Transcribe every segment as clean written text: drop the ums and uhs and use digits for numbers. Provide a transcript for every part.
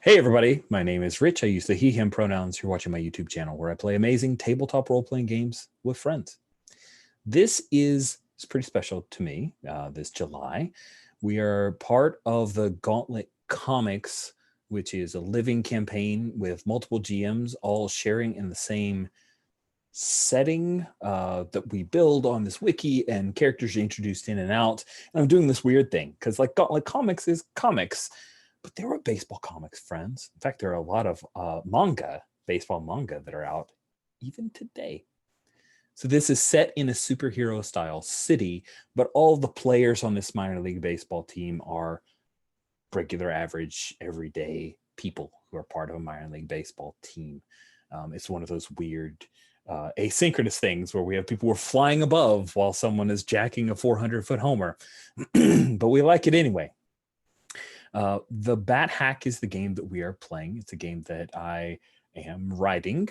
Hey everybody, my name is Rich. I use the he, him pronouns. You're watching my YouTube channel where I play amazing tabletop role-playing games with friends. This is pretty special to me this July. We are part of the Gauntlet Comics, which is a living campaign with multiple GMs all sharing in the same setting that we build on this wiki, and characters are introduced in and out. And I'm doing this weird thing because like Gauntlet Comics is comics, but there are baseball comics, friends. In fact, there are a lot of baseball manga that are out even today. So this is set in a superhero style city, but all the players on this minor league baseball team are regular, average, everyday people who are part of a minor league baseball team. It's one of those weird asynchronous things where we have people who are flying above while someone is jacking a 400-foot homer, but we like it anyway. The Bat Hack is the game that we are playing. It's a game that I am writing,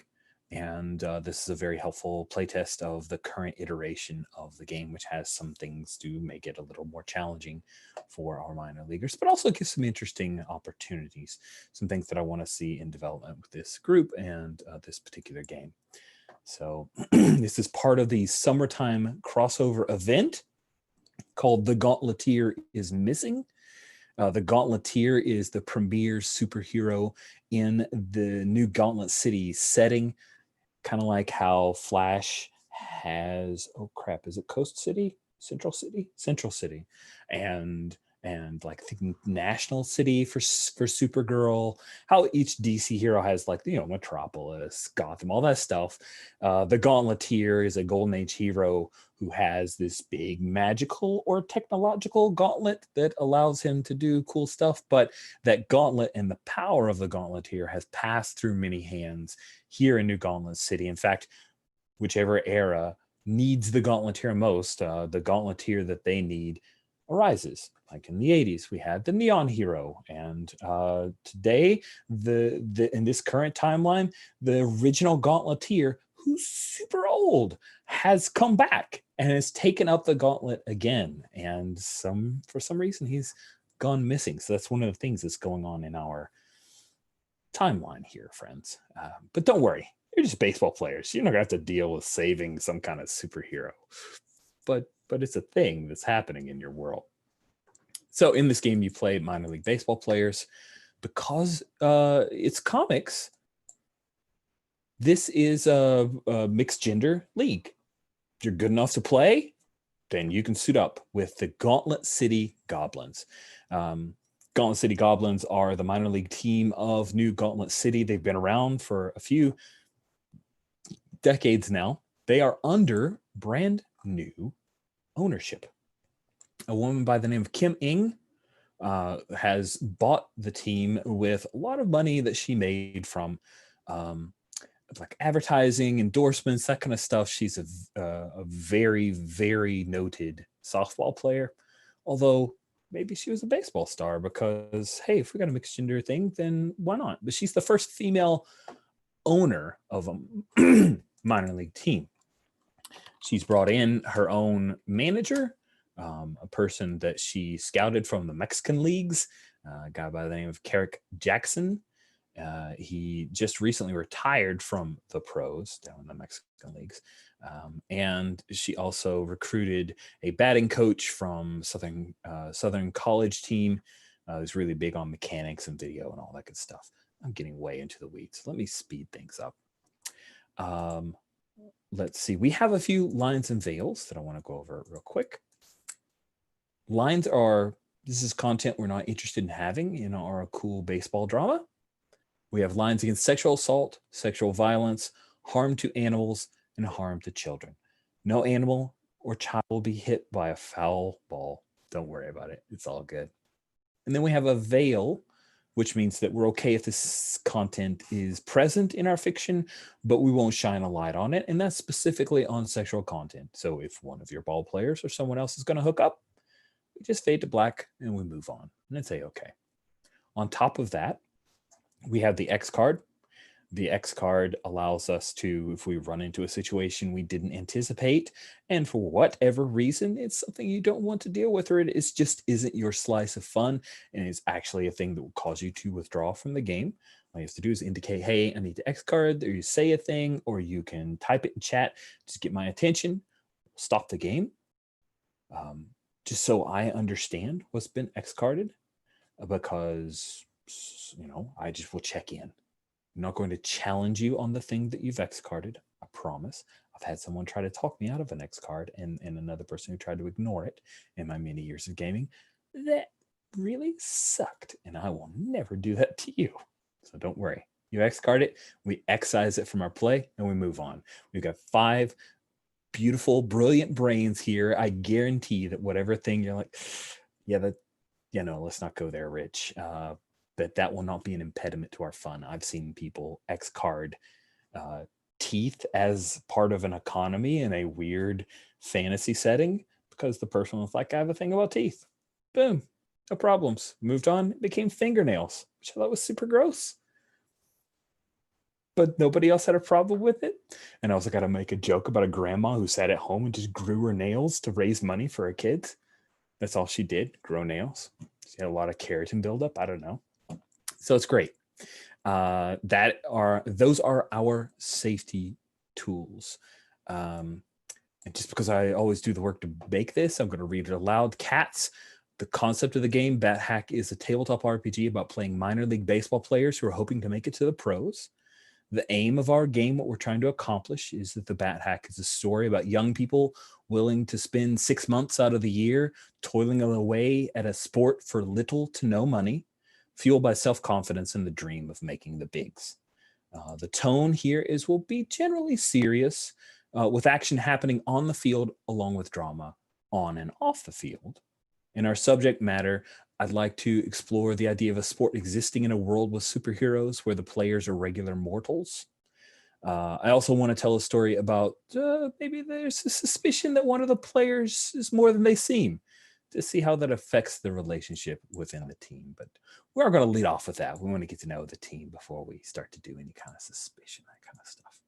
and this is a very helpful playtest of the current iteration of the game, which has some things to make it a little more challenging for our minor leaguers, but also gives some interesting opportunities, some things that I want to see in development with this group and this particular game. So this is part of the summertime crossover event called The Gauntleteer is Missing. The Gauntleteer is the premier superhero in the new Gauntlet City setting, kind of like how Flash has, oh crap, is it Coast City? Central City, and like thinking National City for Supergirl. How each DC hero has like Metropolis, Gotham, all that stuff. The Gauntleteer is a Golden Age hero who has this big magical or technological gauntlet that allows him to do cool stuff. But that gauntlet and the power of the Gauntleteer has passed through many hands here in New Gauntlet City. In fact, whichever era needs the Gauntleteer most, the Gauntleteer that they need arises. Like in the 80s, we had the Neon Hero, and today, in this current timeline, the original Gauntleteer, who's super old, has come back and has taken up the gauntlet again. And for some reason, he's gone missing. So that's one of the things that's going on in our timeline here, friends. But don't worry, you're just baseball players. You're not gonna have to deal with saving some kind of superhero. But it's a thing that's happening in your world. So in this game, you play minor league baseball players. Because it's comics, this is a mixed gender league. If you're good enough to play, then you can suit up with the Gauntlet City Goblins. Gauntlet City Goblins are the minor league team of New Gauntlet City. They've been around for a few decades now. They are under brand new ownership. A woman by the name of Kim Ing has bought the team with a lot of money that she made from like advertising, endorsements, that kind of stuff. She's a very, very noted softball player, although maybe she was a baseball star because, hey, if we got a mixed gender thing, then why not? But she's the first female owner of a minor league team. She's brought in her own manager, a person that she scouted from the Mexican leagues, a guy by the name of Carrick Jackson. He just recently retired from the pros down in the Mexican leagues. And she also recruited a batting coach from Southern College team who's really big on mechanics and video and all that good stuff. I'm getting way into the weeds. Let me speed things up. Let's see. We have a few lines and veils that I want to go over real quick. Lines this is content we're not interested in having in our cool baseball drama. We have lines against sexual assault, sexual violence, harm to animals, and harm to children. No animal or child will be hit by a foul ball. Don't worry about it. It's all good. And then we have a veil, which means that we're okay if this content is present in our fiction, but we won't shine a light on it. And that's specifically on sexual content. So if one of your ball players or someone else is going to hook up, we just fade to black and we move on and then say, okay. On top of that, we have the X card. The X card allows us to, if we run into a situation we didn't anticipate, and for whatever reason, it's something you don't want to deal with, or it is just isn't your slice of fun, and it's actually a thing that will cause you to withdraw from the game. All you have to do is indicate, hey, I need the X card, or you say a thing, or you can type it in chat, just get my attention, stop the game, just so I understand what's been X carded, because, I just will check in. I'm not going to challenge you on the thing that you've X carded. I promise. I've had someone try to talk me out of an X card and another person who tried to ignore it in my many years of gaming. That really sucked. And I will never do that to you. So don't worry. You X card it, we excise it from our play, and we move on. We've got 5 beautiful, brilliant brains here. I guarantee that whatever thing you're like, no, let's not go there, Rich. That will not be an impediment to our fun. I've seen people X card teeth as part of an economy in a weird fantasy setting because the person was like, I have a thing about teeth. Boom, no problems. Moved on, it became fingernails, which I thought was super gross. But nobody else had a problem with it. And I also got to make a joke about a grandma who sat at home and just grew her nails to raise money for her kids. That's all she did, grow nails. She had a lot of keratin buildup. I don't know. So it's great. Those are our safety tools. And just because I always do the work to make this, I'm going to read it aloud. Cats. The concept of the game, Bat Hack, is a tabletop RPG about playing minor league baseball players who are hoping to make it to the pros. The aim of our game, what we're trying to accomplish, is that the Bat Hack is a story about young people willing to spend 6 months out of the year toiling away at a sport for little to no money, fueled by self-confidence and the dream of making the bigs. The tone here will be generally serious, with action happening on the field along with drama on and off the field. In our subject matter, I'd like to explore the idea of a sport existing in a world with superheroes where the players are regular mortals. I also want to tell a story about maybe there's a suspicion that one of the players is more than they seem, to see how that affects the relationship within the team. But we're going to lead off with that. We want to get to know the team before we start to do any kind of suspicion, that kind of stuff.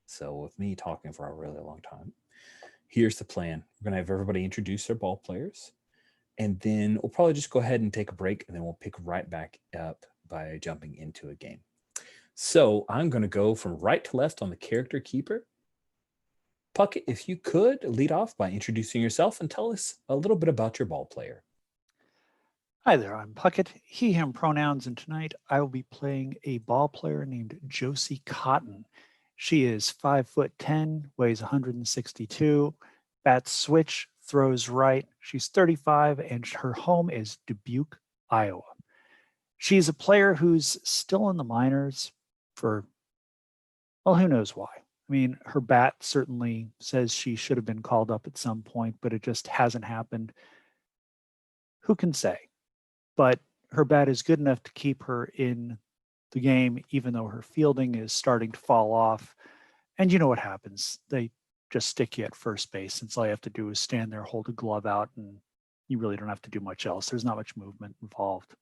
So with me talking for a really long time, here's the plan. We're going to have everybody introduce their ball players. And then we'll probably just go ahead and take a break, and then we'll pick right back up by jumping into a game. So I'm going to go from right to left on the character keeper. Puckett, if you could lead off by introducing yourself and tell us a little bit about your ball player. Hi there, I'm Puckett, he, him pronouns, and tonight I will be playing a ball player named Josie Cotton. She is 5'10", weighs 162, bats switch, throws right. She's 35, and her home is Dubuque, Iowa. She's a player who's still in the minors for, well, who knows why. I mean, her bat certainly says she should have been called up at some point, but it just hasn't happened. Who can say? But her bat is good enough to keep her in the game, even though her fielding is starting to fall off. And you know what happens. They just stick you at first base. And so all you have to do is stand there, hold a glove out, and you really don't have to do much else. There's not much movement involved.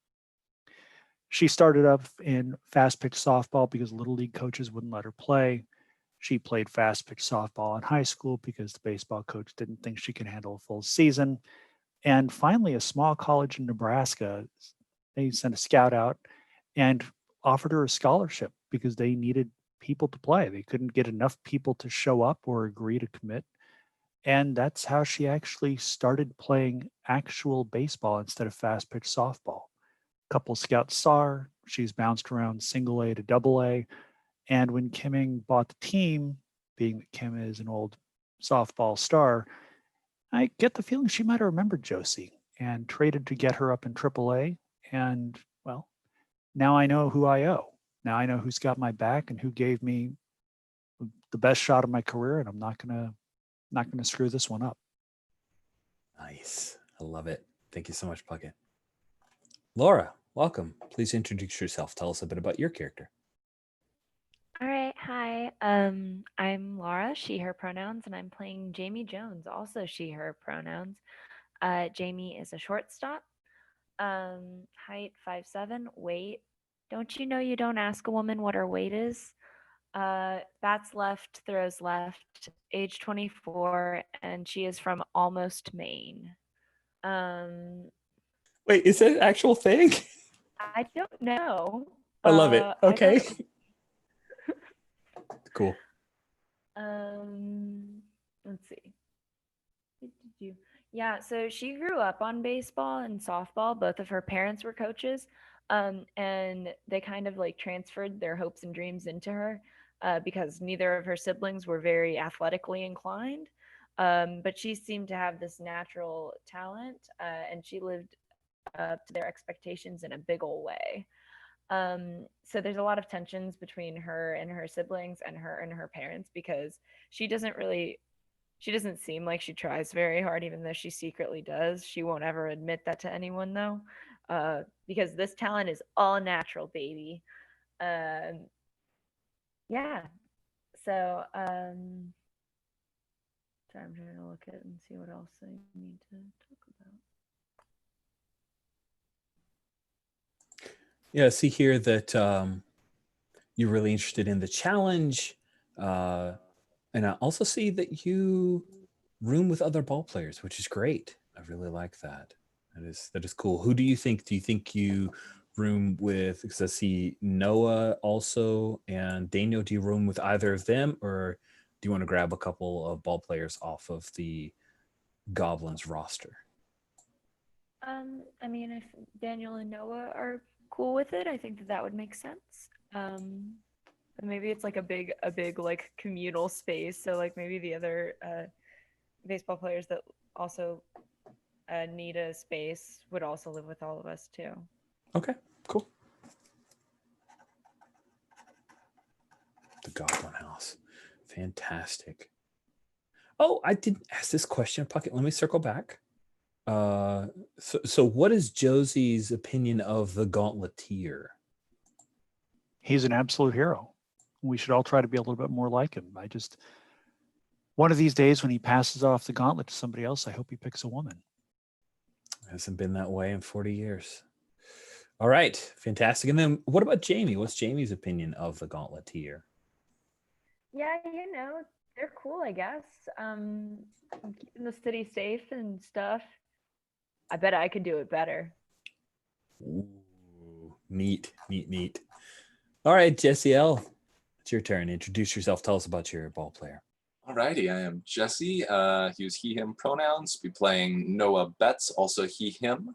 She started up in fast pitch softball because little league coaches wouldn't let her play. She played fast pitch softball in high school because the baseball coach didn't think she could handle a full season. And finally, a small college in Nebraska, they sent a scout out and offered her a scholarship because they needed people to play. They couldn't get enough people to show up or agree to commit. And that's how she actually started playing actual baseball instead of fast pitch softball. A couple scouts saw her. She's bounced around single A to double A. And when Kimming bought the team, being that Kim is an old softball star, I get the feeling she might have remembered Josie and traded to get her up in AAA. And well, now I know who I owe. Now I know who's got my back and who gave me the best shot of my career, and I'm not gonna screw this one up. Nice. I love it. Thank you so much, Puckett. Laura, welcome. Please introduce yourself. Tell us a bit about your character. All right, hi. I'm Laura, she, her pronouns, and I'm playing Jamie Jones, also she, her pronouns. Jamie is a shortstop, height 5'7", weight Don't you know you don't ask a woman what her weight is? Bats left, throws left, age 24, and she is from almost Maine. Wait, is that an actual thing? I don't know. I love it. I thought Okay. it was- Cool. Let's see. What did you? Yeah, so she grew up on baseball and softball. Both of her parents were coaches, and they kind of like transferred their hopes and dreams into her because neither of her siblings were very athletically inclined. But she seemed to have this natural talent, and she lived up to their expectations in a big old way. So there's a lot of tensions between her and her siblings and her parents because she doesn't really she doesn't seem like she tries very hard, even though she secretly does. She won't ever admit that to anyone, though, because this talent is all natural, baby. Um, yeah. So, sorry, I'm trying to look at and see what else I need to talk about. Yeah, I see here that you're really interested in the challenge. And I also see that you room with other ball players, which is great. I really like that. That is cool. Who do you think you room with? Because I see Noah also and Daniel. Do you room with either of them, or do you want to grab a couple of ball players off of the Goblins roster? I mean, if Daniel and Noah are cool with it, I think that would make sense. But maybe it's like a big like communal space. So like maybe the other baseball players that also need a space would also live with all of us too. Okay, cool. The Goblin House. Fantastic. Oh, I didn't ask this question, Puckett. Let me circle back. So what is Josie's opinion of the Gauntleteer? He's an absolute hero. We should all try to be a little bit more like him. One of these days when he passes off the gauntlet to somebody else, I hope he picks a woman. Hasn't been that way in 40 years. All right, fantastic. And then what about Jamie? What's Jamie's opinion of the Gauntleteer? Yeah, they're cool, I guess. Keeping the city safe and stuff. I bet I could do it better. Ooh, neat. All right, Jesse L., it's your turn. Introduce yourself. Tell us about your ball player. Alrighty, I am Jesse. Use he, him pronouns. Be playing Noah Betts, also he, him.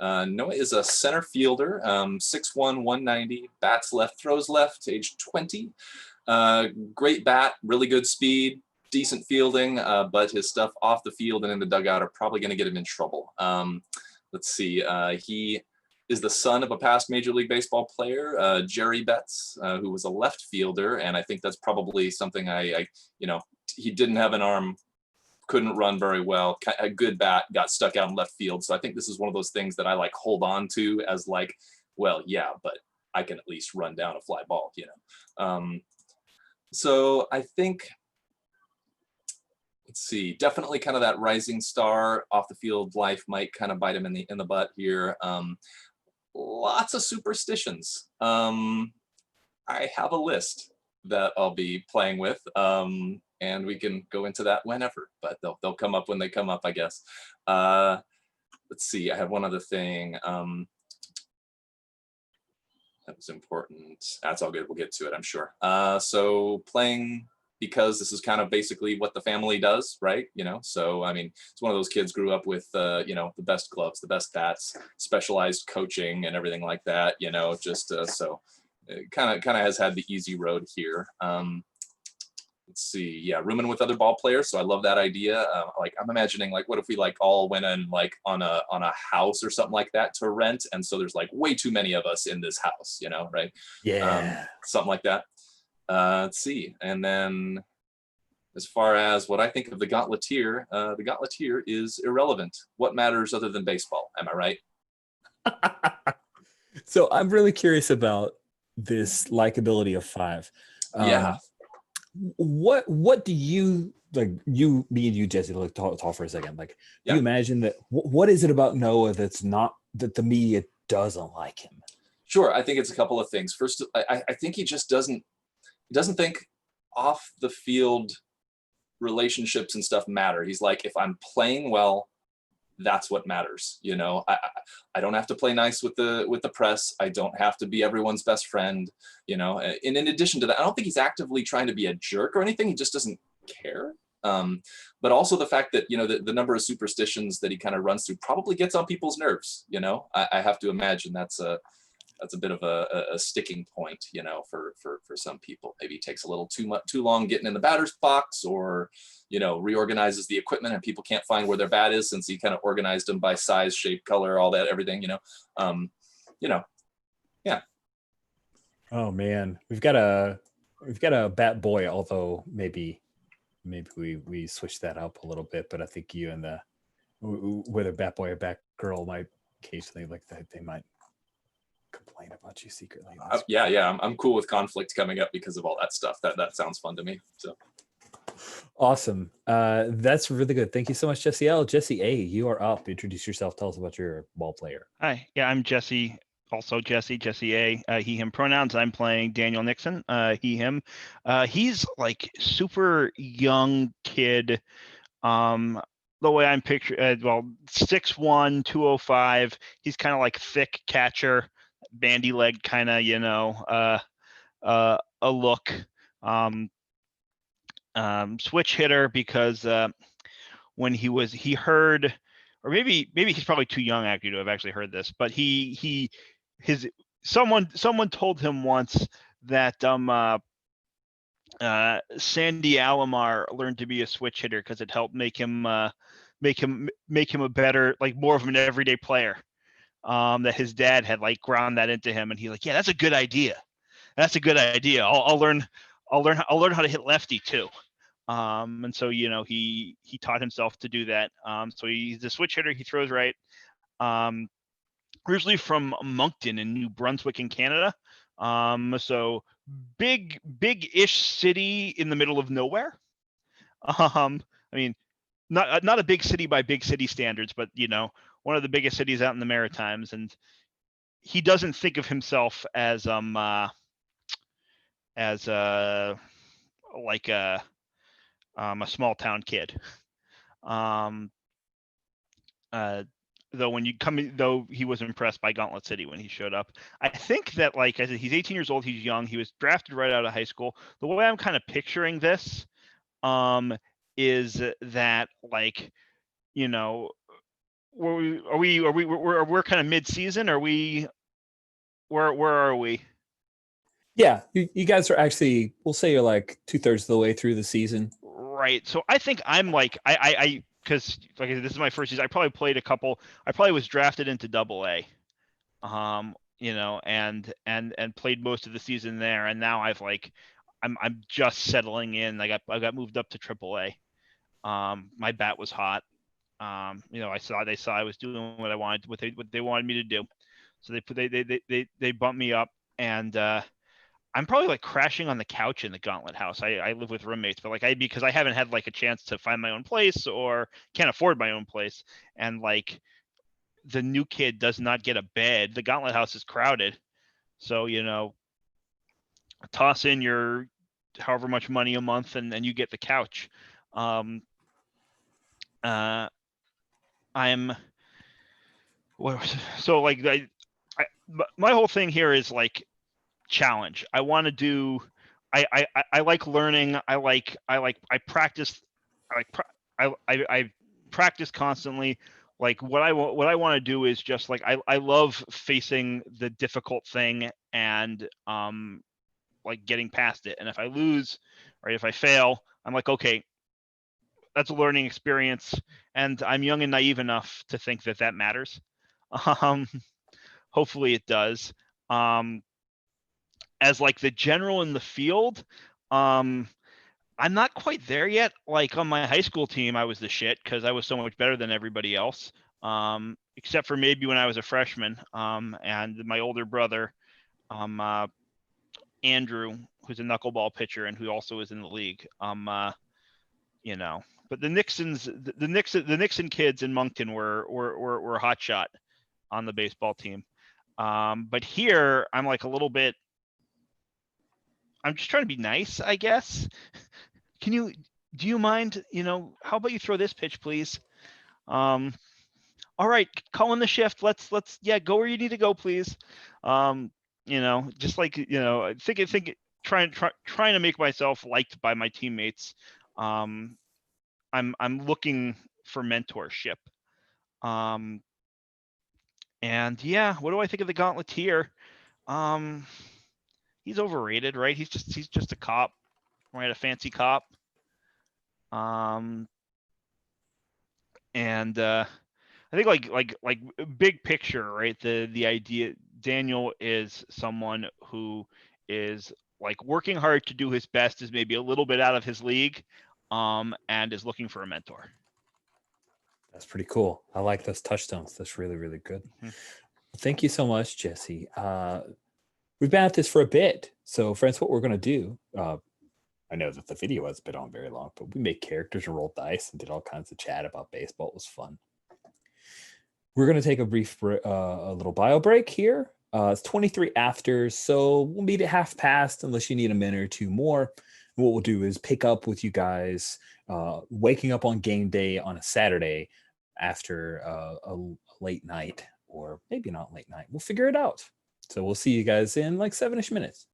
Noah is a center fielder, 6'1", 190, bats left, throws left, age 20. Great bat, really good speed, decent fielding, but his stuff off the field and in the dugout are probably going to get him in trouble. Let's see, he is the son of a past Major League Baseball player, Jerry Betts, who was a left fielder, and I think that's probably something he didn't have an arm, couldn't run very well, a good bat, got stuck out in left field. So I think this is one of those things that I like hold on to as like, well, yeah, but I can at least run down a fly ball, So I think, let's see, definitely kind of that rising star off the field life might kind of bite him in the butt here. Lots of superstitions. I have a list that I'll be playing with, and we can go into that whenever, but they'll come up when they come up, I guess. Let's see, I have one other thing. That was important. That's all good. We'll get to it, I'm sure. So playing, because this is kind of basically what the family does, right? So I mean, it's one of those kids grew up with, the best gloves, the best bats, specialized coaching, and everything like that. So it kind of has had the easy road here. Let's see, yeah, rooming with other ball players. So I love that idea. I'm imagining what if we all went in on a house or something like that to rent, and so there's way too many of us in this house, right? Yeah. Something like that. Let's see, and then as far as what I think of the Gauntleteer is irrelevant. What matters other than baseball? Am I right? So I'm really curious about this likability of 5. Yeah. What do you like? Me and you, Jesse, talk for a second. Do Yeah. you imagine that? What is it about Noah that the media doesn't like him? Sure, I think it's a couple of things. First, I think he just doesn't think off the field relationships and stuff matter. He's like, if I'm playing well, that's what matters. You know, I don't have to play nice with the press. I don't have to be everyone's best friend. You know, and in addition to that, I don't think he's actively trying to be a jerk or anything. He just doesn't care. But also the fact that, you know, the number of superstitions that he kind of runs through probably gets on people's nerves. You know, I have to imagine that's a bit of a sticking point, you know, for some people. Maybe he takes a little too long getting in the batter's box, or, you know, reorganizes the equipment and people can't find where their bat is since he kind of organized them by size, shape, color, all that, everything, you know, yeah. Oh man, we've got a bat boy, although maybe we switch that up a little bit, but I think you and whether bat boy or bat girl might occasionally, like, that they might complain about you secretly. Yeah, I'm cool with conflict coming up because of all that stuff. That sounds fun to me. So awesome. That's really good. Thank you so much, Jesse L. Jesse A, you are up. Introduce yourself. Tell us about your ball player. Hi, yeah, I'm Jesse. Also Jesse A, he, him pronouns. I'm playing Daniel Nixon, he, him. He's like super young kid. The way I'm picturing, 6'1", 205. He's kind of like thick catcher, bandy leg kind of, you know, a look. Switch hitter because when he heard, or maybe he's probably too young actually to have actually heard this, but someone told him once that Sandy Alomar learned to be a switch hitter because it helped make him a better, like, more of an everyday player. That his dad had like ground that into him, and he's like, yeah, that's a good idea. I'll learn how to hit lefty too. And so, you know, he taught himself to do that. So he's a switch hitter. He throws right. Originally from Moncton in New Brunswick in Canada. So big-ish city in the middle of nowhere. I mean, not a big city by big city standards, but, you know, one of the biggest cities out in the Maritimes. And he doesn't think of himself as a small town kid. Though he was impressed by Gauntlet City when he showed up. I think that, like I said, he's 18 years old. He's young. He was drafted right out of high school. The way I'm kind of picturing this is that, like, you know, we're kind of mid-season. Where are we? Yeah, you guys are actually, we'll say you're like 2/3 of the way through the season. Right. So I think I'm like, because, like, this is my first season. I probably was drafted into Double-A, you know, and played most of the season there. And now I'm just settling in. I got moved up to Triple-A. My bat was hot. You know, they saw I was doing what they wanted me to do. So they bumped me up, and I'm probably like crashing on the couch in the Gauntlet house. I live with roommates, but because I haven't had like a chance to find my own place or can't afford my own place. And like the new kid does not get a bed. The Gauntlet house is crowded. So, you know, toss in your however much money a month and you get the couch. My whole thing here is like challenge. I want to do. I like learning. I practice. I practice constantly. Like what I want to do is just like I love facing the difficult thing and like getting past it. And if I lose or if I fail, I'm like, okay, that's a learning experience, and I'm young and naive enough to think that matters. Hopefully it does. As like the general in the field, I'm not quite there yet. Like on my high school team, I was the shit because I was so much better than everybody else, except for maybe when I was a freshman. And my older brother, Andrew, who's a knuckleball pitcher and who also is in the league. You know, but the Nixon kids in Moncton were hot shot on the baseball team. But here I'm like a little bit. I'm just trying to be nice, I guess. Do you mind? How about you throw this pitch, please? All right, call in the shift. Let's go where you need to go, please. Just like trying to make myself liked by my teammates. I'm looking for mentorship. And yeah, what do I think of the Gauntleteer? He's overrated, right? He's just a cop, right? A fancy cop. And I think like big picture, right? The idea, Daniel is someone who is like working hard to do his best, is maybe a little bit out of his league, and is looking for a mentor. That's pretty cool. I like those touchstones. That's really, really good. Mhm. Thank you so much, Jesse. We've been at this for a bit. So, friends, what we're going to do, I know that the video has been on very long, but we made characters and rolled dice and did all kinds of chat about baseball. It was fun. We're going to take a brief, a little bio break here. It's 23 after, so we'll meet at half past unless you need a minute or two more. What we'll do is pick up with you guys waking up on game day on a Saturday after a late night, or maybe not late night. We'll figure it out. So we'll see you guys in like 7-ish minutes.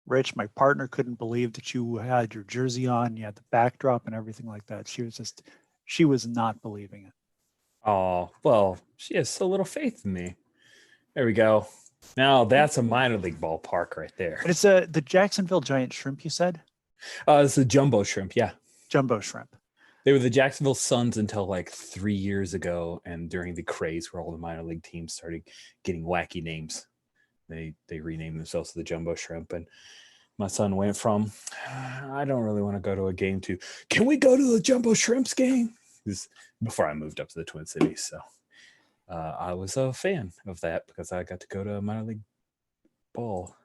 Rich, my partner, couldn't believe that you had your jersey on, you had the backdrop and everything like that. She was not believing it. Oh, well, she has so little faith in me. There we go. Now that's a minor league ballpark right there. And it's the Jacksonville Giant Shrimp, you said? It's the jumbo shrimp. Yeah. Jumbo Shrimp. They were the Jacksonville Suns until like 3 years ago. And during the craze where all the minor league teams started getting wacky names, they renamed themselves to the Jumbo Shrimp. And my son went from, I don't really want to go to a game, to, can we go to the Jumbo Shrimps game? This before I moved up to the Twin Cities. So I was a fan of that because I got to go to a minor league ball.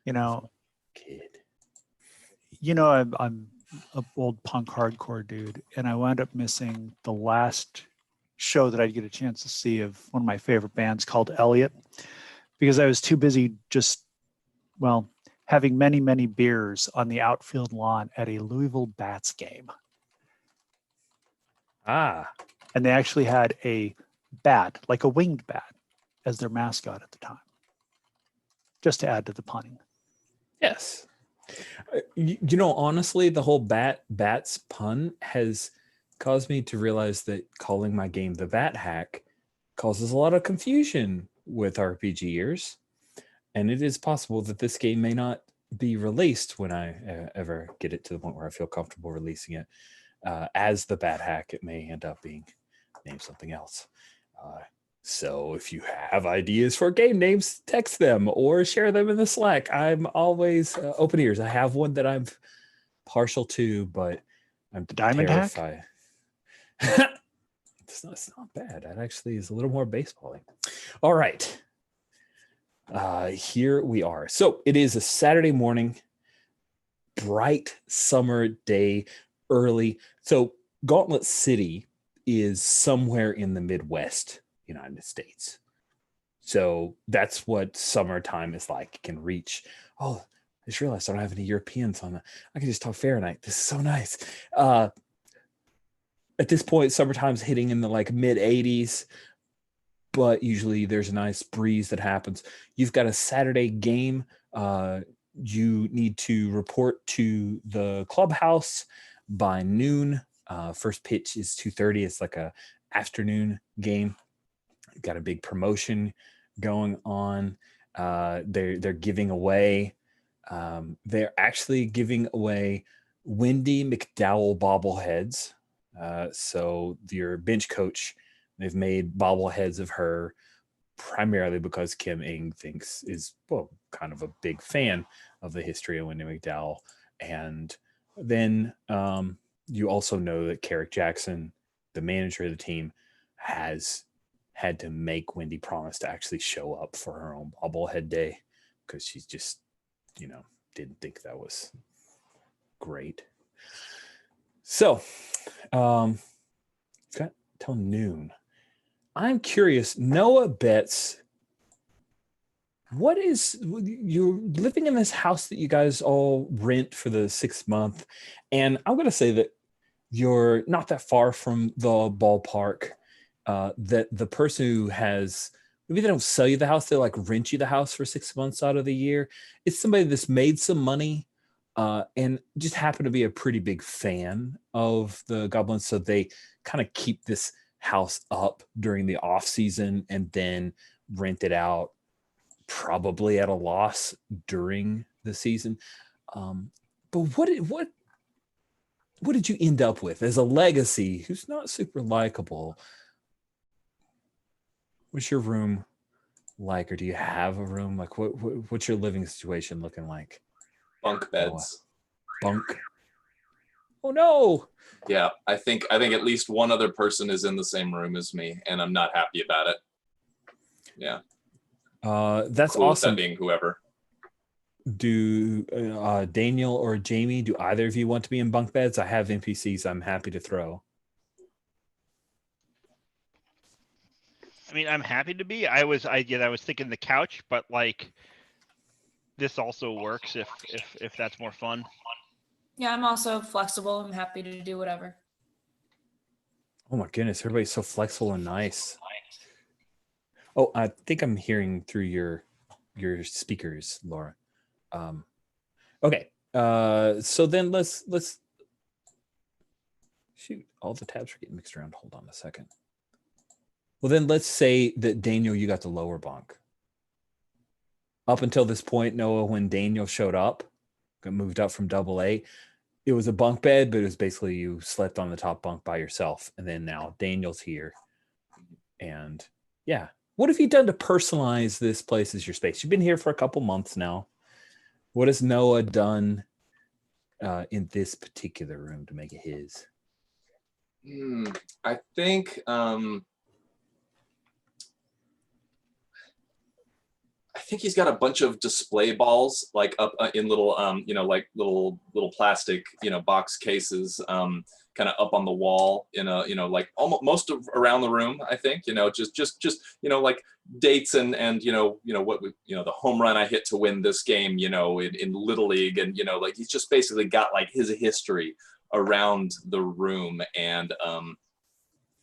You know, Kid. You know, I'm a old punk hardcore dude, and I wound up missing the last show that I'd get a chance to see of one of my favorite bands called Elliot, because I was too busy just, well, having many, many beers on the outfield lawn at a Louisville Bats game. Ah, And they actually had a bat, like a winged bat, as their mascot at the time. Just to add to the punning. yes. You know, honestly, the whole bats pun has caused me to realize that calling my game the Bat Hack causes a lot of confusion with RPGers. And it is possible that this game may not be released when I ever get it to the point where I feel comfortable releasing it as the Bat Hack. It may end up being named something else. So if you have ideas for game names, text them or share them in the Slack. I'm always open ears. I have one that I'm partial to, but I'm The Diamond Hack? terrified. It's not bad. That actually is a little more baseball-y. All right. Here we are. So it is a Saturday morning, bright summer day, early. So Gauntlet City is somewhere in the Midwest United States. So that's what summertime is like. It can reach, oh, I just realized I don't have any Europeans on I can just talk Fahrenheit. This is so nice. At this point, summertime's hitting in the like mid 80s, but usually there's a nice breeze that happens. You've got a Saturday game. You need to report to the clubhouse by noon. First pitch is 2:30. It's like a afternoon game. Got a big promotion going on. They're giving away. They're actually giving away Wendy McDowell bobbleheads. So your bench coach, they've made bobbleheads of her primarily because Kim Ng is kind of a big fan of the history of Wendy McDowell. And then you also know that Carrick Jackson, the manager of the team, has had to make Wendy promise to actually show up for her own bobblehead day because she's just, didn't think that was great. So, got till noon. I'm curious, Noah Betts, you're living in this house that you guys all rent for the 6th month, and I'm going to say that you're not that far from the ballpark. That the person who has, maybe they don't sell you the house, they like rent you the house for 6 months out of the year. It's somebody that's made some money and just happened to be a pretty big fan of the Goblins. So they kind of keep this house up during the off season and then rent it out probably at a loss during the season. But what did you end up with as a legacy who's not super likable? What's your room like, or do you have a room? Like, what's your living situation looking like? Bunk beds. Bunk. Oh no. Yeah, I think at least one other person is in the same room as me, and I'm not happy about it. Yeah. That's cool awesome. With that being whoever. Do Daniel or Jamie, do either of you want to be in bunk beds? I have NPCs I'm happy to throw. I mean, I'm happy to be. I was thinking the couch, but like this also works if that's more fun. Yeah, I'm also flexible. I'm happy to do whatever. Oh my goodness, everybody's so flexible and nice. Oh, I think I'm hearing through your speakers, Laura. Okay. So then let's shoot. All the tabs are getting mixed around. Hold on a second. Well, then let's say that Daniel, you got the lower bunk. Up until this point, Noah, when Daniel showed up, got moved up from AA, it was a bunk bed, but it was basically you slept on the top bunk by yourself. And then now Daniel's here. And yeah, what have you done to personalize this place as your space? You've been here for a couple months now. What has Noah done in this particular room to make it his? I think he's got a bunch of display balls like up in little like little plastic box cases kind of up on the wall in a like almost most of around the room. I think just like dates and what the home run I hit to win this game in Little League, and like he's just basically got like his history around the room and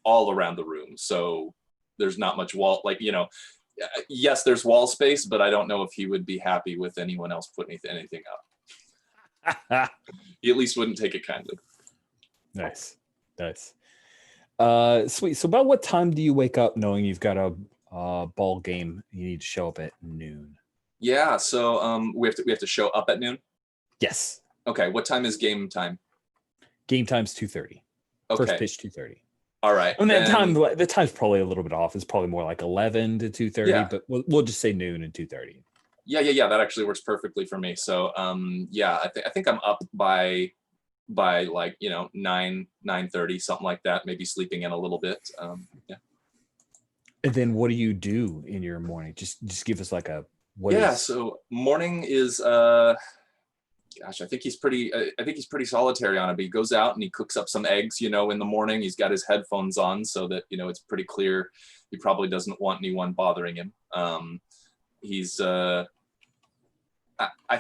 all around the room. So there's not much wall, like yes, there's wall space, but I don't know if he would be happy with anyone else putting anything up. He at least wouldn't take it kindly. Nice. Sweet. So about what time do you wake up knowing you've got a ball game you need to show up at noon? Yeah, so we have to show up at noon? Yes. Okay, what time is game time? Game time's 2:30. Okay. First pitch 2:30. All right. And the time's probably a little bit off. It's probably more like 11 to 2:30, Yeah. but we'll just say noon and 2:30. Yeah. That actually works perfectly for me. So yeah, I think I'm up by like 9:30, something like that. Maybe sleeping in a little bit. Yeah. And then what do you do in your morning? Just give us like a So morning is gosh, I think he's pretty solitary on it, but he goes out and he cooks up some eggs, in the morning. He's got his headphones on so that, it's pretty clear he probably doesn't want anyone bothering him. He's, I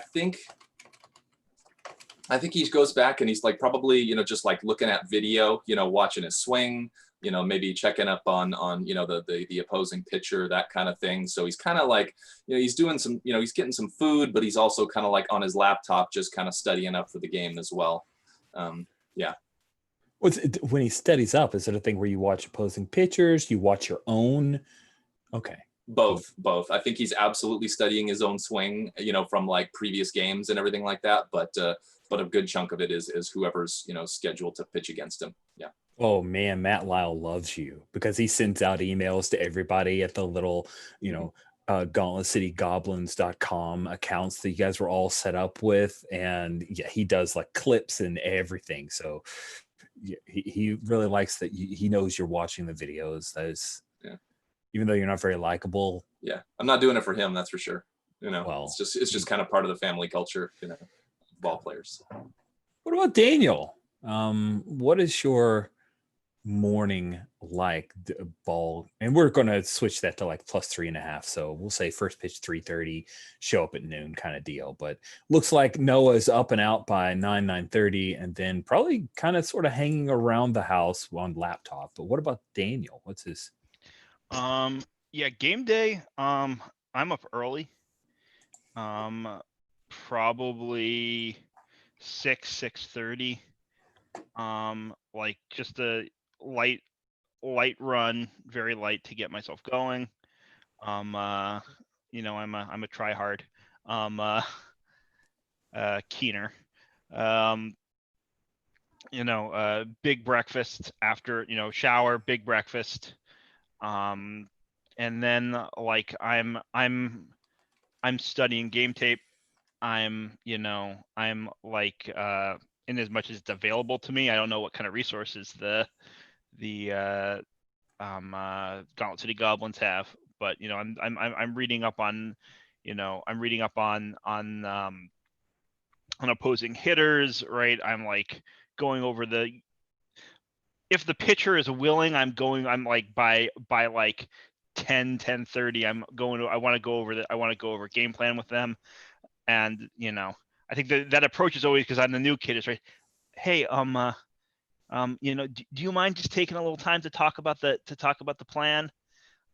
think he goes back and he's like probably, just like looking at video, watching his swing, maybe checking up on the opposing pitcher, that kind of thing. So he's kind of like, he's doing some, he's getting some food, but he's also kind of like on his laptop, just kind of studying up for the game as well. Yeah. When he studies up, is it a thing where you watch opposing pitchers, you watch your own? Okay. Both. I think he's absolutely studying his own swing, from like previous games and everything like that. But a good chunk of it is whoever's, scheduled to pitch against him. Yeah. Oh man, Matt Lyle loves you because he sends out emails to everybody at the little, Gauntlet City Goblins.com accounts that you guys were all set up with. And yeah, he does like clips and everything. So yeah, he really likes that he knows you're watching the videos. That is, even though you're not very likable. Yeah, I'm not doing it for him, that's for sure. Well, it's just kind of part of the family culture, ball players. What about Daniel? What is your morning like ball? And we're going to switch that to like +3.5. So we'll say first pitch 3:30, show up at noon kind of deal. But looks like Noah's up and out by 9:30, and then probably kind of sort of hanging around the house on laptop. But what about Daniel? What's his? Yeah, game day. I'm up early. Probably 6:30. Like just a light run, very light to get myself going. I'm a try hard. Keener. Big breakfast after, shower, big breakfast. And then like I'm studying game tape. I'm like in as much as it's available to me. I don't know what kind of resources the Gauntlet City Goblins have, but I'm reading up on on opposing hitters, right? I'm like going over if the pitcher is willing, I'm like by like 10:30, I want to go over game plan with them. And I think that approach is always, because I'm the new kid, is right. Hey, do you mind just taking a little time to talk about the plan?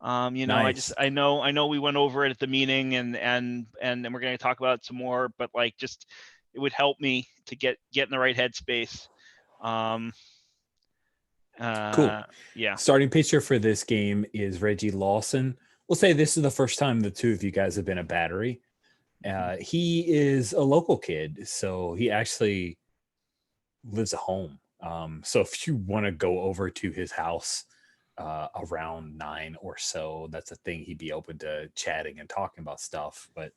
Nice. I know we went over it at the meeting, and we're going to talk about it some more, but like just would help me to get in the right headspace. Cool. Yeah. Starting pitcher for this game is Reggie Lawson. We'll say this is the first time the two of you guys have been a battery. He is a local kid, so he actually lives at home. So if you want to go over to his house around 9 or so, that's a thing. He'd be open to chatting and talking about stuff, but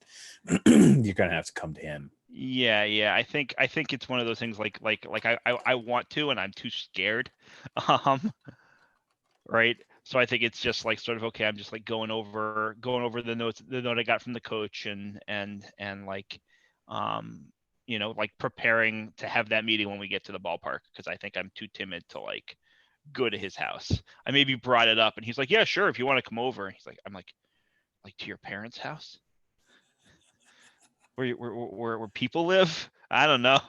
you're gonna have to come to him. Yeah. I think it's one of those things like I want to, and I'm too scared. Right. So I think it's just like sort of okay. I'm just like going over the note I got from the coach, and like, like preparing to have that meeting when we get to the ballpark, because I think I'm too timid to like go to his house. I maybe brought it up, and he's like, "Yeah, sure, if you want to come over." He's like, I'm like to your parents' house, where people live. I don't know.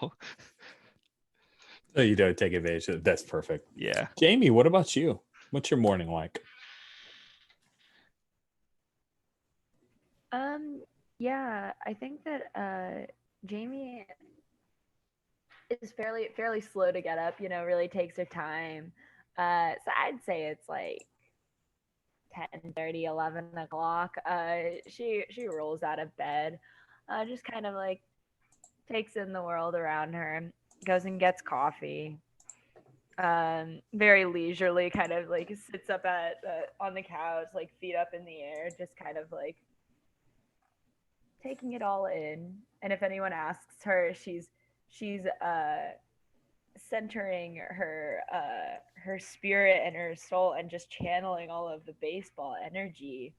So you don't take advantage of it. That's perfect. Yeah. Jamie, what about you? What's your morning like? Yeah, I think that Jamie is fairly slow to get up, really takes her time. So I'd say it's like 10:30, 11 o'clock. She rolls out of bed, just kind of like takes in the world around her, goes and gets coffee. Very leisurely, kind of like sits up on the couch, like feet up in the air, just kind of like taking it all in. And if anyone asks her, she's centering her spirit and her soul and just channeling all of the baseball energy,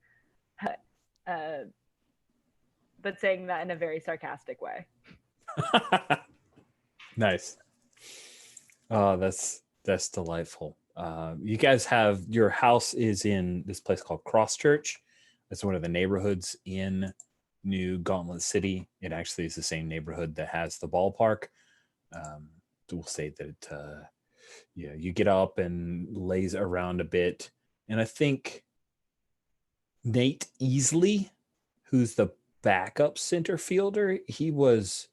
but saying that in a very sarcastic way. Nice. Oh, that's delightful. You guys have, your house is in this place called Crosschurch. It's one of the neighborhoods in New Gauntlet City. It actually is the same neighborhood that has the ballpark. We'll say that you get up and lays around a bit, and I think Nate Easley, who's the backup center fielder, he was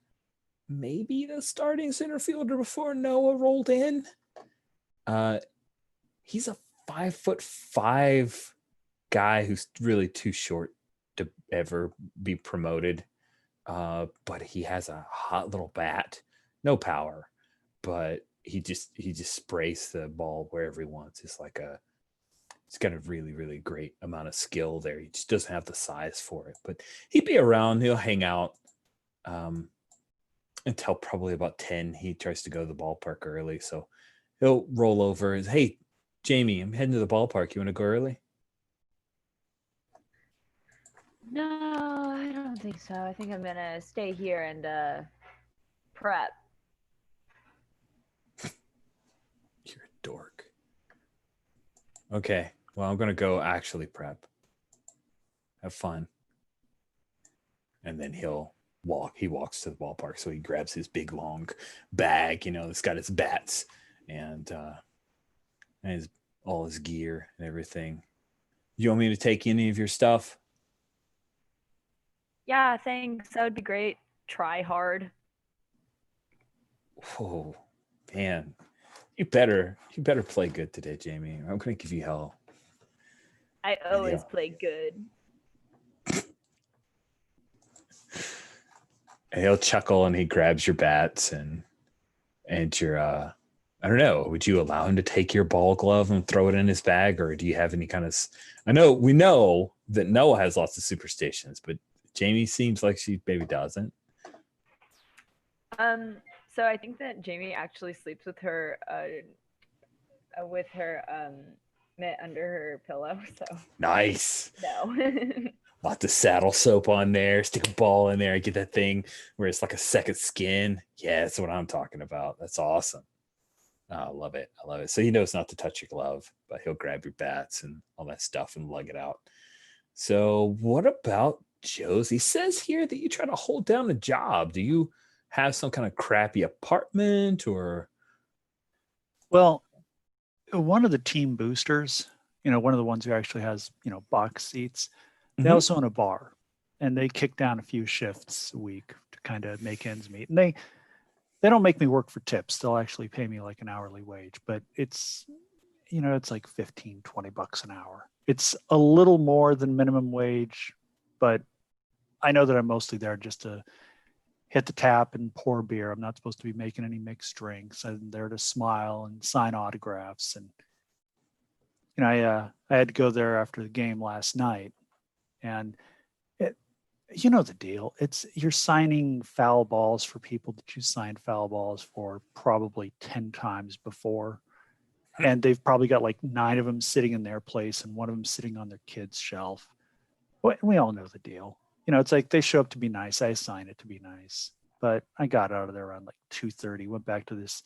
maybe the starting center fielder before Noah rolled in. He's a 5'5" guy who's really too short to ever be promoted. But he has a hot little bat, no power, but he just sprays the ball wherever he wants. He's got a really, really great amount of skill there. He just doesn't have the size for it, but he'd be around. He'll hang out until probably about 10. He tries to go to the ballpark early, so he'll roll over and, "Hey, Jamie, I'm heading to the ballpark. You want to go early?" No, I don't think so. I think I'm gonna stay here and prep. You're a dork. Okay, well, I'm gonna go actually prep. Have fun. And then he walks to the ballpark. So he grabs his big long bag, it's got his bats and all his gear and everything. You want me to take any of your stuff? Yeah, thanks. That would be great. Try hard. Oh man, you better play good today, Jamie. I'm gonna give you hell. I always play good. And he'll chuckle and he grabs your bats and your I don't know, would you allow him to take your ball glove and throw it in his bag, or do you have any kind of, we know that Noah has lots of superstitions, but Jamie seems like she maybe doesn't. So I think that Jamie actually sleeps with her mitt under her pillow. So nice. No. Lots of saddle soap on there. Stick a ball in there. Get that thing where it's like a second skin. Yeah, that's what I'm talking about. That's awesome. Oh, I love it. So he knows not to touch your glove, but he'll grab your bats and all that stuff and lug it out. So what about Josie? He says here that you try to hold down a job. Do you have some kind of crappy apartment or? Well, one of the team boosters, one of the ones who actually has, box seats, they also own a bar. and they kick down a few shifts a week to kind of make ends meet. And they don't make me work for tips. They'll actually pay me like an hourly wage, but it's, it's like 15, $20 an hour. It's a little more than minimum wage, but I know that I'm mostly there just to hit the tap and pour beer. I'm not supposed to be making any mixed drinks. I'm there to smile and sign autographs. And, I had to go there after the game last night, and you know the deal. You're signing foul balls for people that you signed foul balls for probably 10 times before. And they've probably got like 9 of them sitting in their place and one of them sitting on their kid's shelf. We all know the deal. It's like they show up to be nice. I sign it to be nice. But I got out of there around like 2:30, went back to it's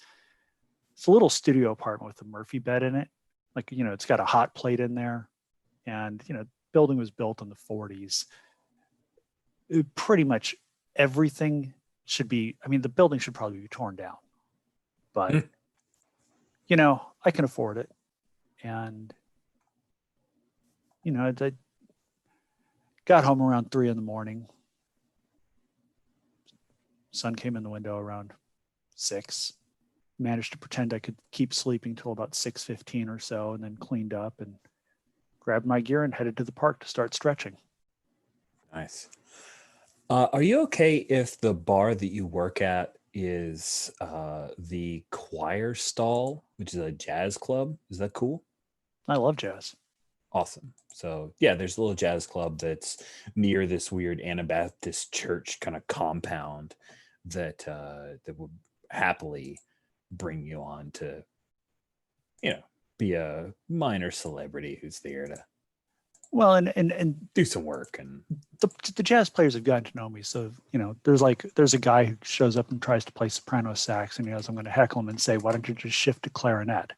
a little studio apartment with a Murphy bed in it. Like, it's got a hot plate in there. And, building was built in the 40s. Pretty much everything should be, the building should probably be torn down. But, I can afford it. And, I got home around 3 a.m. Sun came in the window around 6. Managed to pretend I could keep sleeping till about 6:15 or so, and then cleaned up and grabbed my gear and headed to the park to start stretching. Nice. Are you okay if the bar that you work at is the choir stall, which is a jazz club? Is that cool? I love jazz. Awesome. So yeah, there's a little jazz club that's near this weird Anabaptist church kind of compound that that would happily bring you on to, be a minor celebrity who's there to and do some work. And the jazz players have gotten to know me. So, there's a guy who shows up and tries to play soprano sax, and I'm going to heckle him and say, why don't you just shift to clarinet?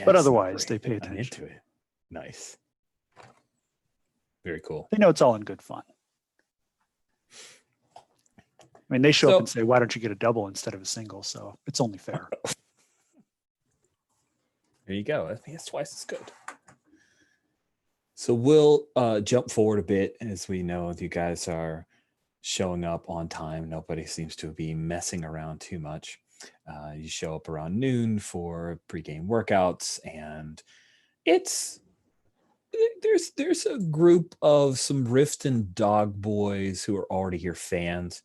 But otherwise, they pay attention. Into it. Nice. Very cool. They know it's all in good fun. They show up and say, why don't you get a double instead of a single? So it's only fair. There you go. It's twice as good. So we'll jump forward a bit. As we know, you guys are showing up on time. Nobody seems to be messing around too much. You show up around noon for pregame workouts, and there's a group of some Riften dog boys who are already here fans.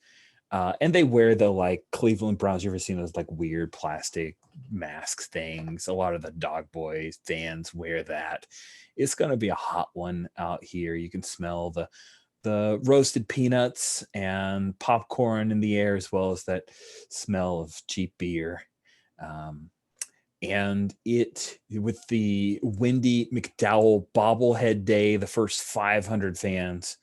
And they wear the like Cleveland Browns. You ever seen those like weird plastic mask things? A lot of the dog boys fans wear that. It's going to be a hot one out here. You can smell the roasted peanuts and popcorn in the air, as well as that smell of cheap beer. And with the Wendy McDowell bobblehead day, the first 500 fans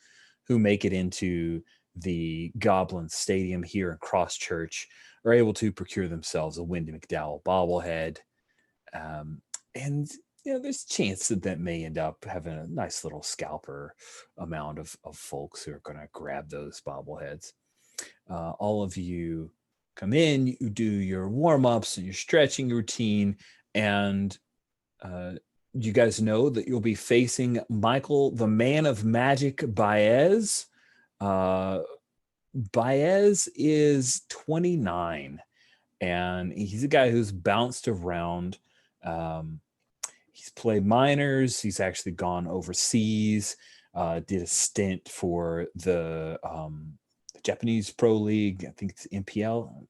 who make it into the Goblin Stadium here in Christchurch are able to procure themselves a Wendy McDowell bobblehead. And there's a chance that may end up having a nice little scalper amount of folks who are going to grab those bobbleheads. All of you come in, you do your warm-ups and your stretching routine, and you guys know that you'll be facing Michael, the Man of Magic Baez. Baez is 29, and he's a guy who's bounced around. He's played minors. He's actually gone overseas, did a stint for the Japanese Pro League. I think it's MPL,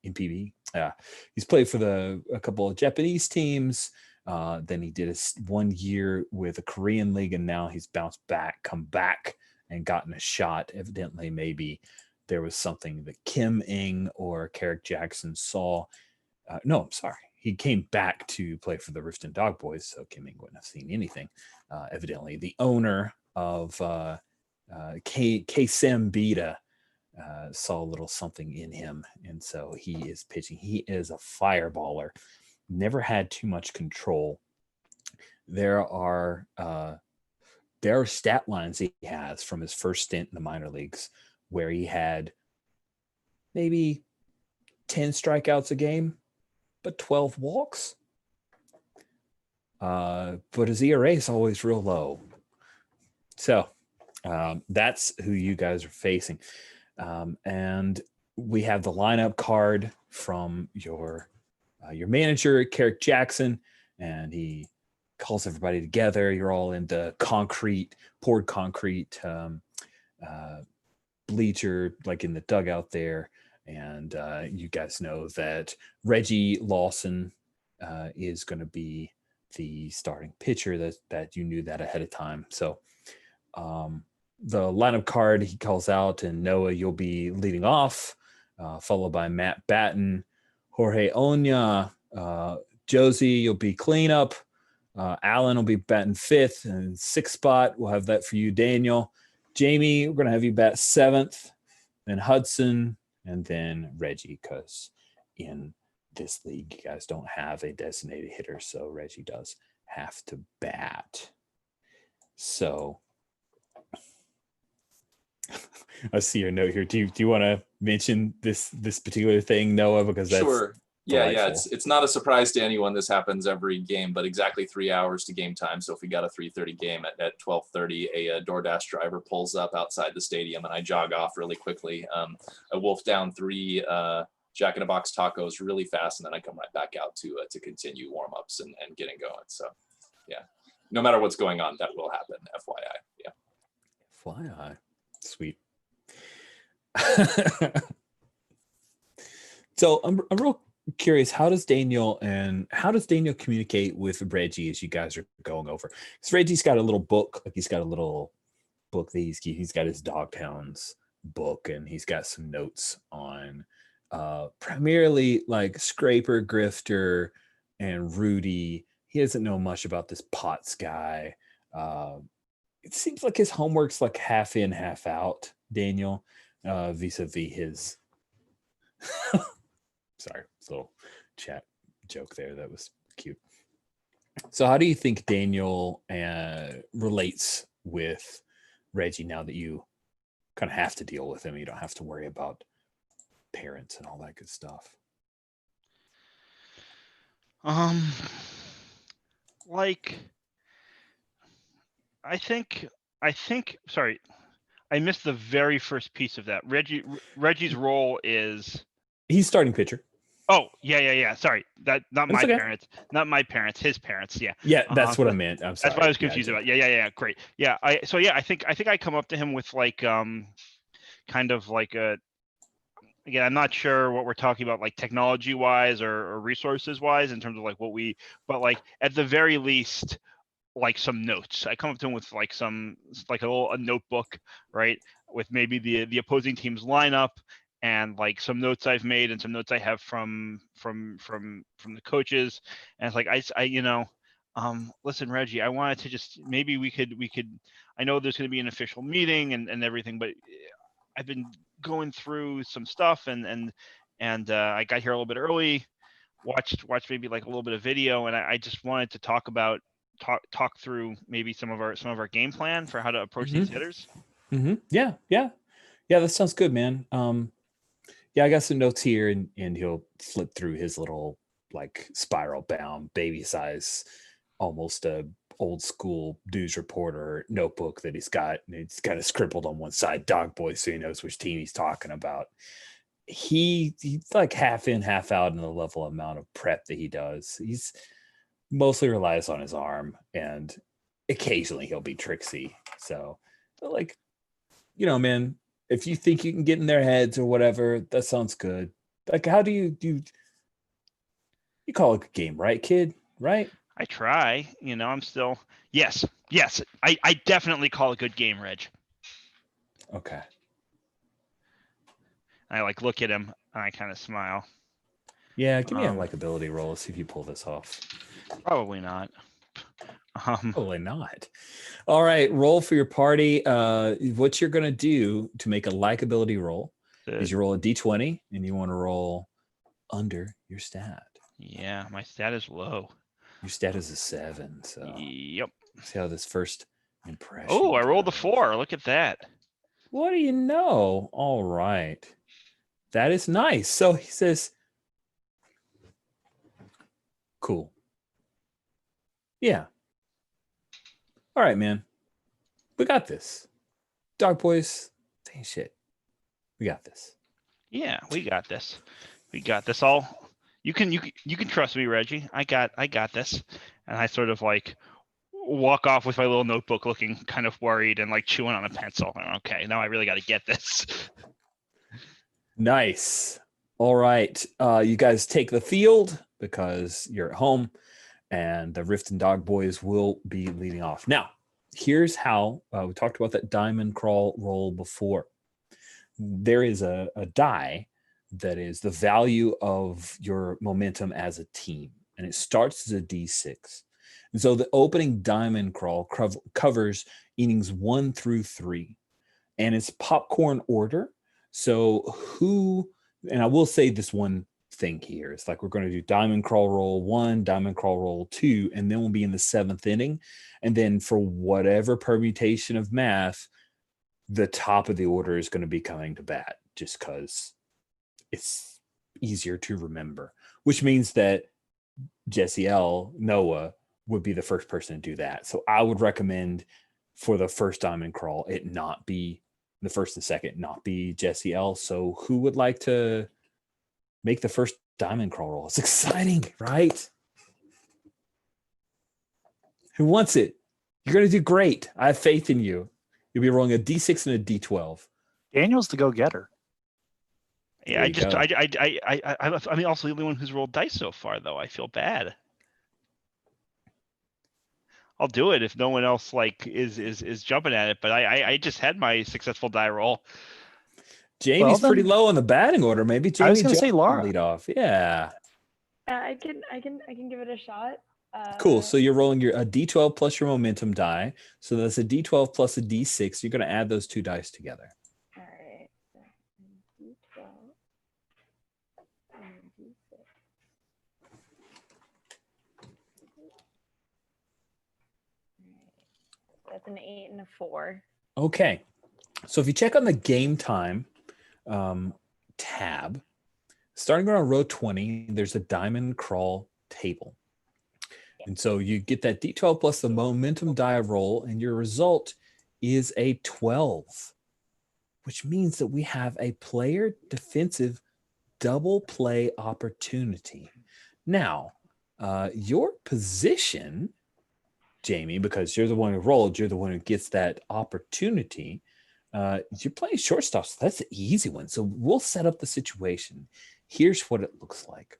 MPB. Yeah, he's played for a couple of Japanese teams. Then he did 1 year with a Korean league, and now he's come back and gotten a shot. Evidently, maybe there was something that Kim Ing or Carrick Jackson saw. No, I'm sorry. He came back to play for the Riften Dog Boys, so Kim Ing wouldn't have seen anything. Evidently, the owner of K-Sim Beta saw a little something in him, and so he is pitching. He is a fireballer. Never had too much control. There are stat lines he has from his first stint in the minor leagues where he had maybe 10 strikeouts a game, but 12 walks. But his ERA is always real low. So that's who you guys are facing. And we have the lineup card from your manager, Carrick Jackson, and he calls everybody together. You're all in the poured concrete bleacher, like in the dugout there. And you guys know that Reggie Lawson is going to be the starting pitcher. That you knew that ahead of time. So the lineup card he calls out, and Noah, you'll be leading off, followed by Matt Batten, Jorge Onya, Josie, you'll be cleanup. Alan will be batting fifth, and sixth spot. We'll have that for you, Daniel. Jamie, we're going to have you bat seventh, then Hudson, and then Reggie, because in this league, you guys don't have a designated hitter, so Reggie does have to bat. So I see your note here. Do you want to mention this particular thing, Noah? Because that's sure. Yeah, delightful. It's not a surprise to anyone. This happens every game, but exactly 3 hours to game time. So if we got a 3:30 game at 12:30, a DoorDash driver pulls up outside the stadium, and I jog off really quickly. I wolf down 3 Jack in a Box tacos really fast, and then I come right back out to continue warm-ups and getting going. So yeah, no matter what's going on, that will happen. FYI. Yeah. FYI. Sweet. So I'm real curious, how does Daniel communicate with Reggie as you guys are going over? Because Reggie's got a little book, that he's got his Dogtowns book, and he's got some notes on primarily like Scraper, Grifter, and Rudy. He doesn't know much about this Potts guy. It seems like his homework's like half in, half out, Daniel, vis-a-vis his sorry, it's a little chat joke there. That was cute. So how do you think Daniel relates with Reggie now that you kind of have to deal with him? You don't have to worry about parents and all that good stuff. Like, I think, sorry, I missed the very first piece of that. Reggie's role is... He's starting pitcher. Oh, yeah. Sorry. Not That's my okay. parents. Not my parents, his parents. Yeah. Yeah, that's what I meant. I'm sorry. That's what I was confused about. Yeah. Great. Yeah. I think I come up to him with like kind of like again, I'm not sure what we're talking about, like technology wise or resources wise, in terms of like but like at the very least, like some notes. I come up to him with like a notebook, right, with maybe the opposing team's lineup, and like some notes I've made and some notes I have from the coaches. And it's like listen, Reggie, I wanted to just, maybe we could, I know there's going to be an official meeting and everything, but I've been going through some stuff and I got here a little bit early, watched maybe like a little bit of video, and I just wanted to talk through maybe some of our game plan for how to approach these hitters. Mm-hmm. Yeah. That sounds good, man. Yeah, I got some notes here, and he'll flip through his little like spiral bound baby size, almost a old school news reporter notebook that he's got, and it's kind of scribbled on one side Dog Boy, so he knows which team he's talking about. He's like half in, half out in the level amount of prep that he does. He's mostly relies on his arm, and occasionally he'll be tricksy. So, like, man, if you think you can get in their heads or whatever, that sounds good. Like, how do you call it a game, right, kid? Right? I try. I'm still... Yes. I definitely call a good game, Reg. Okay. I like look at him and I kind of smile. Yeah, give me a likability roll. See if you pull this off. Probably not. Probably not. All right, roll for your party. What you're gonna do to make a likability roll is you roll a d20, and you want to roll under your stat. Yeah, my stat is low. Your stat is a 7. So yep. See how this first impression. Oh, I rolled a 4. Look at that. What do you know? All right, that is nice. So he says, "Cool. Yeah. All right, man. We got this. Dog boys, ain't shit. We got this. Yeah, we got this. We got this. All you can trust me, Reggie. I got this. And I sort of like walk off with my little notebook, looking kind of worried and like chewing on a pencil. Okay, now I really got to get this. Nice. All right. You guys take the field because you're at home, and the Rift and Dog Boys will be leading off. Now, here's how we talked about that diamond crawl roll before. There is a die that is the value of your momentum as a team, and it starts as a D6. And so the opening diamond crawl covers innings 1 through 3, and it's popcorn order. So and I will say this one thing here. It's like we're going to do diamond crawl roll 1, diamond crawl roll 2, and then we'll be in the 7th inning. And then for whatever permutation of math, the top of the order is going to be coming to bat just because it's easier to remember, which means that Jesse L, Noah, would be the first person to do that. So I would recommend for the first diamond crawl, it not be the first and second, not be Jesse L. So who would like to make the first diamond crawl roll? It's exciting, right? Who wants it? You're going to do great. I have faith in you. You'll be rolling a D6 and a D12. Daniel's the go-getter. Yeah, I mean, also the only one who's rolled dice so far, though. I feel bad. I'll do it if no one else like is jumping at it. But I just had my successful die roll. Jamie's pretty low on the batting order. Maybe Jamie I was going to say Laura. lead off. Yeah. I can give it a shot. Cool. So you're rolling a D12 plus your momentum die. So that's a D12 plus a D6. You're going to add those two dice together. All right. So D12 and D6. That's an 8 and a 4. Okay. So if you check on the game time tab, starting around row 20, there's a diamond crawl table. And so you get that D12 plus the momentum die roll, and your result is a 12, which means that we have a player defensive double play opportunity. Now, your position, Jamie, because you're the one who rolled, you're the one who gets that opportunity. You're playing shortstop, so that's the easy one. So we'll set up the situation. Here's what it looks like.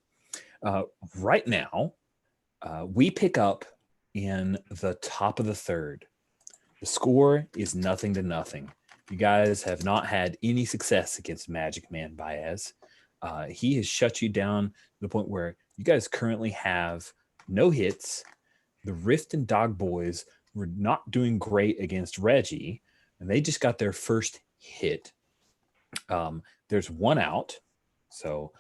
Right now, we pick up in the top of the third. The score is 0-0. You guys have not had any success against Magic Man Baez. He has shut you down to the point where you guys currently have no hits. The Rift and Dog Boys were not doing great against Reggie, and they just got their first hit. There's one out. So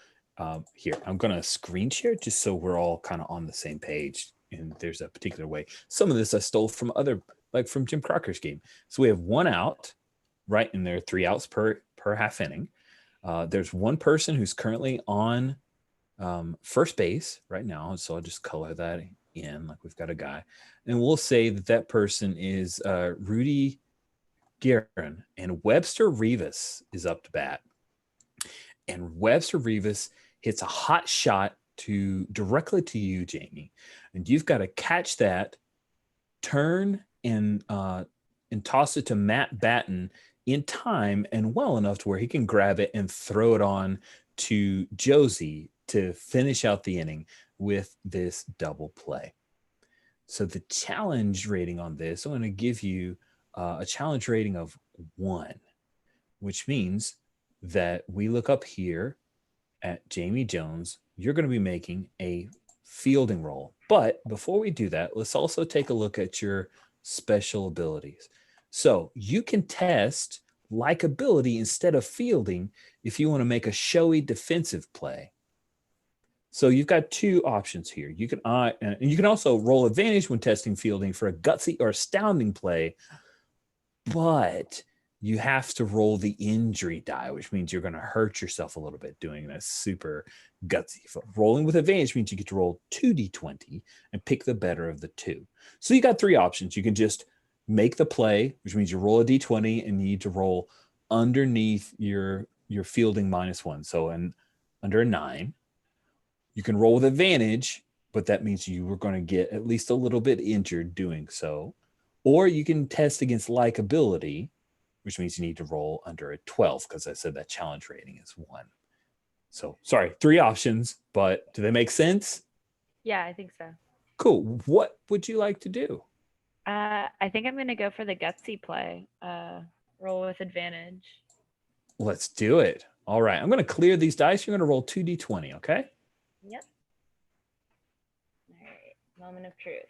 here, I'm going to screen share just so we're all kind of on the same page. And there's a particular way. Some of this I stole from from Jim Crocker's game. So we have one out, right? And there are 3 outs per half inning. There's one person who's currently on first base right now. So I'll just color that in like we've got a guy. And we'll say that person is Rudy Guerin, and Webster Rivas is up to bat. And Webster Rivas hits a hot shot directly to you, Jamie. And you've got to catch that, turn and toss it to Matt Batten in time and well enough to where he can grab it and throw it on to Josie to finish out the inning with this double play. So the challenge rating on this, I'm going to give you a challenge rating of 1, which means that we look up here at Jamie Jones. You're going to be making a fielding roll. But before we do that, let's also take a look at your special abilities. So you can test likability instead of fielding if you want to make a showy defensive play. So you've got 2 options here. You can also roll advantage when testing fielding for a gutsy or astounding play, but you have to roll the injury die, which means you're going to hurt yourself a little bit doing that super gutsy. Rolling with advantage means you get to roll 2d20 and pick the better of the 2. So you got 3 options. You can just make the play, which means you roll a d20 and you need to roll underneath your fielding -1. So under a 9, you can roll with advantage, but that means you were going to get at least a little bit injured doing so. Or you can test against likability, which means you need to roll under a 12, because I said that challenge rating is 1. So sorry, 3 options, but do they make sense? Yeah, I think so. Cool. What would you like to do? I think I'm gonna go for the gutsy play. Roll with advantage. Let's do it. All right. I'm going to clear these dice. You're going to roll 2d20, okay? Yep. All right. Moment of truth.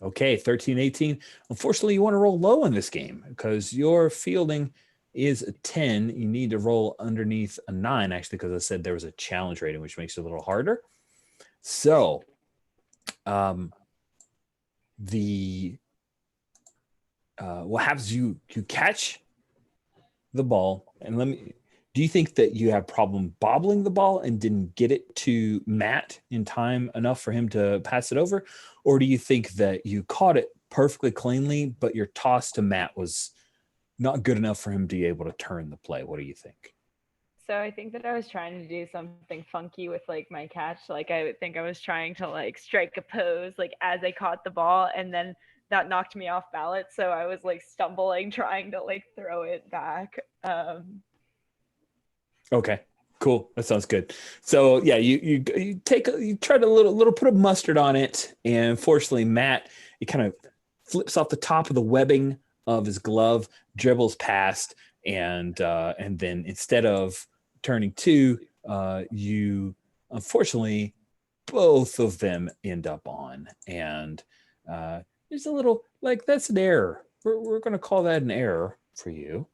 Okay, 13, 18. Unfortunately, you want to roll low in this game because your fielding is a 10. You need to roll underneath a 9, actually, because I said there was a challenge rating, which makes it a little harder. So, what happens? You catch the ball, and do you think that you have problem bobbling the ball and didn't get it to Matt in time enough for him to pass it over? Or do you think that you caught it perfectly cleanly, but your toss to Matt was not good enough for him to be able to turn the play? What do you think? So I think that I was trying to do something funky with like my catch. Like I think I was trying to like strike a pose like as I caught the ball, and then that knocked me off balance. So I was like stumbling, trying to like throw it back. Okay, cool. That sounds good. So yeah, you try to little put a mustard on it, and fortunately, Matt, it kind of flips off the top of the webbing of his glove, dribbles past, and then instead of turning 2, you unfortunately both of them end up on, and there's a little that's an error. We're going to call that an error for you.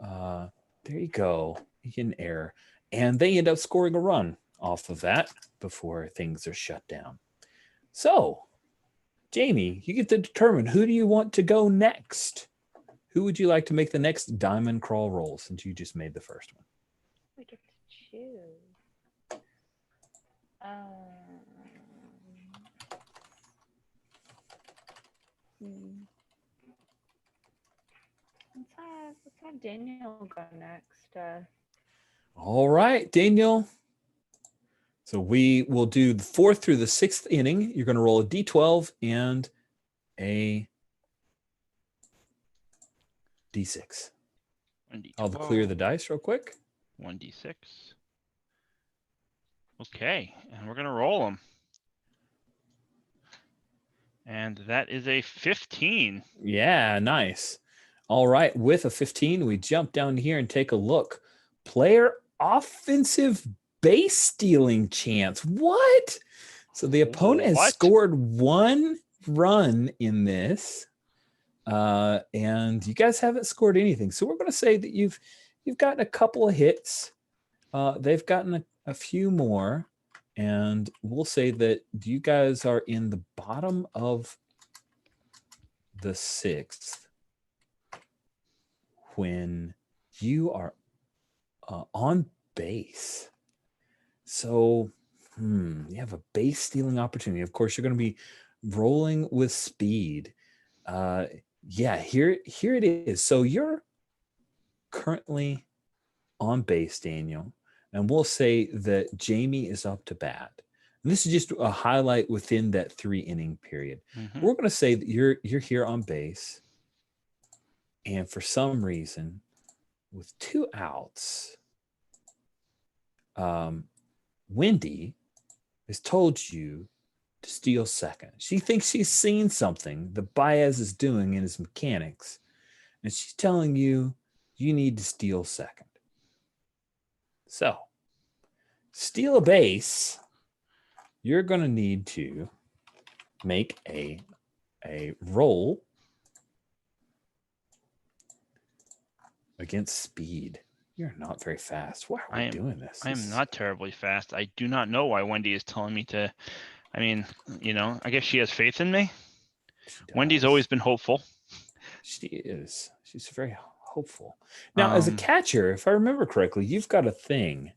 There you go. You get an error. And they end up scoring a run off of that before things are shut down. So, Jamie, you get to determine, who do you want to go next? Who would you like to make the next diamond crawl roll, since you just made the first one? I get to choose. Let's have Daniel go next. All right, Daniel. So we will do the 4th through the 6th inning. You're going to roll a d12 and a d6. I'll clear the dice real quick. 1d6. Okay, and we're going to roll them. And that is a 15. Yeah, nice. All right, with a 15, we jump down here and take a look. Player offensive base stealing chance. What? So the opponent has scored 1 run in this, and you guys haven't scored anything. So we're going to say that you've gotten a couple of hits. They've gotten a few more, and we'll say that you guys are in the bottom of the 6th when you are on base. So you have a base stealing opportunity. Of course, you're going to be rolling with speed. Yeah, here it is. So you're currently on base, Daniel, and we'll say that Jamie is up to bat. And this is just a highlight within that 3-inning period. We're going to say that you're here on base, and for some reason, with 2 outs, Wendy has told you to steal second. She thinks she's seen something that Baez is doing in his mechanics, and she's telling you need to steal second. So, steal a base, you're going to need to make a roll against speed. You're not very fast. Why are we doing this? I am not terribly fast. I do not know why Wendy is telling me to. I mean, I guess she has faith in me. Wendy's always been hopeful. She is. She's very hopeful. Now, as a catcher, if I remember correctly, you've got a thing.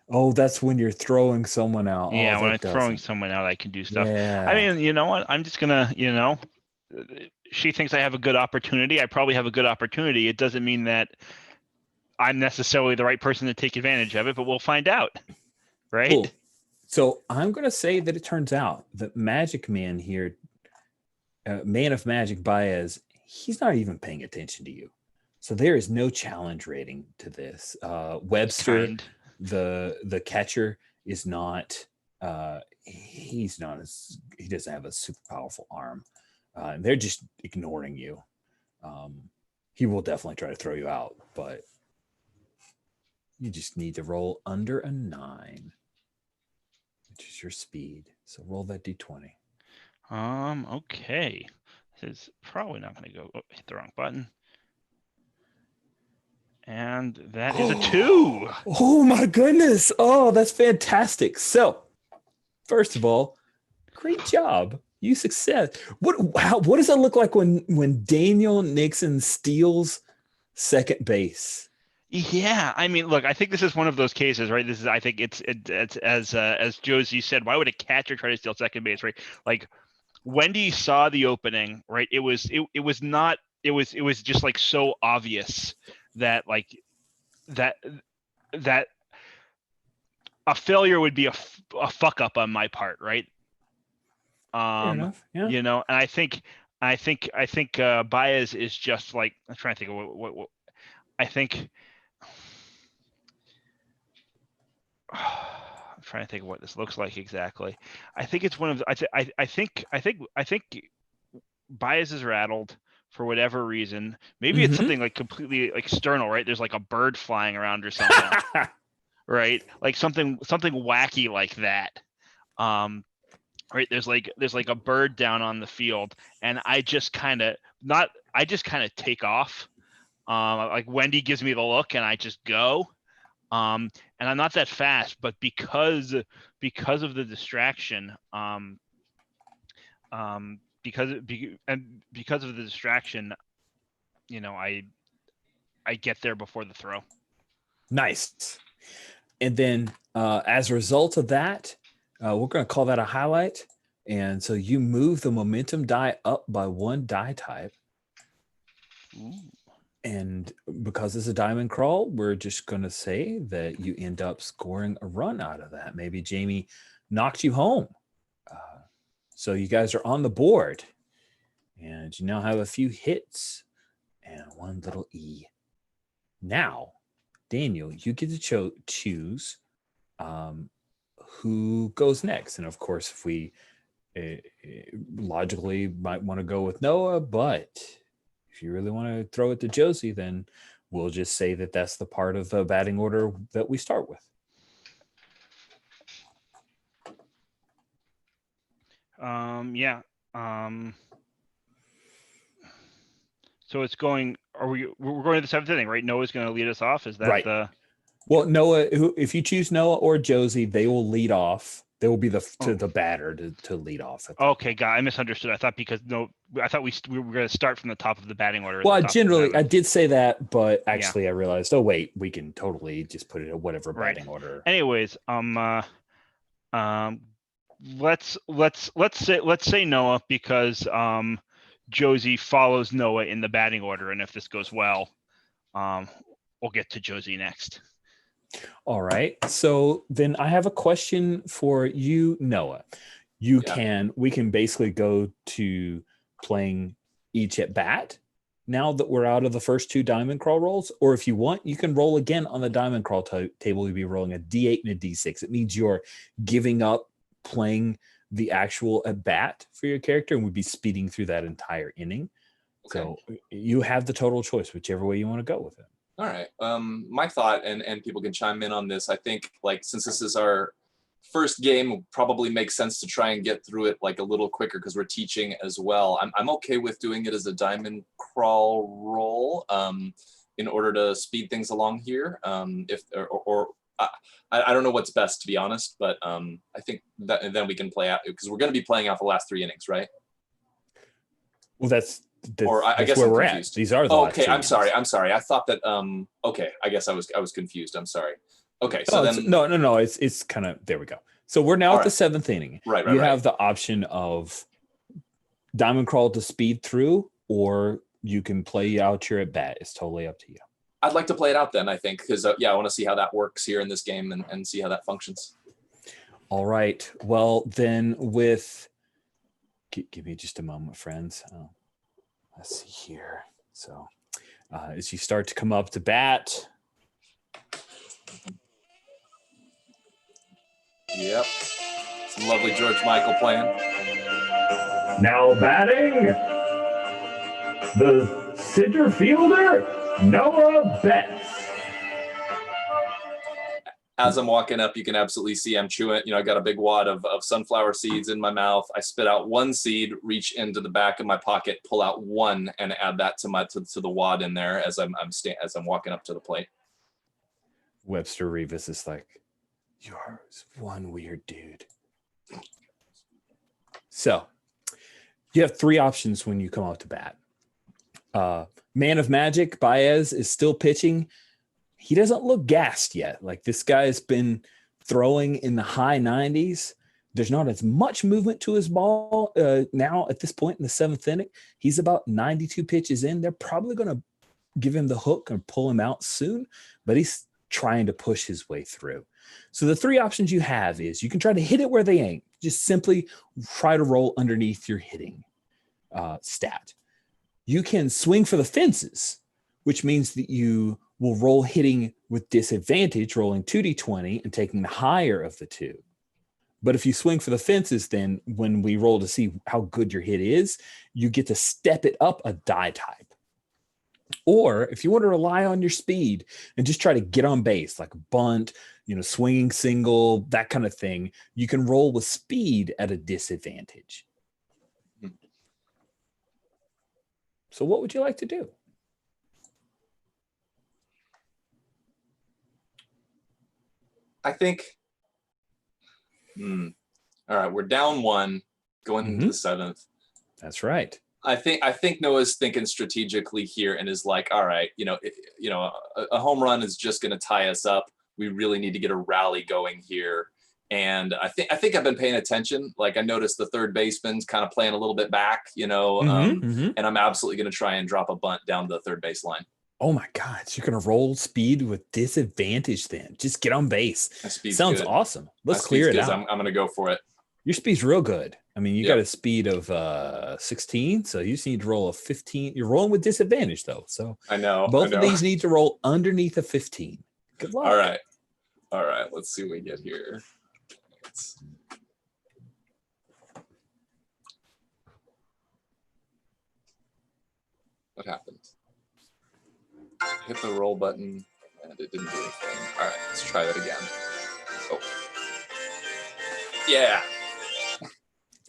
Oh, that's when you're throwing someone out. Yeah, Oh, when I'm that throwing doesn't. someone out, I can do stuff. I Yeah. mean, you know what? I'm just gonna, she thinks I have a good opportunity. I probably have a good opportunity. It doesn't mean that I'm necessarily the right person to take advantage of it, but we'll find out, right? Cool. So I'm going to say that it turns out that Magic Man here, Man of Magic Baez, he's not even paying attention to you. So there is no challenge rating to this. Webster, Kind. the catcher, is not. He's not as he doesn't have a super powerful arm. They're just ignoring you. He will definitely try to throw you out, but you just need to roll under a 9, which is your speed. So roll that d20. Okay. This is probably not going to go. Oh, hit the wrong button. And that is a 2. Oh my goodness. Oh, that's fantastic. So, first of all, great job. You success. What does it look like when Daniel Nixon steals second base? Yeah, I mean, look, I think this is one of those cases, right? I think it's as Josie said, why would a catcher try to steal second base, right? Like Wendy saw the opening, right? It was just like so obvious that that a failure would be a fuck up on my part, right? Fair enough. Yeah. And I think Baez is just like, I'm trying to think of what I think. I'm trying to think of what this looks like exactly. I think it's one of the, I think Baez is rattled for whatever reason. Maybe it's something like completely external, right? There's like a bird flying around or something, right? Like something wacky like that. Right? There's like a bird down on the field, and I just kind of take off. Like Wendy gives me the look, and I just go. And I'm not that fast, but because of the distraction, because of the distraction, I get there before the throw. Nice. And then as a result of that, we're going to call that a highlight. And so you move the momentum die up by 1 die type. Ooh. And because it's a diamond crawl, we're just going to say that you end up scoring a run out of that. Maybe Jamie knocked you home. So you guys are on the board. And you now have a few hits and 1 little E. Now, Daniel, you get to choose who goes next. And of course, if we logically might want to go with Noah, but if you really want to throw it to Josie, then we'll just say that that's the part of the batting order that we start with. Yeah. So it's going. We're going to the 7th inning, right? Noah's going to lead us off. Is that right? The? Well, Noah. If you choose Noah or Josie, they will lead off. They will be the batter to lead off. Okay, God, I misunderstood. I thought we were going to start from the top of the batting order. Well, I did say that, but actually I realized, oh wait, we can totally just put it in whatever batting order. Anyways, let's say Noah, because Josie follows Noah in the batting order, and if this goes well, we'll get to Josie next. All right. So then I have a question for you, Noah. We can basically go to playing each at bat now that we're out of the first 2 diamond crawl rolls, or if you want, you can roll again on the diamond crawl table. You'll be rolling a D8 and a D6. It means you're giving up playing the actual at bat for your character, and we'd be speeding through that entire inning. Okay. So you have the total choice, whichever way you want to go with it. All right. My thought, and people can chime in on this, I think, like, since this is our first game, it probably makes sense to try and get through it like a little quicker because we're teaching as well. I'm okay with doing it as a diamond crawl roll in order to speed things along here. I don't know what's best, to be honest, but I think that then we can play out, because we're going to be playing out the last 3 innings, right? Well, that's I guess where I'm we're confused. at. These are the last 2 I'm innings. sorry. I thought that okay, I guess I was confused. I'm sorry. Okay, so then no. It's kind of there we go. So we're now All at the right. seventh inning. Right. You have the option of diamond crawl to speed through, or you can play out your at bat. It's totally up to you. I'd like to play it out then, I think, because I want to see how that works here in this game and see how that functions. All right. Well, then give me just a moment, friends. Let's see here. So as you start to come up to bat. Yep. Some lovely George Michael playing. Now batting, the center fielder, Noah Betts. As I'm walking up, you can absolutely see I'm chewing. I got a big wad of sunflower seeds in my mouth. I spit out one seed, reach into the back of my pocket, pull out one, and add that to the wad in there as I'm walking up to the plate. Webster Rivas is like, you're one weird dude. So you have three options when you come out to bat. Man of Magic, Baez, is still pitching. He doesn't look gassed yet. Like, this guy's been throwing in the high 90s. There's not as much movement to his ball now at this point in the seventh inning. He's about 92 pitches in. They're probably going to give him the hook and pull him out soon, but he's trying to push his way through. So the three options you have is you can try to hit it where they ain't. Just simply try to roll underneath your hitting stat. You can swing for the fences, which means that you will roll hitting with disadvantage, rolling 2d20 and taking the higher of the two. But if you swing for the fences, then when we roll to see how good your hit is, you get to step it up a die type. Or if you want to rely on your speed and just try to get on base, like bunt, swinging single, that kind of thing, you can roll with speed at a disadvantage. So what would you like to do? I think, all right, we're down one going into the seventh. That's right. I think Noah's thinking strategically here and is like, all right, a home run is just going to tie us up. We really need to get a rally going here. And I think I've been paying attention. Like, I noticed the third baseman's kind of playing a little bit back, and I'm absolutely going to try and drop a bunt down the third base line. Oh my God. So you're going to roll speed with disadvantage then. Just get on base. Sounds good. Awesome. Let's clear it out. I'm going to go for it. Your speed's real good. I mean, you got a speed of 16, so you just need to roll a 15. You're rolling with disadvantage, though. So I know. Both of these need to roll underneath a 15. Good luck. All right. Let's see what we get here. What happened? Hit the roll button and it didn't do anything. All right, let's try that again. Oh, yeah.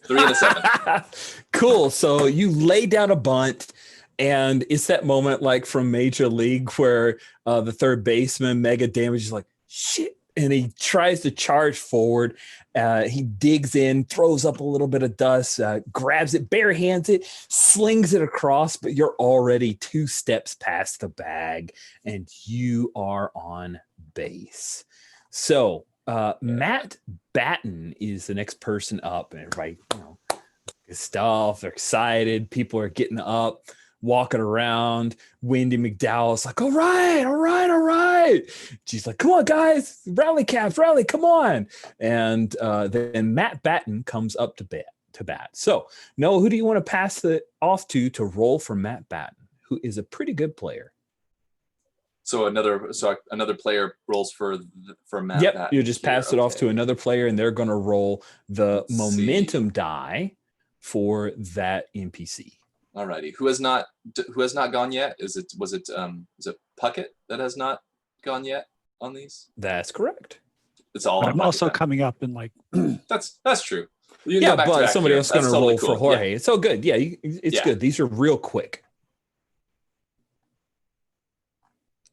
3 and a 7. Cool. So you lay down a bunt, and it's that moment like from Major League where the third baseman mega damage is like, shit. And he tries to charge forward. He digs in, throws up a little bit of dust, grabs it, bare hands it, slings it across, but you're already 2 steps past the bag and you are on base. So Matt Batten is the next person up, and everybody, good stuff. They're excited. People are getting up, walking around. Wendy McDowell's like, all right. She's like, come on, guys, rally caps, rally, come on. And then Matt Batten comes up to bat. So, Noah, who do you want to pass it off to roll for Matt Batten, who is a pretty good player? So another player rolls for Matt. Yep, Batten you just pass it off to another player, and they're going to roll the momentum die for that NPC. Alrighty. Who has not gone yet? Was it Puckett that has not gone yet on these? That's correct. It's all. I'm also coming up in like. That's true. But somebody else is going to roll cool. for Jorge. Yeah. It's so good. Yeah, it's good. These are real quick.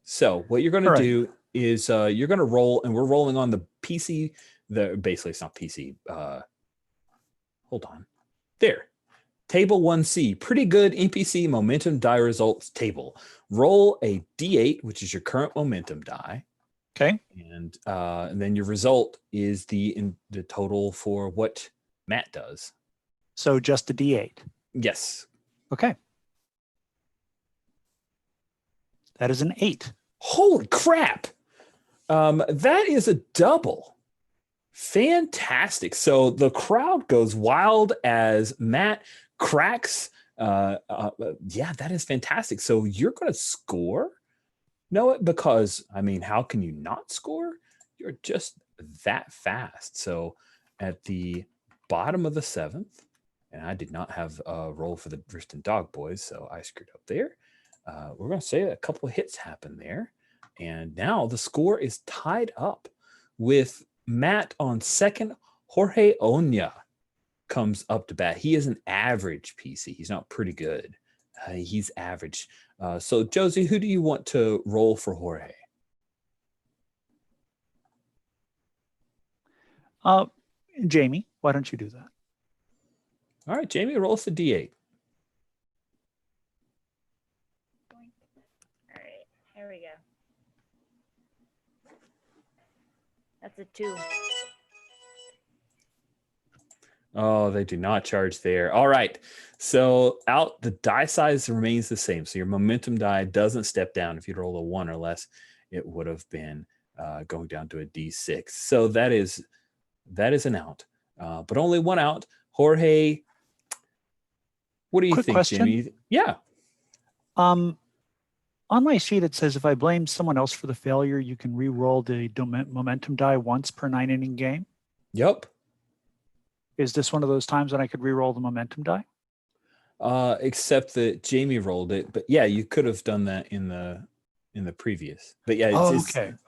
So what you're going to do is you're going to roll, and we're rolling on the PC. Basically, it's not PC. Hold on. There. Table 1C, pretty good NPC momentum die results table. Roll a D8, which is your current momentum die. Okay. And then your result is the total for what Matt does. So just a D8. Yes. Okay. That is an 8. Holy crap. That is a double. Fantastic. So the crowd goes wild as Matt cracks. Yeah, that is fantastic. So you're going to score, Noah, because, I mean, how can you not score? You're just that fast. So at the bottom of the 7th, and I did not have a roll for the Drifting Dog Boys, so I screwed up there. We're going to say a couple of hits happen there. And now the score is tied up with Matt on second. Jorge Oña comes up to bat. He is an average PC. He's not pretty good. He's average. So, Josie, who do you want to roll for Jorge? Jamie, why don't you do that? All right, Jamie, roll us a D8. All right, here we go. That's a 2. Oh, they do not charge there. All right. So the die size remains the same. So your momentum die doesn't step down. If you roll a 1 or less, it would have been going down to a D6. So that is an out, but only one out. Jorge, what do you Quick think, question. Jimmy? Yeah. On my sheet, it says if I blame someone else for the failure, you can re-roll the momentum die once per 9-inning game. Yep. Is this one of those times when I could re-roll the momentum die? Except that Jamie rolled it, but yeah, you could have done that in the previous. But yeah,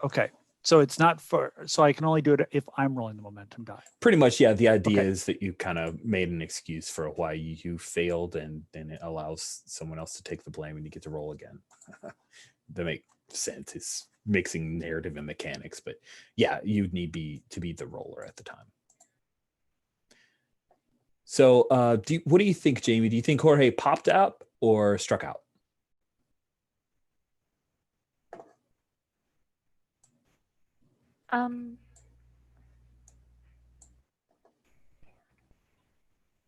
Okay. So it's not so I can only do it if I'm rolling the momentum die. Pretty much, yeah. The idea is that you kind of made an excuse for why you failed, and then it allows someone else to take the blame, and you get to roll again. That makes sense. It's mixing narrative and mechanics, but yeah, you'd need to be the roller at the time. So, what do you think, Jamie? Do you think Jorge popped up or struck out?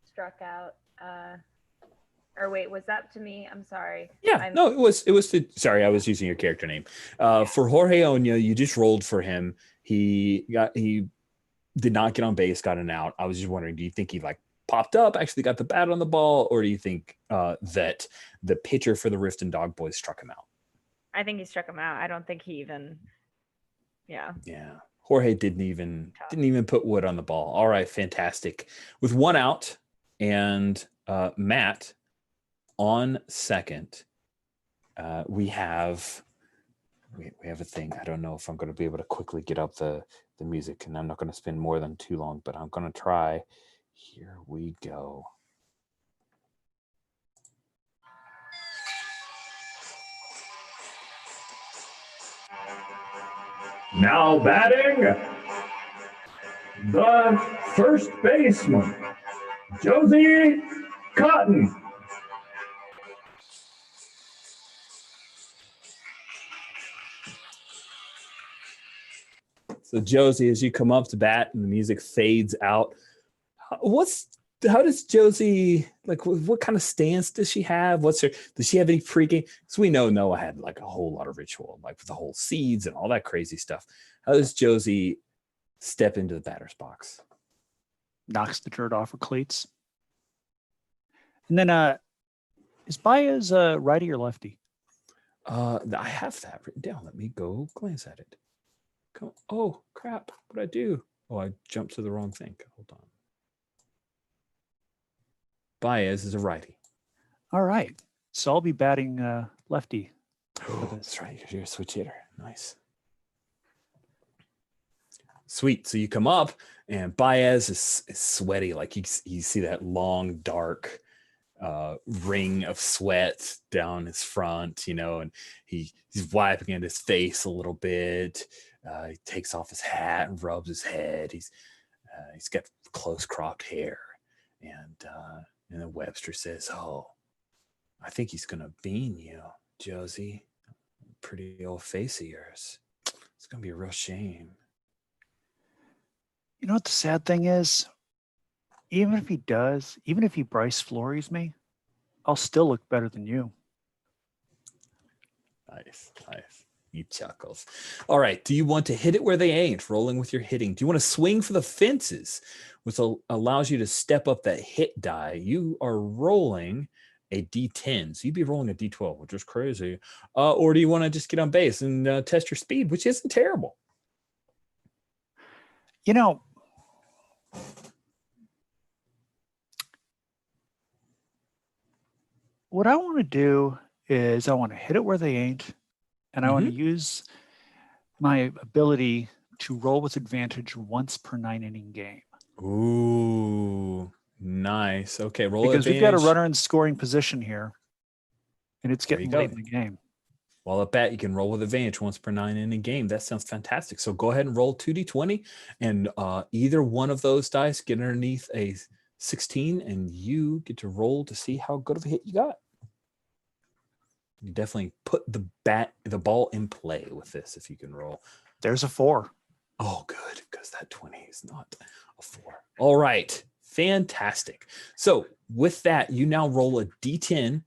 Struck out. Or wait, was that to me? I'm sorry. Yeah, no, it was sorry, I was using your character name. For Jorge Oña, you just rolled for him. He did not get on base, got an out. I was just wondering, do you think he popped up, actually got the bat on the ball, or do you think that the pitcher for the Riften Dog Boys struck him out? I think he struck him out. I don't think he even. Yeah. Jorge didn't even put wood on the ball. All right, fantastic. With one out and Matt on second, we have a thing. I don't know if I'm going to be able to quickly get up the music, and I'm not going to spend more than too long, but I'm going to try. Here we go. Now batting, the first baseman, Josie Cotton. So Josie, as you come up to bat and the music fades out, how does Josie, what kind of stance does she have? Does she have any pregame? Because we know Noah had a whole lot of ritual, with the whole seeds and all that crazy stuff. How does Josie step into the batter's box? Knocks the dirt off her cleats. And then is Baez righty or lefty? I have that written down. Let me go glance at it. Oh, crap. What'd I do? Oh, I jumped to the wrong thing. Hold on. Baez is a righty. All right. So I'll be batting lefty. That's right. You're a switch hitter. Nice. Sweet. So you come up and Baez is sweaty. You see that long, dark ring of sweat down his front, and he's wiping at his face a little bit. He takes off his hat and rubs his head. He's got close cropped hair. And then Webster says, "Oh, I think he's going to bean you, Josie. Pretty old face of yours. It's gonna be a real shame. You know what the sad thing is? Even if he Bryce Flores me, I'll still look better than you. Nice. He chuckles. All right. Do you want to hit it where they ain't? Rolling with your hitting. Do you want to swing for the fences, which allows you to step up that hit die? You are rolling a D10, so you'd be rolling a D12, which is crazy. Or do you want to just get on base and test your speed, which isn't terrible? You know, what I want to do is I want to hit it where they ain't, and I want to use my ability to roll with advantage once per 9-inning game. Ooh, nice. Okay, roll because advantage. we've got a runner in scoring position here, and it's There you getting late go. in the game. While at bat, you can roll with advantage once per 9-inning game. That sounds fantastic. So go ahead and roll 2d20, and either one of those dice get underneath a 16, and you get to roll to see how good of a hit you got. You definitely put the ball in play with this if you can roll. There's a 4. Oh, good, because that 20 is not a 4. All right, fantastic. So with that, you now roll a d10,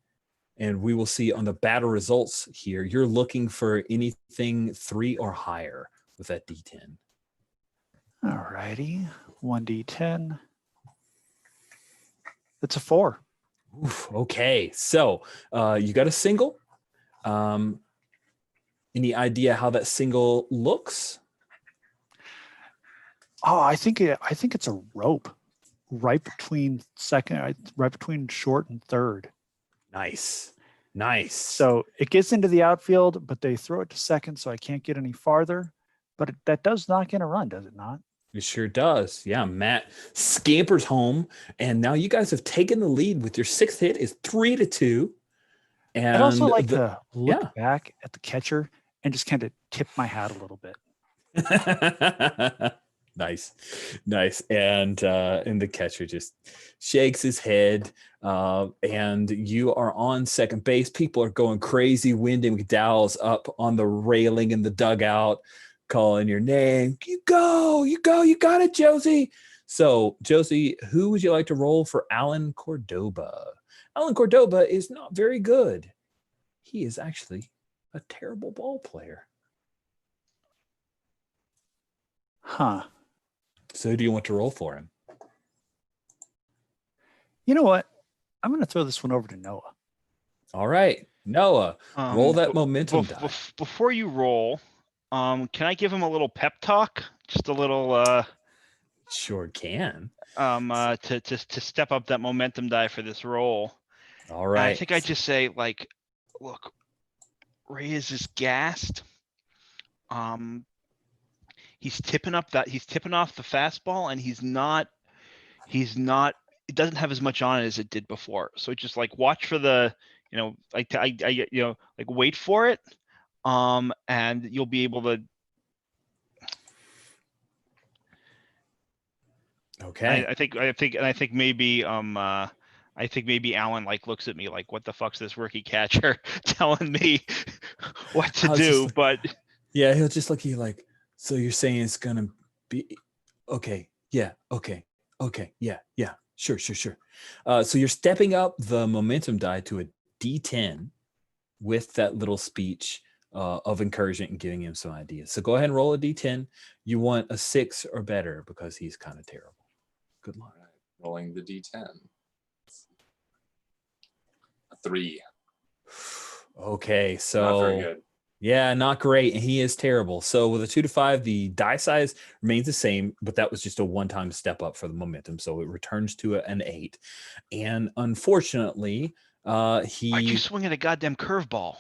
and we will see on the battle results here, you're looking for anything 3 or higher with that d10. All righty, 1d10. It's a 4. Oof, okay, so you got a single. Any idea how that single looks? Oh, I think it's a rope, right between short and third. Nice. So it gets into the outfield, but they throw it to second, so I can't get any farther. But that does not get a run, does it not? It sure does. Yeah, Matt scampers home, and now you guys have taken the lead with your 6th hit is 3-2. And I'd also like to look back at the catcher and just kind of tip my hat a little bit. Nice. And the catcher just shakes his head, and you are on second base. People are going crazy. Wendy McDowell's up on the railing in the dugout, calling your name. You got it, Josie. So, Josie, who would you like to roll for Alan Cordoba? Alan Cordoba is not very good. He is actually a terrible ball player. Huh. So who do you want to roll for him? You know what? I'm going to throw this one over to Noah. All right. Noah, roll that momentum die. Before you roll, can I give him a little pep talk? Just a little Sure can. To step up that momentum die for this roll. All right. And I think I just say, like, look, Ray is just gassed. He's tipping off the fastball, and he's not it doesn't have as much on it as it did before. So just like watch for the, wait for it. And you'll be able to. Okay. I think maybe Alan looks at me like, what the fuck's this rookie catcher telling me what to do? But yeah, he'll just look at you like, so you're saying it's gonna be okay? Yeah, okay, yeah, sure. So you're stepping up the momentum die to a D10 with that little speech of encouragement and giving him some ideas. So go ahead and roll a D10. You want a 6 or better because he's kind of terrible. Good luck. All right, rolling the D10. A 3. Okay, so not very good. Yeah, not great. And he is terrible. So with a 2 to 5, the die size remains the same, but that was just a one-time step up for the momentum. So it returns to an 8. And unfortunately, why'd you swing at a goddamn curveball?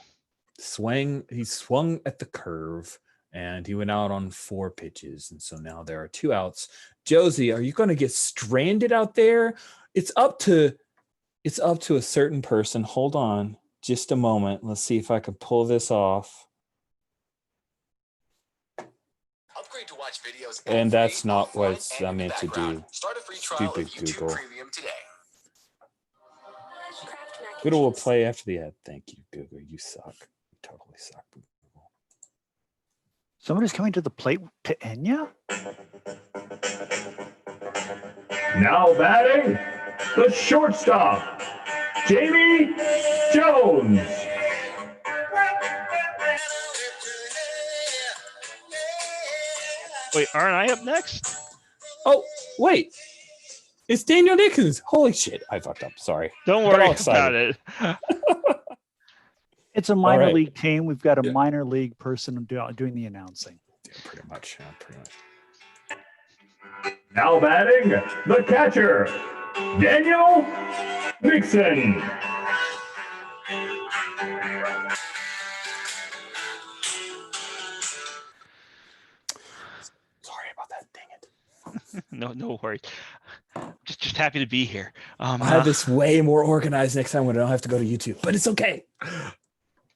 He swung at the curve, and he went out on 4 pitches. And so now there are 2 outs. Josie, are you going to get stranded out there? It's up to a certain person. Hold on just a moment. Let's see if I can pull this off. Upgrade to watch videos and that's not what I meant to do. Start a free trial Stupid of YouTube Google. Premium today. Google will play after the ad. Thank you, Google. You suck. You totally suck, Google. Somebody's coming to the plate to Enya? Now batting, the shortstop, Jamie Jones. Wait, aren't I up next? Oh, wait. It's Daniel Nickens. Holy shit. I fucked up. Sorry. Don't Got worry all about excited. it. It's a minor right. league team. We've got a Yeah. minor league person doing the announcing. Yeah, pretty much. Now batting, the catcher, Daniel Nixon. Sorry about that. Dang it. No worries. Just happy to be here. I'll have this way more organized next time when I don't have to go to YouTube, but it's okay.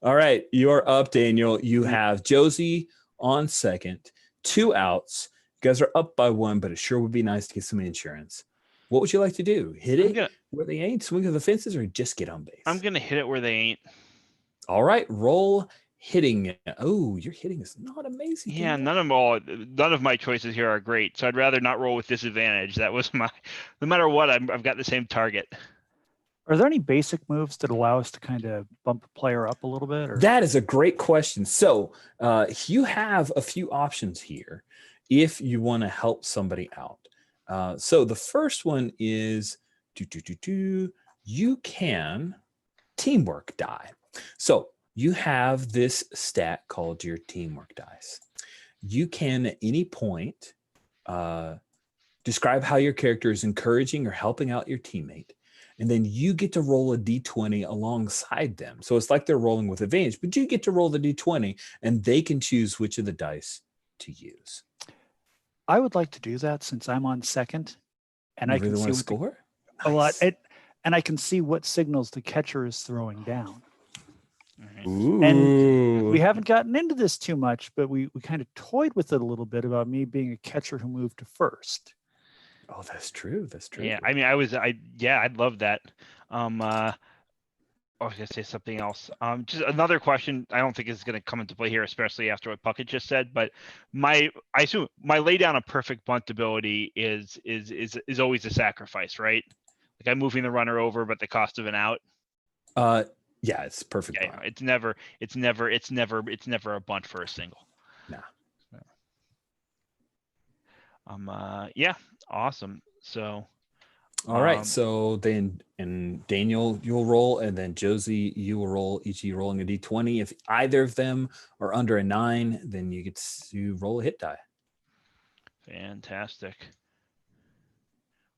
All right. You're up, Daniel. You have Josie on second, 2 outs. You guys are up by 1, but it sure would be nice to get some insurance. What would you like to do? Hit it where they ain't, swing for the fences, or just get on base? I'm going to hit it where they ain't. All right. Roll hitting. Oh, your hitting is not amazing. Yeah, Daniel. none of my choices here are great. So I'd rather not roll with disadvantage. That was no matter what, I've got the same target. Are there any basic moves that allow us to kind of bump a player up a little bit? Or? That is a great question. So you have a few options here if you want to help somebody out. So the first one is you can teamwork die. So you have this stat called your teamwork dice. You can at any point describe how your character is encouraging or helping out your teammate. And then you get to roll a d20 alongside them. So it's like they're rolling with advantage, but you get to roll the d20 and they can choose which of the dice to use. I would like to do that since I'm on second, and You I can really see want to score a lot. And I can see what signals the catcher is throwing down. Ooh. And we haven't gotten into this too much, but we kind of toyed with it a little bit about me being a catcher who moved to first. Oh, that's true. That's true. Yeah, I mean, I'd love that. I was gonna say something else. Just another question. I don't think is gonna come into play here, especially after what Puckett just said. But I assume my lay down a perfect bunt ability is always a sacrifice, right? Like I'm moving the runner over, but the cost of an out. Yeah, it's perfect. Yeah, it's never a bunt for a single. Nah. Yeah, awesome. So. All right. So then, and Daniel, you'll roll, and then Josie, you will roll. Each of you rolling a d20. If either of them are under a 9, then you get to roll a hit die. Fantastic.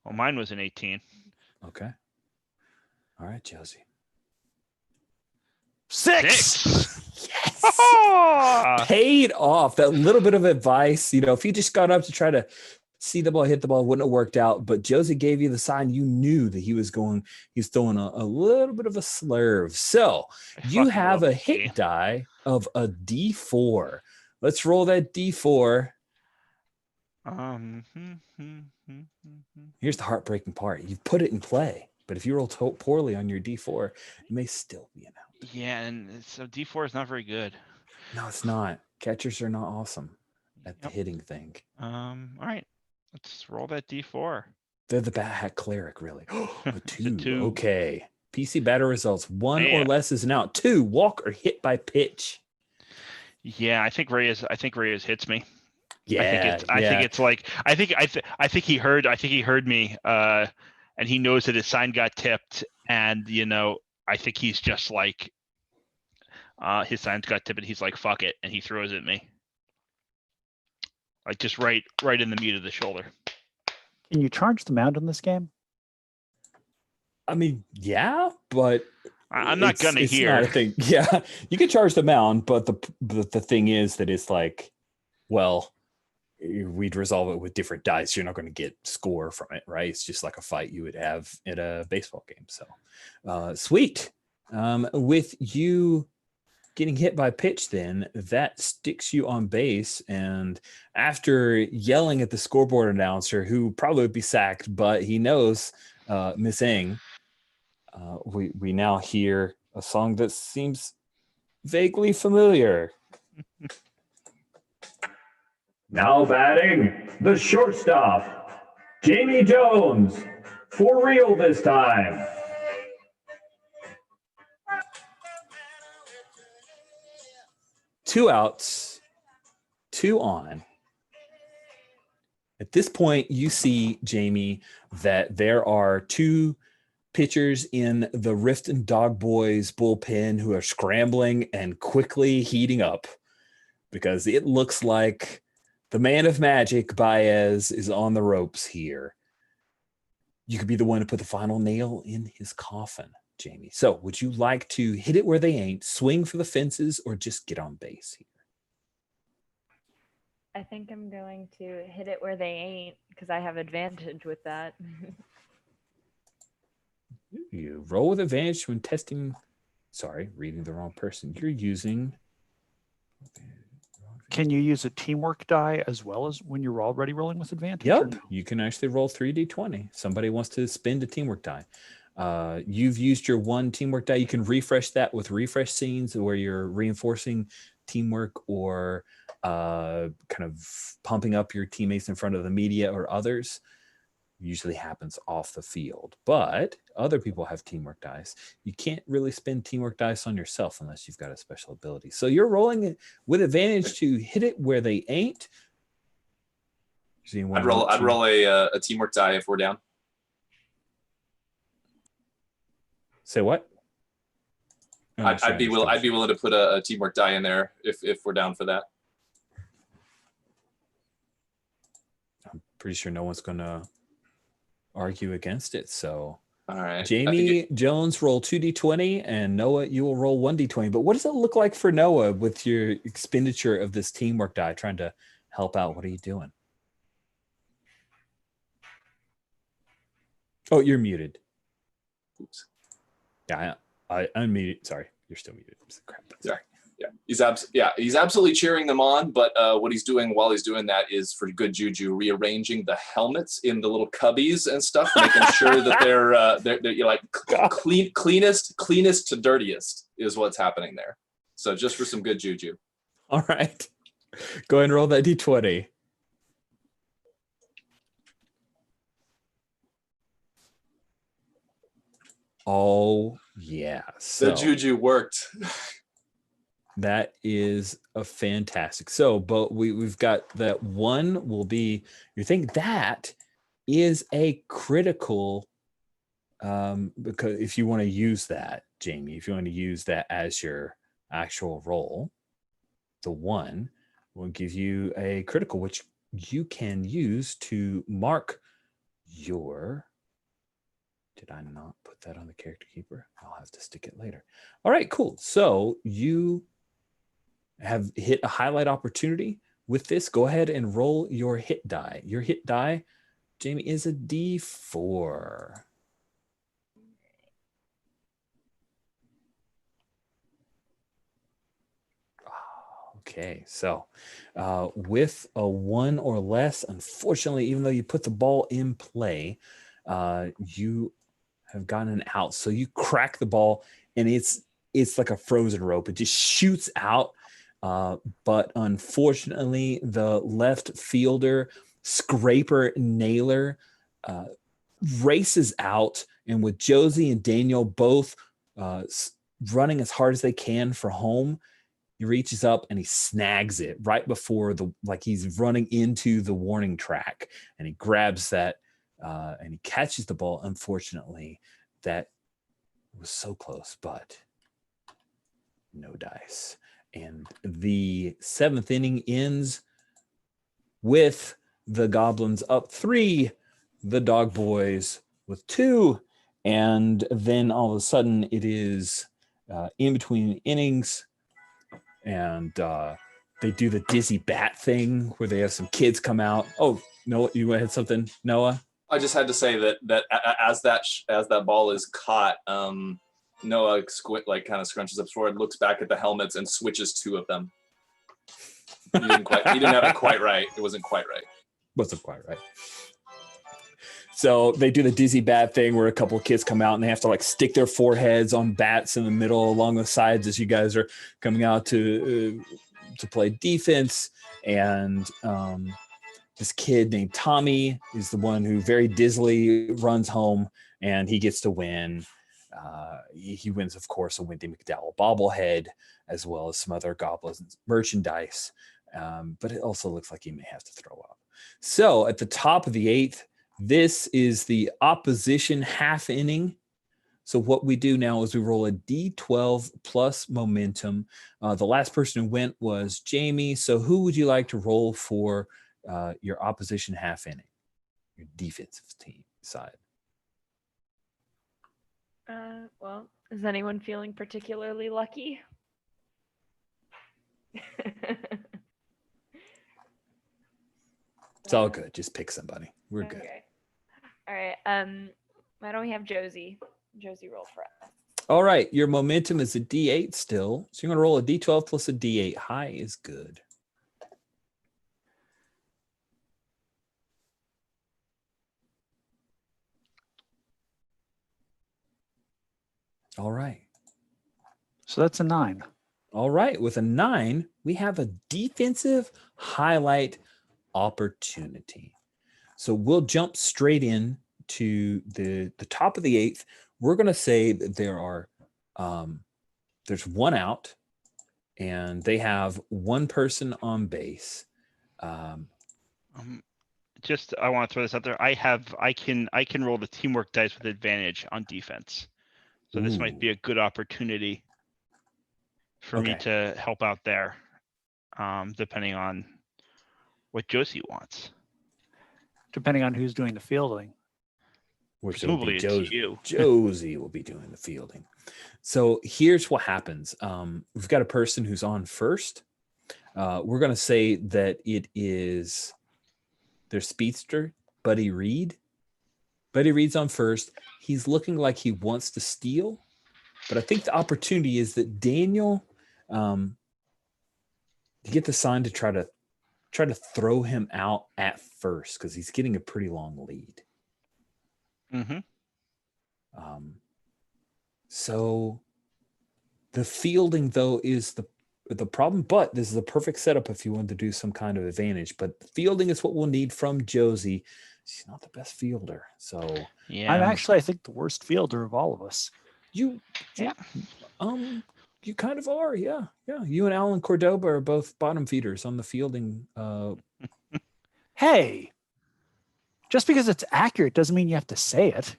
Well, mine was an 18. Okay. All right, Josie. 6. Yes. Paid off. That little bit of advice, if you just got up to try to see the ball, hit the ball, wouldn't have worked out. But Josie gave you the sign. You knew that he's throwing a little bit of a slurve. So you have a hit die of a D4. Let's roll that D4. Here's the heartbreaking part. You've put it in play, but if you roll poorly on your D4, it may still be an out. Yeah, and so D4 is not very good. No, it's not. Catchers are not awesome at the hitting thing. All right. Let's roll that D4. They're the Bat Hat Cleric, really. A 2. 2. Okay. PC batter results. 1 or less is an out. 2, walk or hit by pitch. Yeah, I think Reyes hits me. Yeah. I think he heard me, and he knows that his sign got tipped, and I think he's just like, his signs got tipped, and he's like, fuck it, and he throws at me. Like just right in the meat of the shoulder. Can you charge the mound in this game? I mean, yeah, but I'm not gonna hear. Not a thing. Yeah, you can charge the mound, but the thing is that it's like, well, we'd resolve it with different dice. You're not going to get score from it, right? It's just like a fight you would have at a baseball game. So, sweet. With you getting hit by pitch, then that sticks you on base. And after yelling at the scoreboard announcer, who probably would be sacked, but he knows Miss Eng, we now hear a song that seems vaguely familiar. Now batting, the shortstop, Jamie Jones. For real this time. Two outs, two on. At this point, you see, Jamie, that there are two pitchers in the Rift and Dog Boys bullpen who are scrambling and quickly heating up because it looks like the man of magic, Baez, is on the ropes here. You could be the one to put the final nail in his coffin, Jamie. So would you like to hit it where they ain't, swing for the fences, or just get on base here? I think I'm going to hit it where they ain't because I have advantage with that. You roll with advantage when testing. Sorry, reading the wrong person. You're using. Can you use a teamwork die as well as when you're already rolling with advantage? or Yep, no? you can actually roll 3d20. Somebody wants to spend a teamwork die. You've used your one teamwork die. You can refresh that with refresh scenes where you're reinforcing teamwork or kind of pumping up your teammates in front of the media or others. Usually happens off the field, but other people have teamwork dice. You can't really spend teamwork dice on yourself unless you've got a special ability. So you're rolling it with advantage to hit it where they ain't. I'd roll a teamwork die if we're down. Say what? I'd be willing to put a teamwork die in there if we're down for that. I'm pretty sure no one's gonna argue against it. So all right, Jamie Jones, roll 2d20, and Noah, you will roll 1d20. But what does it look like for Noah with your expenditure of this teamwork die, trying to help out? What are you doing? Oh, you're muted. Oops. Yeah, I unmuted. Sorry, you're still muted. Crap. Sorry. Yeah, he's absolutely cheering them on, but what he's doing while he's doing that is, for good juju, rearranging the helmets in the little cubbies and stuff, making sure that they're like cleanest to dirtiest is what's happening there. So just for some good juju. All right, go ahead and roll that d20. Oh yeah, so The juju worked. that is a fantastic. So, but we've got that one will be, you think that is a critical, because if you want to use that, Jamie, if you want to use that as your actual roll, the one will give you a critical, which you can use to mark your. Did I not put that on the character keeper? I'll have to stick it later. All right, cool. So you have hit a highlight opportunity with this. Go ahead and roll your hit die. Your hit die, Jamie, is a D4. Okay, so with a 1 or less, unfortunately, even though you put the ball in play, you have gotten an out. So you crack the ball, and it's like a frozen rope. It just shoots out. But unfortunately, the left fielder, Scraper Naylor, races out, and with Josie and Daniel both running as hard as they can for home, he reaches up and he snags it right before he's running into the warning track, and he grabs that and he catches the ball. Unfortunately, that was so close, but no dice. And the 7th inning ends with the Goblins up 3, the Dog Boys with 2, and then all of a sudden it is in between innings, and they do the dizzy bat thing where they have some kids come out. Oh, Noah, you had something, Noah? I just had to say that as that ball is caught, Noah kind of scrunches up forward, looks back at the helmets, and switches 2 of them. He didn't have it quite right. It wasn't quite right. Wasn't quite right. So they do the dizzy bat thing where a couple of kids come out and they have to stick their foreheads on bats in the middle along the sides as you guys are coming out to play defense. and this kid named Tommy is the one who very dizzily runs home, and he gets to win. He wins, of course, a Wendy McDowell bobblehead, as well as some other Goblins merchandise. But it also looks like he may have to throw up. So at the top of the 8th, this is the opposition half inning. So what we do now is we roll a D12 plus momentum. The last person who went was Jamie. So who would you like to roll for your opposition half inning, your defensive team side? Well, is anyone feeling particularly lucky? It's all good. Just pick somebody. We're good. Okay. All right. Why don't we have Josie? Josie roll for us. All right. Your momentum is a D8 still. So you're going to roll a D12 plus a D8. High is good. All right. So that's a 9. All right. With a 9, we have a defensive highlight opportunity. So we'll jump straight in to the top of the 8th. We're going to say that there are there's one out, and they have one person on base. Just I want to throw this out there. I can roll the teamwork dice with advantage on defense. So this might be a good opportunity for me to help out there, depending on what Josie wants. Depending on who's doing the fielding. Which presumably it's you. Josie will be doing the fielding. So here's what happens. We've got a person who's on first. We're going to say that it is their speedster, Buddy Reed. Buddy Reed's on first. He's looking like he wants to steal, but I think the opportunity is that Daniel, to get the sign to try to throw him out at first, because he's getting a pretty long lead. Mm-hmm. So the fielding, though, is the problem, but this is the perfect setup if you want to do some kind of advantage. But fielding is what we'll need from Josie. She's not the best fielder, so yeah. I'm actually, I think, the worst fielder of all of us. You kind of are, yeah. You and Alan Cordoba are both bottom feeders on the fielding. Hey, just because it's accurate doesn't mean you have to say it.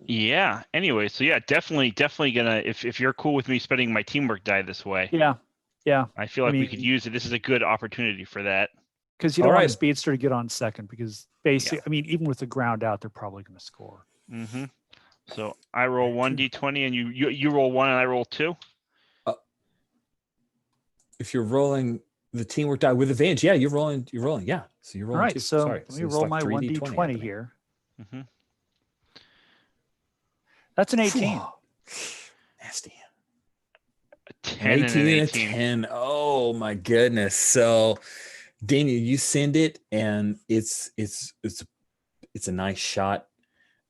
Yeah. Anyway, so yeah, definitely gonna if you're cool with me spending my teamwork die this way. Yeah. I feel like we could use it. This is a good opportunity for that. Because you don't want a speedster to get on second, because basically, I mean, even with the ground out, they're probably going to score. Mm-hmm. So I roll 1d20 and you roll 1 and I roll 2. If you're rolling the teamwork die with advantage, yeah, you're rolling. Yeah, so you're rolling. All right, 2. so Sorry. let me roll my 1d20 here. Mm-hmm. That's an 18. Nasty. A 10 and an 18. 10. Oh my goodness. So Daniel, you send it, and it's a nice shot,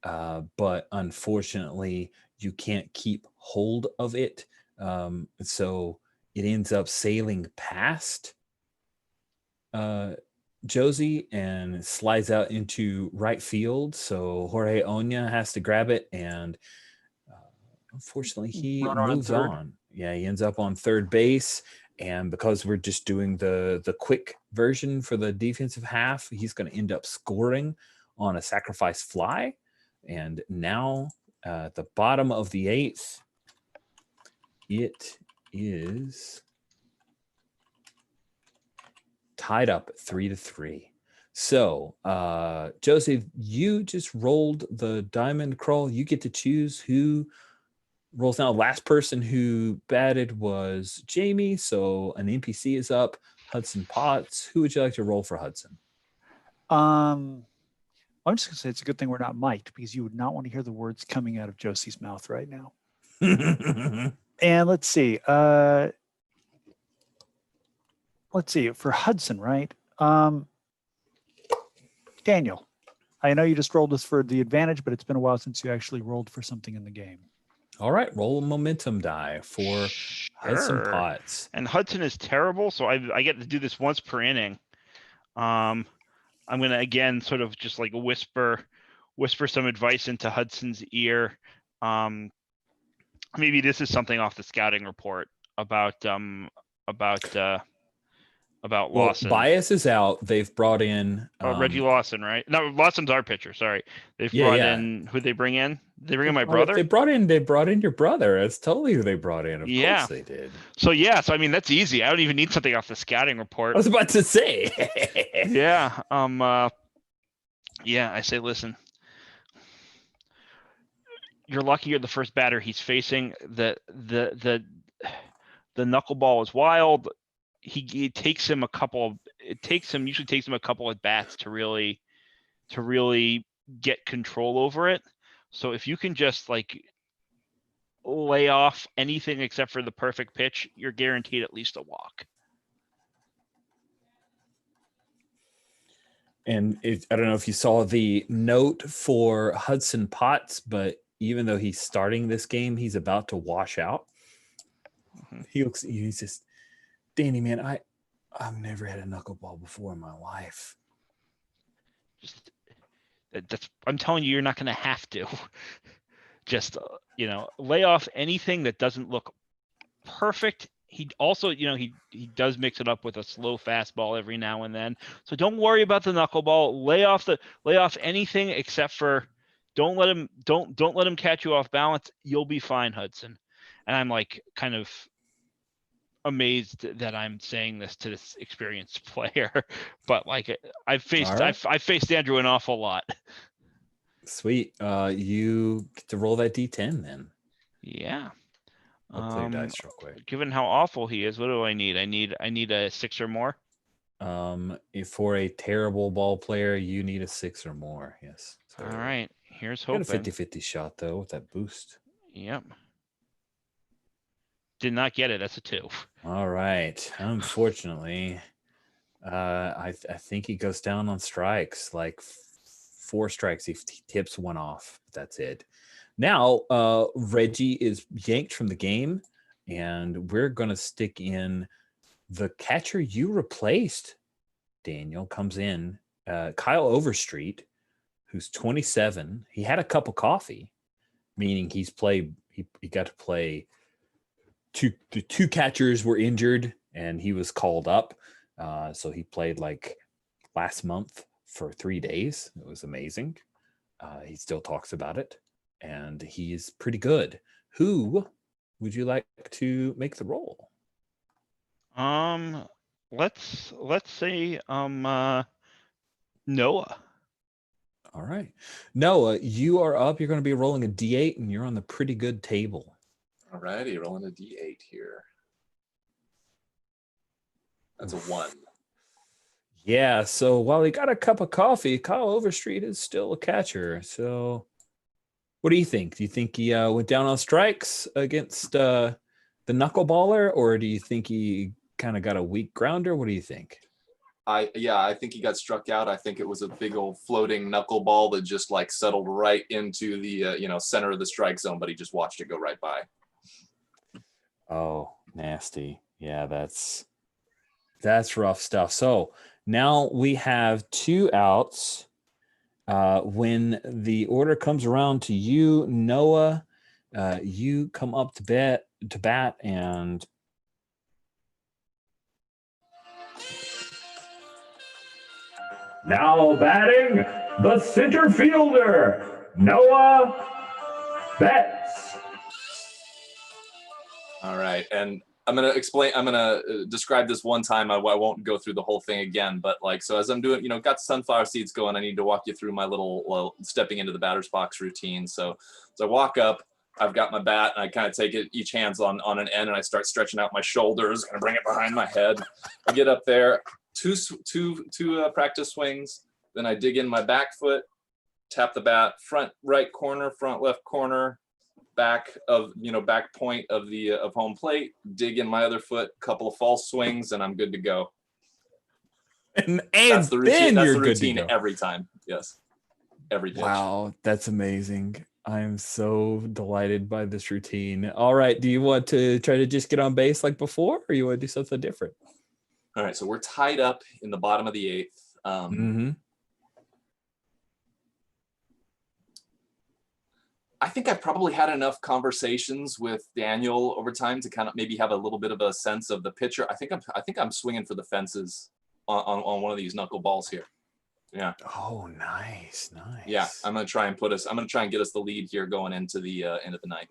but unfortunately you can't keep hold of it. So it ends up sailing past Josie and slides out into right field. So Jorge Oña has to grab it, and unfortunately he moves on. Yeah, he ends up on third base. And because we're just doing the quick version for the defensive half, he's going to end up scoring on a sacrifice fly. And now at the bottom of the 8th, it is tied up at 3-3. So, Joseph, you just rolled the diamond crawl. You get to choose who rolls now. Last person who batted was Jamie, so an NPC is up. Hudson Potts. Who would you like to roll for Hudson? I'm just gonna say it's a good thing we're not mic'd, because you would not want to hear the words coming out of Josie's mouth right now. And let's see. For Hudson, right? Daniel, I know you just rolled this for the advantage, but it's been a while since you actually rolled for something in the game. All right, roll a momentum die for Hudson Sure. Potts. And Hudson is terrible, so I get to do this once per inning. I'm gonna again sort of just like whisper some advice into Hudson's ear. Maybe this is something off the scouting report about Well, Lawson. Bias is out. They've brought in Reggie Lawson, right? No, Lawson's our pitcher. Sorry, they've Yeah, brought yeah. in who they bring in. They bring in my brother. They brought in your brother. That's totally who they brought in. Of Yeah. course they did. So I mean that's easy. I don't even need something off the scouting report. I was about to say. Yeah. Yeah. I say, listen. You're lucky you're the first batter he's facing. The knuckleball is wild. It usually takes him a couple of bats to really get control over it. So if you can just like lay off anything except for the perfect pitch, you're guaranteed at least a walk. And I don't know if you saw the note for Hudson Potts, but even though he's starting this game, he's about to wash out. Mm-hmm. He's just, Danny, man, I've never had a knuckleball before in my life. I'm telling you, you're not going to have to. Just lay off anything that doesn't look perfect. He also, he does mix it up with a slow fastball every now and then. So don't worry about the knuckleball. Lay off anything except for don't let him catch you off balance. You'll be fine, Hudson. And I'm like kind of amazed that I'm saying this to this experienced player, but like I've faced Andrew an awful lot. Sweet. You get to roll that D10 then. Yeah. I'll play dice real quick. Given how awful he is, what do I need? I need a 6 or more. For a terrible ball player, you need a 6 or more. Yes. So all right. Here's hoping. Got a 50-50 shot though with that boost. Yep. Did not get it. That's a 2. All right. Unfortunately, I think he goes down on strikes. Like 4 strikes. He tips 1 off. That's it. Now, Reggie is yanked from the game, and we're going to stick in the catcher you replaced. Daniel comes in. Kyle Overstreet, who's 27. He had a cup of coffee, meaning he got to play. The 2 catchers were injured, and he was called up. So he played like last month for 3 days. It was amazing. He still talks about it. And he is pretty good. Who would you like to make the roll? Let's say Noah. All right. Noah, you are up. You're going to be rolling a D8, and you're on the pretty good table. All righty, rolling a D8 here. That's a 1. Yeah, so while he got a cup of coffee, Kyle Overstreet is still a catcher. So what do you think? Do you think he went down on strikes against the knuckleballer, or do you think he kind of got a weak grounder? What do you think? I think he got struck out. I think it was a big old floating knuckleball that just like settled right into the center of the strike zone, but he just watched it go right by. Oh, nasty. Yeah, that's rough stuff. So now we have 2 outs. When the order comes around to you, Noah, you come up to bat, and now batting, the center fielder, Noah Betts. All right, and I'm gonna describe this one time. I won't go through the whole thing again, but like, so as I'm doing, got sunflower seeds going, I need to walk you through my little stepping into the batter's box routine. So I walk up, I've got my bat, and I kind of take it each hand's on an end, and I start stretching out my shoulders and bring it behind my head. I get up there, two practice swings, then I dig in my back foot, tap the bat, front right corner, front left corner, back point of the of home plate, dig in my other foot, couple of false swings, and I'm good to go. And that's the routine. Then that's you're the good to routine go. every time. Yes, every pitch. Wow, that's amazing. I'm so delighted by this routine. All right, do you want to try to just get on base like before, or you want to do something different? All right, so we're tied up in the bottom of the 8th. Mm-hmm. I think I've probably had enough conversations with Daniel over time to kind of maybe have a little bit of a sense of the pitcher. I think I'm swinging for the fences on one of these knuckleballs here. Yeah. Oh, nice. Yeah, I'm gonna try and get us the lead here going into the end of the 9th.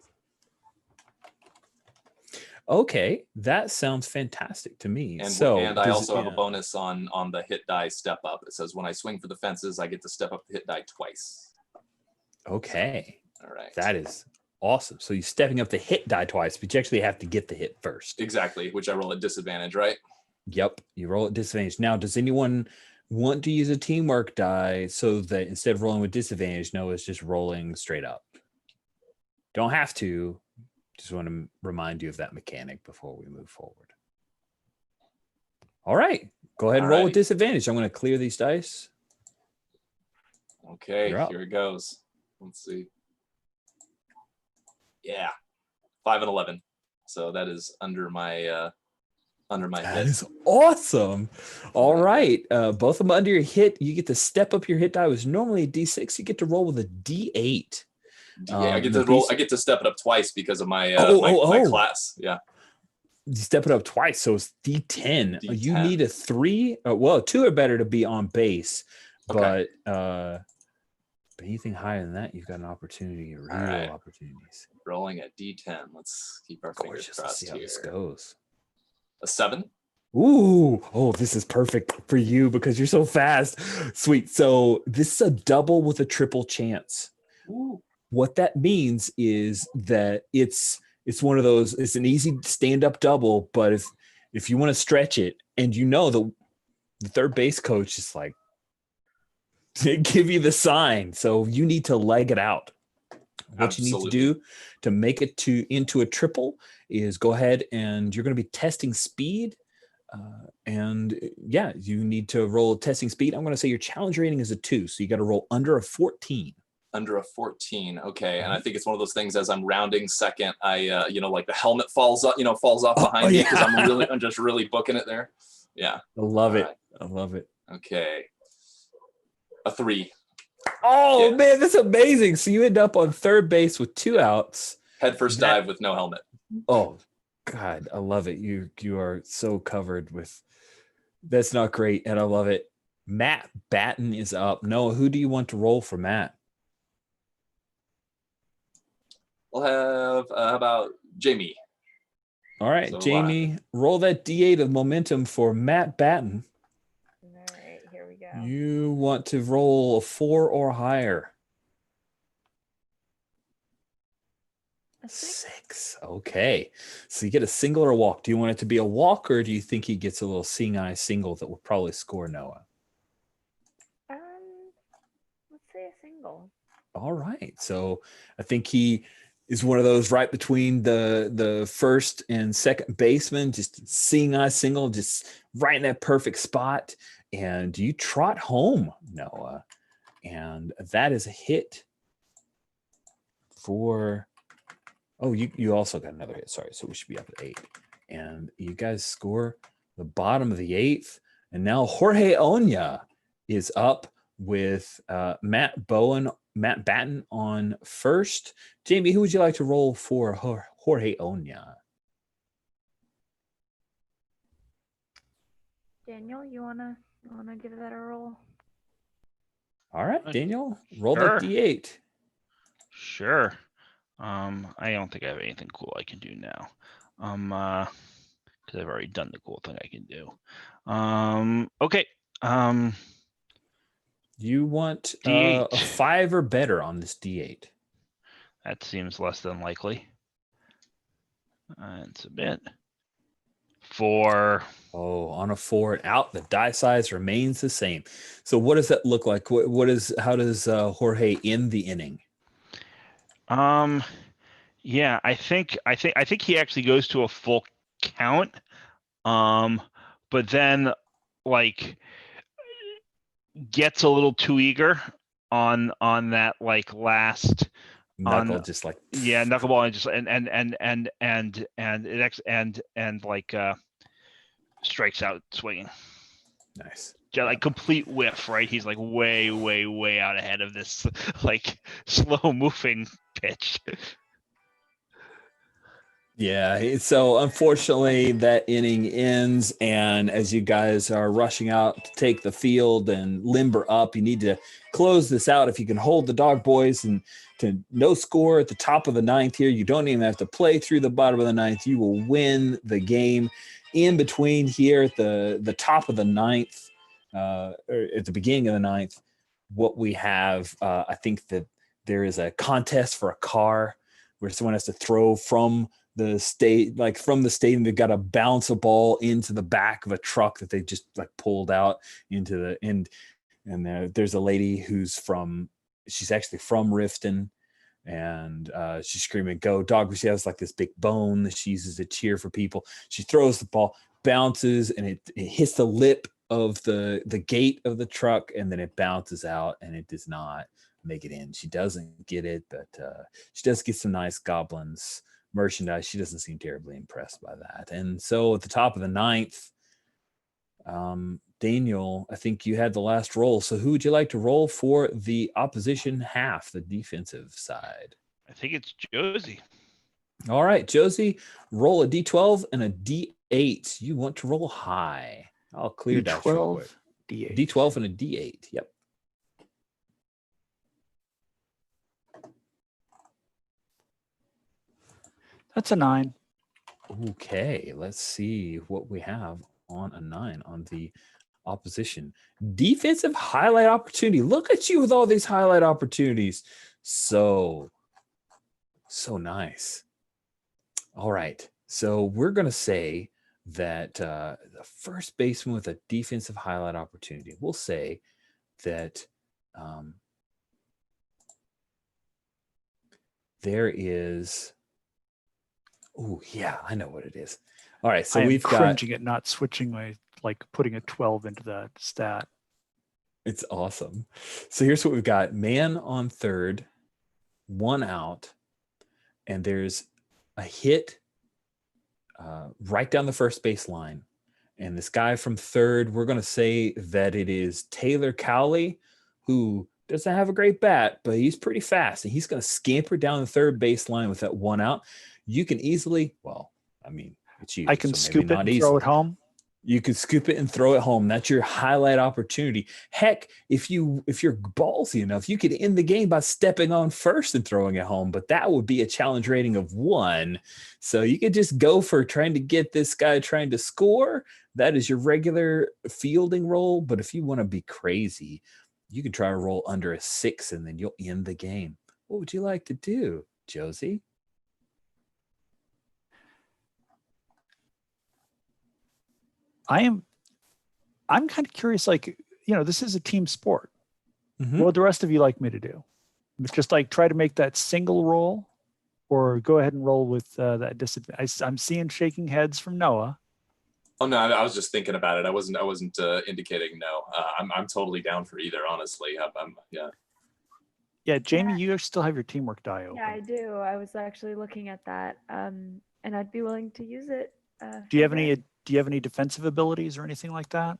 Okay, that sounds fantastic to me. And I also have a bonus on the hit die step up. It says when I swing for the fences, I get to step up the hit die twice. Okay. All right. That is awesome. So you're stepping up the hit die twice, but you actually have to get the hit first. Exactly, which I roll at disadvantage, right? Yep, you roll at disadvantage. Now, does anyone want to use a teamwork die so that instead of rolling with disadvantage, Noah's just rolling straight up? Don't have to. Just want to remind you of that mechanic before we move forward. All right, go ahead and roll with disadvantage. I'm going to clear these dice. Okay, here it goes. Let's see. Yeah, 5 and 11. So that is under my hit. That is awesome. All right, both of them under your hit. You get to step up your hit die. It was normally a D6. You get to roll with a D8. I get to roll. I get to step it up twice because of my my class. Yeah. You step it up twice, so it's D10. D10. You need a 3. Well, 2 are better to be on base, Okay. but anything higher than that, you've got an opportunity, real opportunities. Rolling at D10. Let's keep our fingers crossed see here. how this goes. A 7. Ooh, oh, this is perfect for you because you're so fast. Sweet. So this is a double with a triple chance. Ooh. What that means is that it's one of those, it's an easy stand-up double, but if you want to stretch it and you know the third base coach is like to give you the sign. So you need to leg it out. What you need to do to make it into a triple is go ahead and you're going to be testing speed. And yeah, you need to roll testing speed. I'm going to say your challenge rating is a 2. So you got to roll under a 14. Under a 14. Okay. And I think it's one of those things as I'm rounding second, I, like the helmet falls off behind me because I'm just really booking it there. Yeah. I love it. I love it. Okay. A 3. Oh man, that's amazing. So you end up on third base with 2 outs. Head first dive with no helmet. Oh God, I love it. You are so covered with, that's not great. And I love it. Matt Batten is up. Noah, who do you want to roll for Matt? We'll have, how about Jamie? All right, so, Jamie, roll that D8 of momentum for Matt Batten. All right, here we go. You want to roll a 4 or higher. A 6. Okay. So you get a single or a walk. Do you want it to be a walk, or do you think he gets a little seeing eye single that will probably score Noah? Let's say a single. All right. So I think he is one of those right between the first and second baseman, just seeing eye single, just right in that perfect spot. And you trot home, Noah. And that is a hit for, you also got another hit. Sorry. So we should be up at 8. And you guys score the bottom of the 8th. And now Jorge Oña is up with Matt Batten on first. Jamie, who would you like to roll for Jorge Oña? Daniel, you wanna give that a roll? All right, Daniel, roll that D8. Sure. I don't think I have anything cool I can do now. Because I've already done the cool thing I can do. Okay. You want a 5 or better on this D8. That seems less than likely. And submit. 4. Oh, on a 4 and out, the die size remains the same. So what does that look like? How does Jorge end the inning? Yeah, I think he actually goes to a full count. But then like gets a little too eager on that like last Knuckle just like Yeah, knuckleball and just and like strikes out swinging. nice. Yeah, like complete whiff, right? He's like way, way, way out ahead of this like slow moving pitch. Yeah, so unfortunately that inning ends, and as you guys are rushing out to take the field and limber up, you need to close this out. If you can hold the Dog Boys and to no score at the top of the ninth here, you don't even have to play through the bottom of the ninth. You will win the game. In between here at the top of the ninth, or at the beginning of the ninth, what we have, I think that there is a contest for a car where someone has to throw from the stadium. They've got to bounce a ball into the back of a truck that they just like pulled out into the end. And there's a lady she's actually from Riften, and she's screaming, "Go Dog!" She has like this big bone that she uses to cheer for people. She throws the ball, bounces, and it hits the lip of the gate of the truck, and then it bounces out, and it does not make it in. She doesn't get it, but she does get some nice goblins merchandise. She doesn't seem terribly impressed by that. And so at the top of the ninth, Daniel, I think you had the last roll. So who would you like to roll for the opposition half, the defensive side? I think it's Josie. All right, Josie, roll a D12 and a D8. You want to roll high. I'll clear that real quick. D8. D12 and a D8. Yep. That's a 9. Okay, let's see what we have on a 9 on the opposition. Defensive highlight opportunity. Look at you with all these highlight opportunities. So nice. All right, so we're going to say that the first baseman with a defensive highlight opportunity, we'll say that there is... Oh, yeah, I know what it is. All right, so we've got... cringing at not switching like putting a 12 into that stat. It's awesome. So here's what we've got. Man on third, 1 out, and there's a hit right down the first base line. And this guy from third, we're going to say that it is Taylor Cowley, who doesn't have a great bat, but he's pretty fast. And he's going to scamper down the third baseline with that 1 out. You can easily, it's you. I can so scoop it and throw it home. You can scoop it and throw it home. That's your highlight opportunity. Heck, if you're ballsy enough, you could end the game by stepping on first and throwing it home, but that would be a challenge rating of 1. So you could just go for trying to get this guy trying to score. That is your regular fielding roll. But if you want to be crazy, you can try to roll under a 6 and then you'll end the game. What would you like to do, Josie? I'm kind of curious, this is a team sport. Mm-hmm. What would the rest of you like me to do? Just like try to make that single roll, or go ahead and roll with that disadvantage? I'm seeing shaking heads from Noah. Oh no, I was just thinking about it. I wasn't indicating no. I'm totally down for either. Honestly, yeah. Yeah, Jamie, you still have your teamwork die open. Yeah, I do. I was actually looking at that, and I'd be willing to use it. Do you have any defensive abilities or anything like that?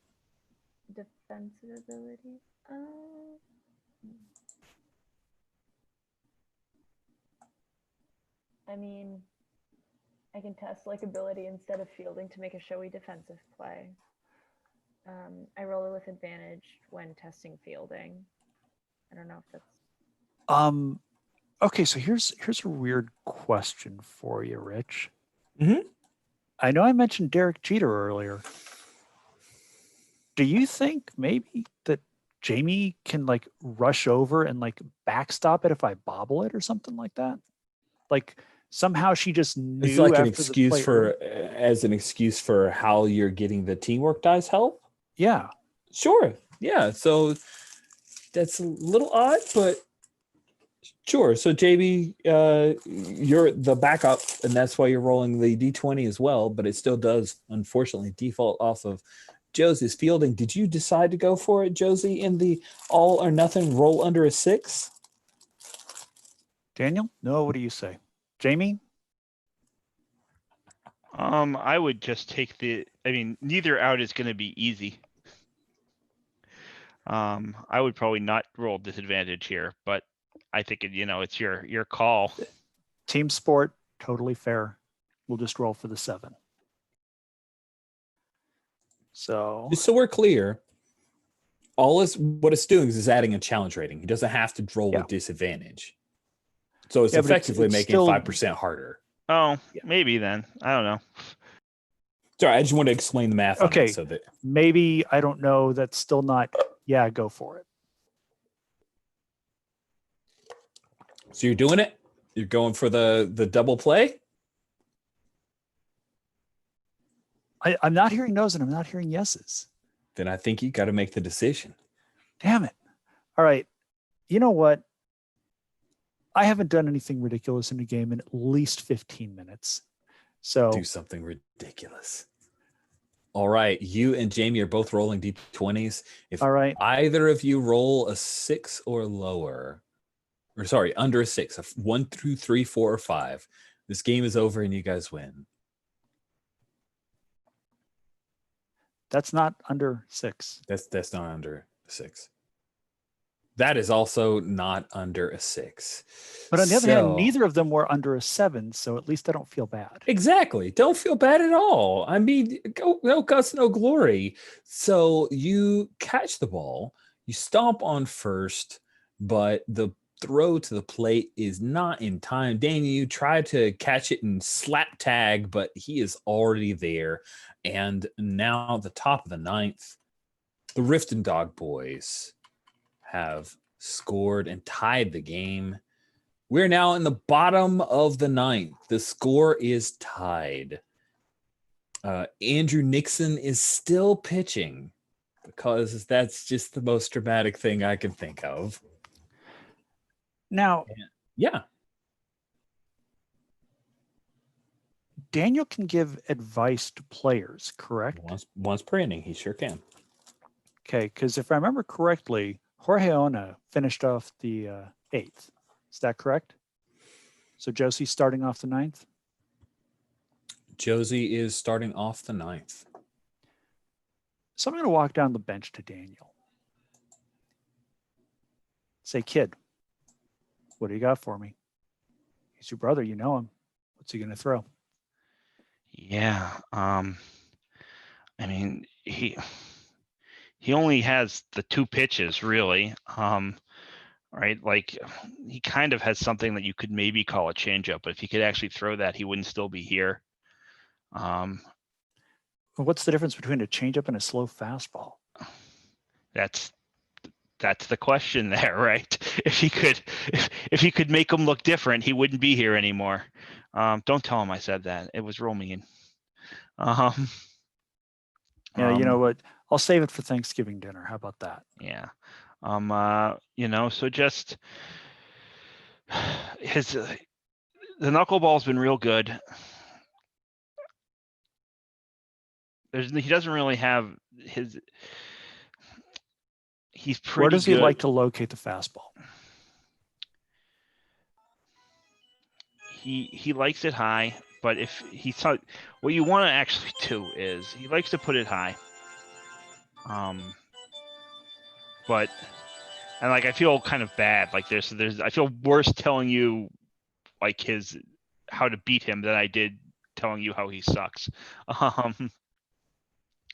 Defensive abilities? I mean, I can test likability instead of fielding to make a showy defensive play. I roll with advantage when testing fielding. I don't know if that's... Okay, so here's a weird question for you, Rich. Mm-hmm. I know I mentioned Derek Jeter earlier. Do you think maybe that Jamie can rush over and backstop it if I bobble it or something like that? Like somehow she just knew. It's like an excuse for how you're getting the teamwork dice help. Yeah. Sure. Yeah. So that's a little odd, but sure. So JB, you're the backup, and that's why you're rolling the D20 as well. But it still does, unfortunately, default off of Josie's fielding. Did you decide to go for it, Josie, in the all or nothing roll under a 6? Daniel? No, what do you say? Jamie? I would just take neither out is going to be easy. I would probably not roll disadvantage here, but I think it's your call. Team sport, totally fair. We'll just roll for the 7. So Just so we're clear, what it's doing is adding a challenge rating. He doesn't have to roll with disadvantage. So it's effectively making it 5% harder. Oh, maybe then. I don't know. Sorry, I just want to explain the math on it so that maybe, I don't know, that's still not, go for it. So you're doing it? You're going for the double play? I'm not hearing no's and I'm not hearing yeses. Then I think you got to make the decision. Damn it. All right. You know what? I haven't done anything ridiculous in a game in at least 15 minutes. So do something ridiculous. All right. You and Jamie are both rolling D20s. If either of you roll a 6 or lower, or sorry, under a 6, a 1, 2, 3, 4, or 5, this game is over and you guys win. That's not under 6. That's not under 6. That is also not under a 6. But on the other hand, neither of them were under a 7, so at least I don't feel bad. Exactly. Don't feel bad at all. I mean, no guts, no glory. So you catch the ball, you stomp on first, but the throw to the plate is not in time. Daniel, you try to catch it and slap tag, but he is already there. And now the top of the 9th, the Riften Dog boys have scored and tied the game. We're now in the bottom of the 9th. The score is tied. Andrew Nixon is still pitching because that's just the most dramatic thing I can think of. Now, Daniel can give advice to players, correct? Once per inning, he sure can. Okay, because if I remember correctly, Jorge Ona finished off the 8th. Is that correct? So Josie's starting off the 9th? Josie is starting off the 9th. So I'm going to walk down the bench to Daniel. Say, kid, what do you got for me? He's your brother. You know him. What's he going to throw? Yeah. I mean, he only has the 2 pitches, really. Right? Like, he kind of has something that you could maybe call a changeup, but if he could actually throw that, he wouldn't still be here. What's the difference between a changeup and a slow fastball? That's the question there, right? If he could make them look different, he wouldn't be here anymore. Don't tell him I said that. It was real mean. Yeah, you know what? I'll save it for Thanksgiving dinner. How about that? Yeah. So just the knuckleball's been real good. He doesn't really have he's pretty Where does he good. like to locate the fastball? He likes it high, but if what you want to actually do is he likes to put it high. But I feel kind of bad. Like there's I feel worse telling you like how to beat him than I did telling you how he sucks.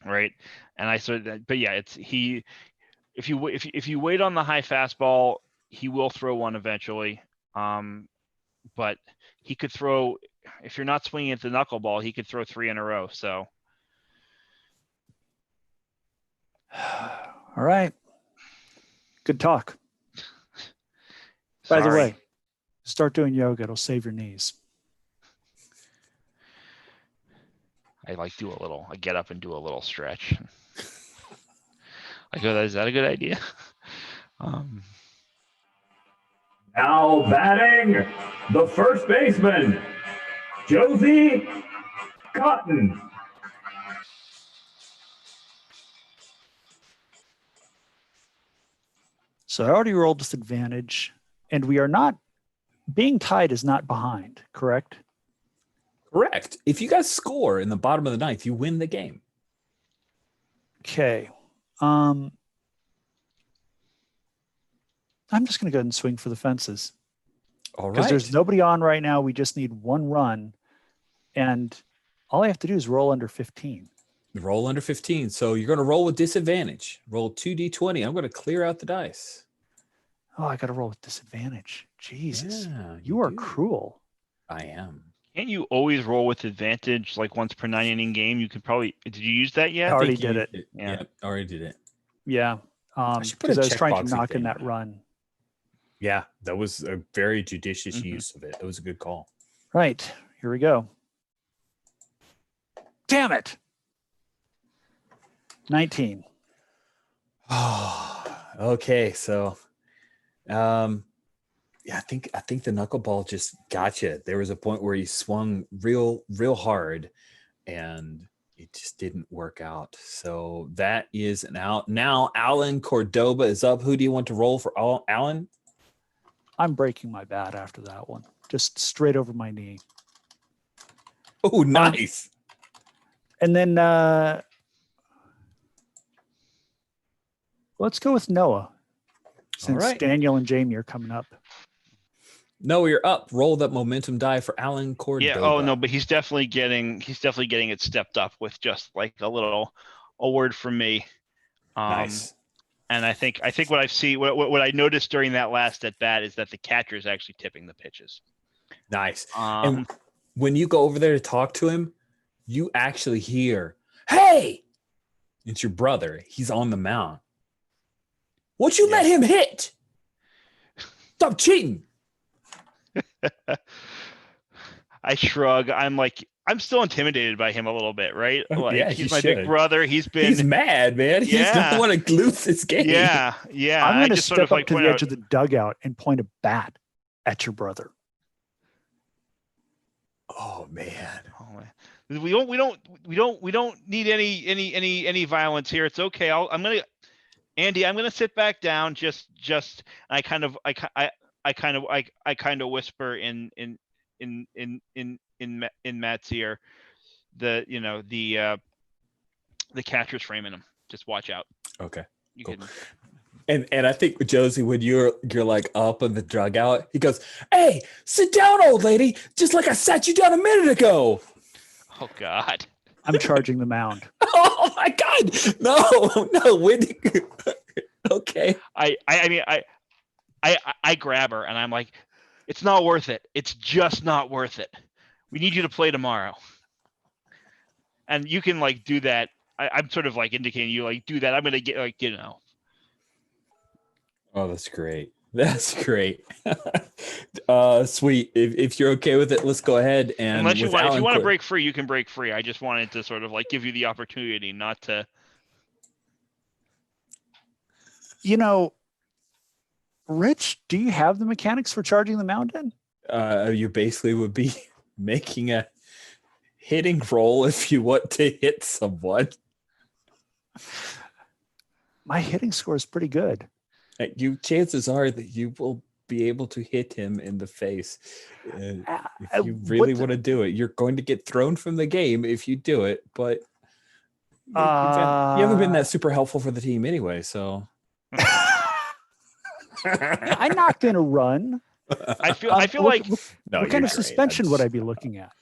Right. And I sort of, but yeah, if you wait on the high fastball, he will throw one eventually. But he could throw, if you're not swinging at the knuckleball, he could throw 3 in a row. So. All right. Good talk. By the way, start doing yoga. It'll save your knees. I get up and do a little stretch. I go, is that a good idea? Now batting, the first baseman, Josie Cotton. So I already rolled disadvantage, and we are not being tied is not behind, correct? Correct. If you guys score in the bottom of the ninth, you win the game. Okay. I'm just going to go ahead and swing for the fences. All Because right. there's nobody on right now. We just need one run. And all I have to do is roll under 15. Roll under 15. So you're going to roll with disadvantage. Roll 2d20. I'm going to clear out the dice. Oh, I got to roll with disadvantage. Jesus. Yeah, You are do. cruel. I am. Can't you always roll with advantage like once per 9 inning game? You could probably. Did you use that yet? I already think you did it. used Yeah. Yep, already did it. Yeah. should put Because a I was trying to checkbox knock in again. that run. Yeah, that was a very judicious Mhm. use of it. That was a good call. Right. Here we go. Damn it. 19. Okay, so yeah, I think the knuckleball just got you. There was a point where he swung real hard and it just didn't work out. So that is an out. Now Alan Cordoba is up. Who do you want to roll for Alan? I'm breaking my bat after that one. Just straight over my knee. Oh, nice. And then let's go with Noah. Since right. Daniel and Jamie are coming up. No, you're up. Roll that momentum die for Alan Cordoba. Yeah. Oh no, but he's definitely getting it stepped up with just like a word from me. Nice. And I think what I noticed during that last at bat is that the catcher is actually tipping the pitches. Nice. And when you go over there to talk to him, you actually hear, "Hey!" It's your brother. He's on the mound. Won't you let him hit? Stop cheating. I shrug. I'm still intimidated by him a little bit, right? Like Yeah, he's you my should. big brother. He's mad, man. He Yeah. doesn't want to lose this game. Yeah. I'm I going to just step sort of up like to point the out- edge of the dugout and point a bat at your brother. Oh man. Oh, man. We don't need any violence here. It's okay. Andy, I'm gonna sit back down. I kind of whisper in Matt's ear, the catcher's framing him. Just watch out. Okay. You Cool. can. And I think Josie, when you're like up in the dugout, he goes, "Hey, sit down, old lady, just like I sat you down a minute ago." Oh God. I'm charging the mound. Oh my God. No, Wendy. Okay. I grab her and I'm like, it's not worth it. It's just not worth it. We need you to play tomorrow. And you can like do that. I'm sort of like indicating you like do that. I'm gonna get Oh, that's great. That's great. Sweet. If you're okay with it, let's go ahead and unless with if you Alan want to Cord- break free, you can break free. I just wanted to sort of like give you the opportunity not to. Rich, do you have the mechanics for charging the mound in? you basically would be making a hitting roll if you want to hit someone. My hitting score is pretty good. Chances are that you will be able to hit him in the face. If you what really the- want to do it, you're going to get thrown from the game if you do it, but you haven't been that super helpful for the team anyway, so. I knocked in a run. I feel what, like No, what kind of suspension would I be looking at?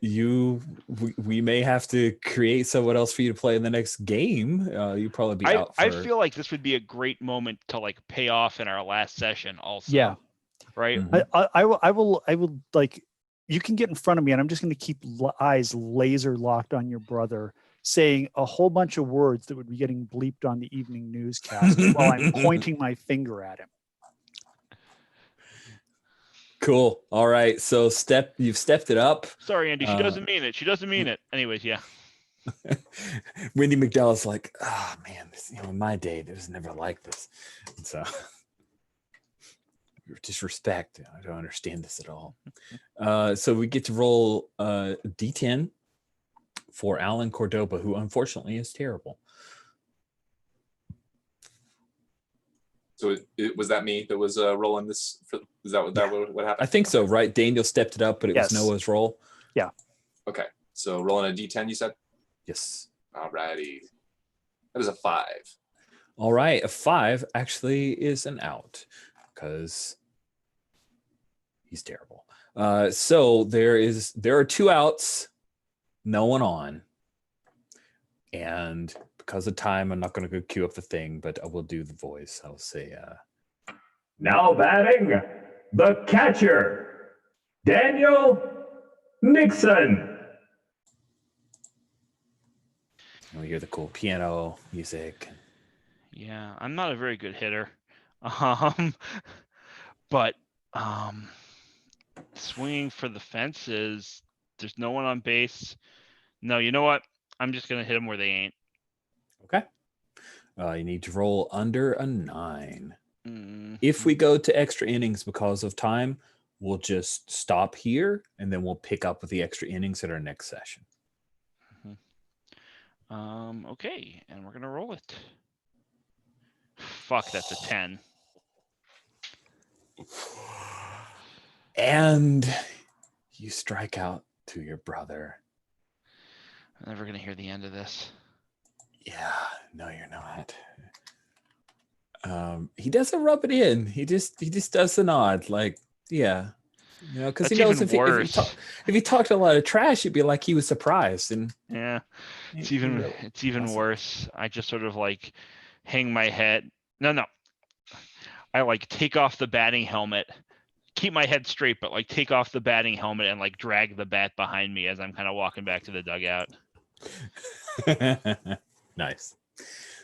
We may have to create someone else for you to play in the next game. You probably be out for... I feel like this would be a great moment to like pay off in our last session also. Yeah. Right. Mhm. I will like, you can get in front of me and I'm just going to keep eyes laser locked on your brother, saying a whole bunch of words that would be getting bleeped on the evening newscast while I'm pointing my finger at him. Cool. All right. So you've stepped it up. Sorry, Andy. She doesn't mean it. She doesn't mean it. Anyways, yeah. Wendy McDowell's like, oh man, in my day, it was never like this. And so just respect. I don't understand this at all. So we get to roll D10 for Alan Cordoba, who unfortunately is terrible. So was that me that was rolling this? Is that what happened? I think so, right? Daniel stepped it up, but it Yes. was Noah's roll. Yeah. Okay. So rolling a d10, you said? Yes. Alrighty. That is a 5. All right. A 5 actually is an out because he's terrible. So there are 2 outs, no one on. And because of time, I'm not going to go queue up the thing, but I will do the voice. I'll say, Now batting, the catcher, Daniel Nixon. and we hear the cool piano music. Yeah, I'm not a very good hitter. But swinging for the fences, there's no one on base. No, you know what? I'm just gonna hit them where they ain't. Okay. You need to roll under a 9. Mm, If we go to extra innings because of time, we'll just stop here and then we'll pick up with the extra innings at our next session. okay, and we're gonna roll it. Fuck, that's a 10. And you strike out to your brother. I'm never gonna hear the end of this. Yeah, no, you're not. He doesn't rub it in. He just does the nod, like, yeah, you know, because he That's knows even worse. if he talked a lot of trash, you'd be like he was surprised. And Yeah, it's he even really wasn't. worse. I just sort of like hang my head. No. I like take off the batting helmet, keep my head straight, but like take off the batting helmet and like drag the bat behind me as I'm kind of walking back to the dugout. Nice.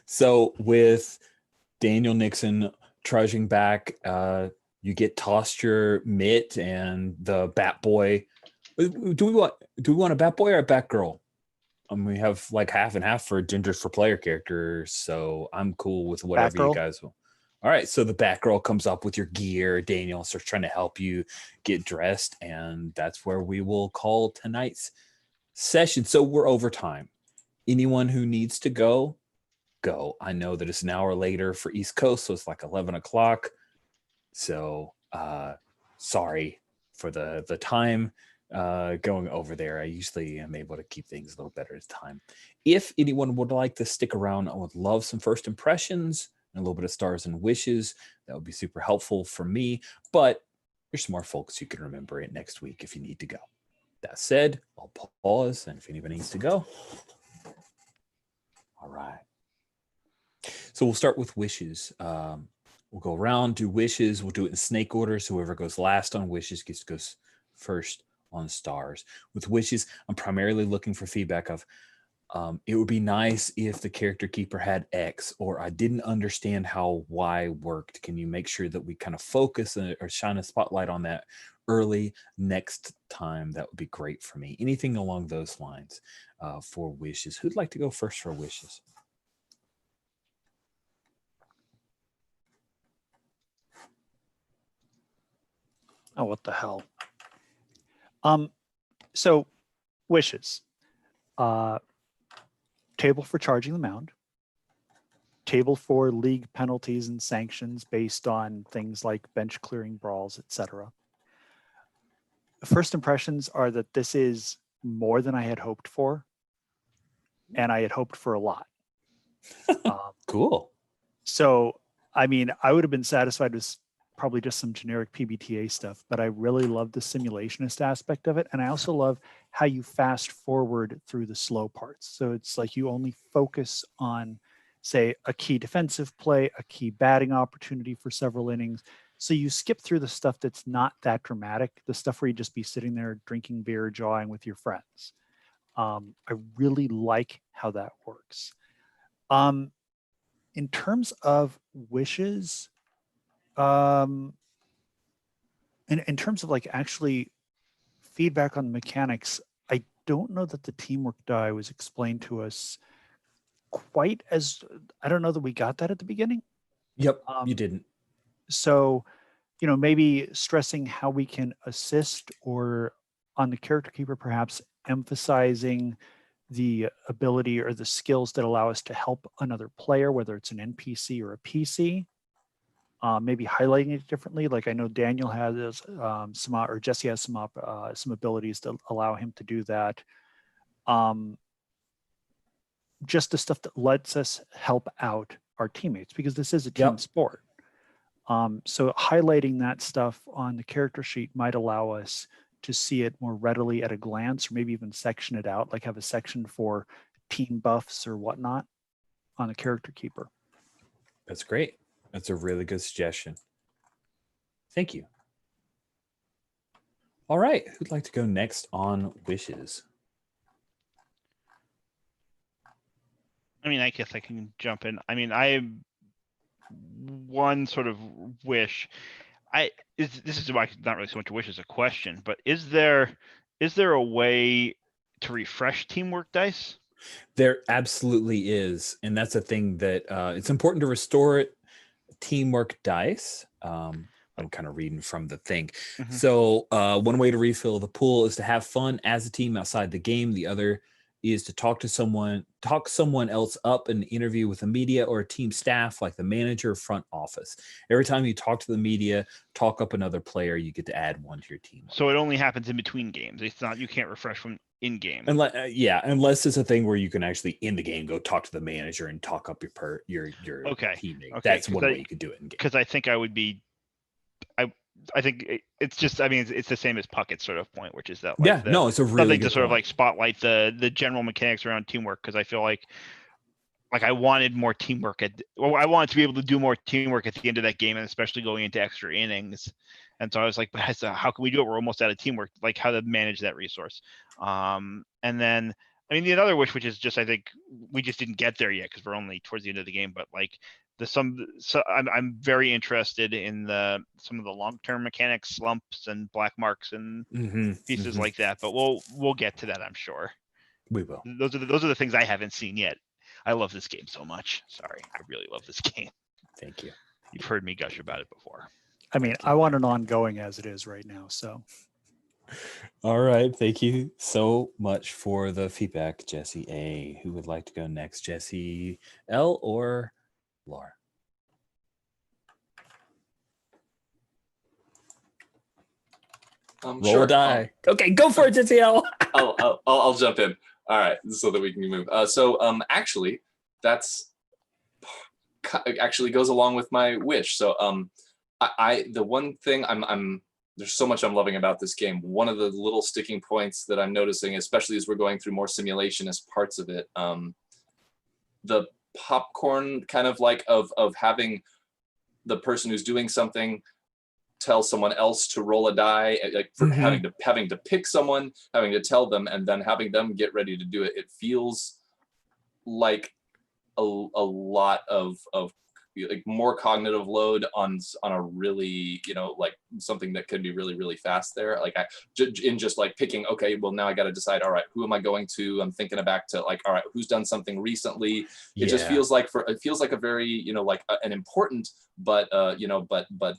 So with Daniel Nixon trudging back, you get tossed your mitt and the bat boy. Do we want a bat boy or a bat girl? We have like half and half for genders for player characters, so I'm cool with whatever you guys will. All right, so the Batgirl comes up with your gear. Daniel starts trying to help you get dressed, and that's where we will call tonight's session. So we're over time. Anyone who needs to go. I know that it's an hour later for East Coast, so it's like 11 o'clock. So sorry for the time going over there. I usually am able to keep things a little better at time. If anyone would like to stick around, I would love some first impressions and a little bit of stars and wishes. That would be super helpful for me. But there's some more folks you can remember it next week if you need to go. That said, I'll pause, and if anybody needs to go. All right. So we'll start with wishes. We'll go around, do wishes. We'll do it in snake order. So whoever goes last on wishes goes first on stars. With wishes, I'm primarily looking for feedback of it would be nice if the character keeper had X, or I didn't understand how Y worked. Can you make sure that we kind of focus or shine a spotlight on that early next time? That would be great for me. Anything along those lines for wishes. Who'd like to go first for wishes? Oh, what the hell? So wishes. Table for charging the mound. Table for league penalties and sanctions based on things like bench clearing brawls, etc. First impressions are that this is more than I had hoped for, and I had hoped for a lot. Cool. So, I mean, I would have been satisfied with probably just some generic PBTA stuff, but I really love the simulationist aspect of it. And I also love how you fast forward through the slow parts. So it's like you only focus on, say, a key defensive play, a key batting opportunity for several innings. So you skip through the stuff that's not that dramatic, the stuff where you just be sitting there drinking beer, jawing with your friends. I really like how that works. In terms of wishes, in terms of like actually feedback on the mechanics, I don't know that the teamwork die was explained to us quite as, I don't know that we got that at the beginning. Yep, you didn't. So, you know, maybe stressing how we can assist, or on the character keeper, perhaps emphasizing the ability or the skills that allow us to help another player, whether it's an NPC or a PC. maybe highlighting it differently. Like I know Daniel has or Jesse has some abilities to allow him to do that. Just the stuff that lets us help out our teammates, because this is a team sport. So highlighting that stuff on the character sheet might allow us to see it more readily at a glance, or maybe even section it out, like have a section for team buffs or whatnot on the character keeper. That's great. That's a really good suggestion. Thank you. All right. Who'd like to go next on wishes? I mean, I guess I can jump in. I mean, I one sort of wish. This is not really so much a wish as a question, but is there a way to refresh teamwork dice? There absolutely is, and that's a thing that it's important to restore it. Teamwork dice. I'm kind of reading from the thing. So one way to refill the pool is to have fun as a team outside the game. The other is to talk someone else up in an interview with the media or a team staff, like the manager or front office. Every time you talk to the media, talk up another player, you get to add one to your team. So it only happens in between games. It's not, you can't refresh from in game. Unless it's a thing where you can actually in the game go talk to the manager and talk up your teammate. That's one way you could do it in game. Because I think I think it's just, I mean, it's the same as Puckett's sort of point, which is that it's a really something good to sort of point. like spotlight the general mechanics around teamwork, because I feel like I wanted more teamwork I wanted to be able to do more teamwork at the end of that game, and especially going into extra innings. And so I was like, but how can we do it? We're almost out of teamwork, like how to manage that resource. And then, I mean, the other wish, which is just, I think we just didn't get there yet because we're only towards the end of the game, but like I'm very interested in some of the long-term mechanics, slumps and black marks and pieces like that, but we'll get to that, I'm sure. We will. Those are the things I haven't seen yet. I love this game so much. Sorry, I really love this game. Thank you. You've heard me gush about it before. I mean, I want an ongoing as it is right now. So, all right. Thank you so much for the feedback, Jesse A. Who would like to go next, Jesse L or Laura? Roll a die. Okay, go for it, Jesse L. I'll jump in. All right, so that we can move. Actually, that's actually goes along with my wish. So the one thing there's so much I'm loving about this game. One of the little sticking points that I'm noticing, especially as we're going through more simulation as parts of it, the popcorn kind of like of having the person who's doing something tell someone else to roll a die, like for having to pick someone, having to tell them, and then having them get ready to do it. It feels like a lot of like more cognitive load on a really, like something that could be really, really fast there. Like in just like picking, okay, well now I got to decide, all right, who am I going to? I'm thinking back to like, all right, who's done something recently? It just feels like a very, like an important, but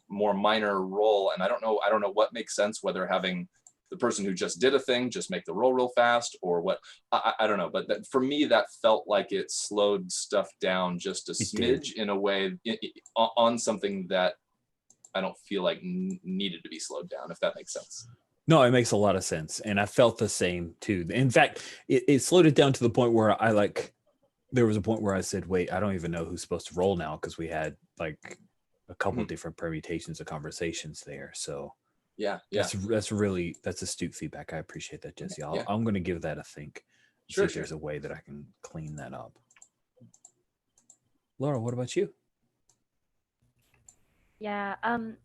more minor role. And I don't know what makes sense, whether having the person who just did a thing just make the roll real fast or what. I don't know, but for me that felt like it slowed stuff down just a smidge in a way on something that I don't feel like needed to be slowed down, if that makes sense. No, it makes a lot of sense, and I felt the same too. In fact, it slowed it down to the point where there was a point where I said, wait, I don't even know who's supposed to roll now, because we had like a couple different permutations of conversations there. So yeah, that's astute feedback. I appreciate that, Jesse. I'm going to give that a think. See if there's a way that I can clean that up. Laura, what about you? Yeah,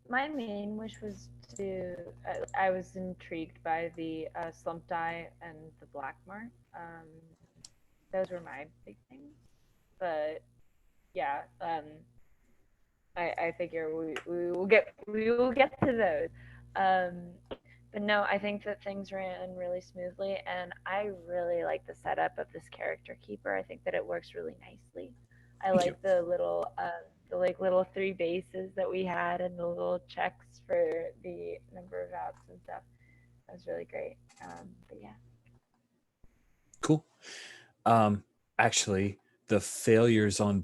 my main wish was I was intrigued by the slump die and the black mark. Those were my big things. But yeah, I figure we will get to those. But no, I think that things ran really smoothly, and I really like the setup of this character keeper. I think that it works really nicely. I like the little little 3 bases that we had and the little checks for the number of outs and stuff. That was really great. But yeah. Cool. Actually, the failures on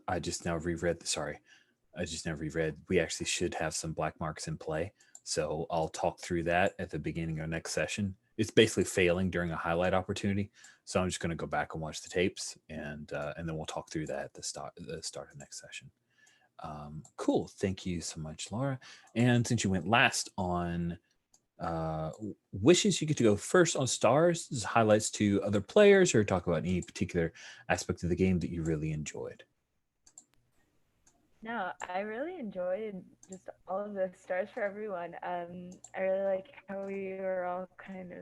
I just now reread. Sorry. I just never reread. We actually should have some black marks in play, so I'll talk through that at the beginning of next session. It's basically failing during a highlight opportunity, so I'm just going to go back and watch the tapes, and then we'll talk through that at the start of next session. Cool. Thank you so much, Laura. And since you went last on wishes, you get to go first on stars. This is highlights to other players or talk about any particular aspect of the game that you really enjoyed. No, I really enjoyed just all of the stars for everyone. I really like how we were all kind of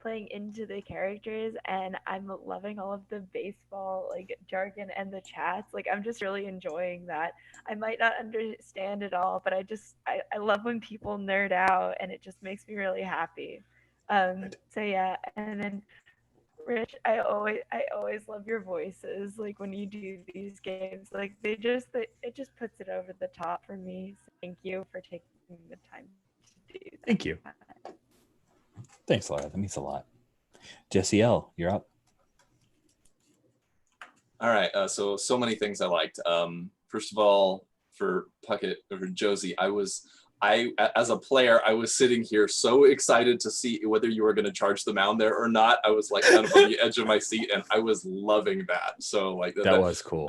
playing into the characters, and I'm loving all of the baseball like jargon and the chats. Like I'm just really enjoying that. I might not understand it all, but I love when people nerd out, and it just makes me really happy. So yeah, and then Rich, I always love your voices. Like when you do these games, like it just puts it over the top for me. So thank you for taking the time to do that. Thank you. Thanks, Laura. That means a lot. Jesse L., you're up. All right. So many things I liked. First of all, for Puckett or Josie, as a player, I was sitting here so excited to see whether you were going to charge the mound there or not. I was like kind of on the edge of my seat, and I was loving that. So like that was cool.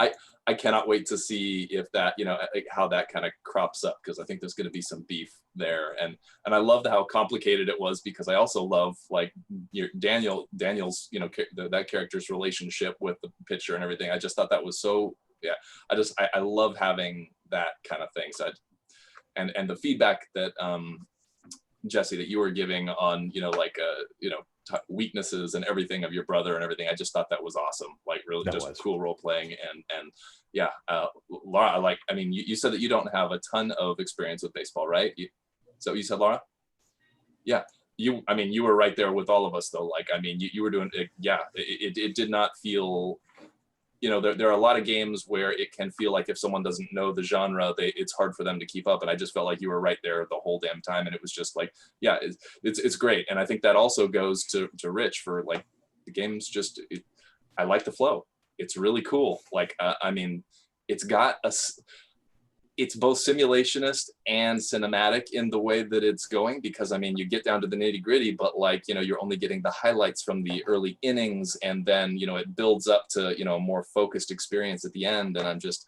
I cannot wait to see if that, like how that kind of crops up, because I think there's going to be some beef there. And I loved how complicated it was, because I also love like Daniel's, that character's relationship with the pitcher and everything. I just thought that was so, yeah, I love having that kind of thing. So and the feedback that Jesse, that you were giving on, weaknesses and everything of your brother and everything, I just thought that was awesome. Like really cool role playing. And yeah, Laura, you said that you don't have a ton of experience with baseball, right? So you said, Laura? Yeah, you were right there with all of us though. Like, you were doing it. Yeah, it did not feel, there are a lot of games where it can feel like if someone doesn't know the genre, it's hard for them to keep up. And I just felt like you were right there the whole damn time. And it was just like, yeah, it's great. And I think that also goes to Rich for like the game's just, I like the flow. It's really cool. Like, it's got it's both simulationist and cinematic in the way that it's going, because you get down to the nitty gritty, but like, you're only getting the highlights from the early innings, and then, it builds up to, a more focused experience at the end. And I'm just,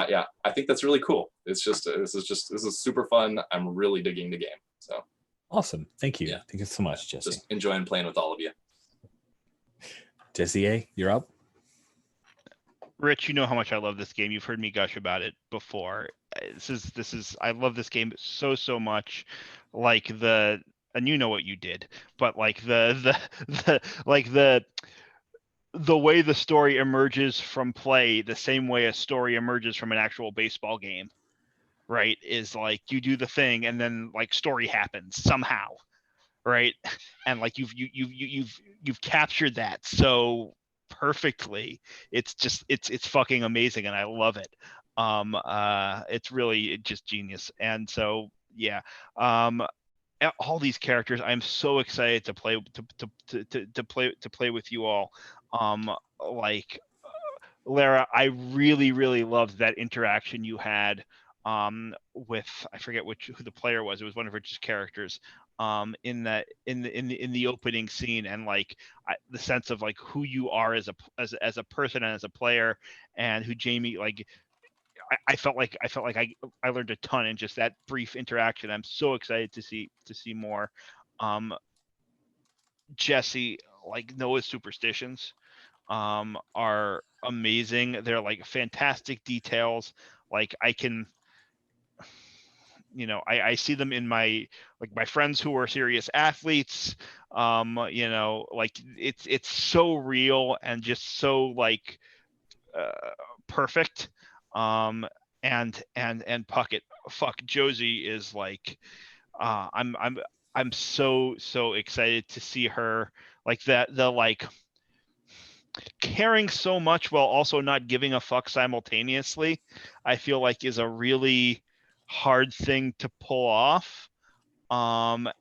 yeah, I think that's really cool. It's just, this is super fun. I'm really digging the game. So awesome. Thank you. Yeah. Thank you so much, Jesse. Just enjoying playing with all of you. Jesse A., you're up. Rich, you know how much I love this game. You've heard me gush about it before. This is I love this game so much. Like and you know what you did, but like the way the story emerges from play, the same way a story emerges from an actual baseball game, right? Is like you do the thing and then like story happens somehow, right? And like you've captured that so perfectly. It's just it's fucking amazing, and I love it. It's really just genius. And so yeah, all these characters, I'm so excited to play to play with you all. Like Lara, I really loved that interaction you had with, I forget who the player was. It was one of Rich's characters in the opening scene, and like the sense of like who you are as a person and as a player, and who Jamie, like I felt like I learned a ton in just that brief interaction. I'm so excited to see more. Jesse, like Noah's superstitions are amazing. They're like fantastic details. Like I can, I see them in my friends who are serious athletes. Like it's so real and just so like perfect. And Puckett, fuck, Josie is like, I'm so excited to see her like that. The like caring so much while also not giving a fuck simultaneously, I feel like is a really hard thing to pull off. And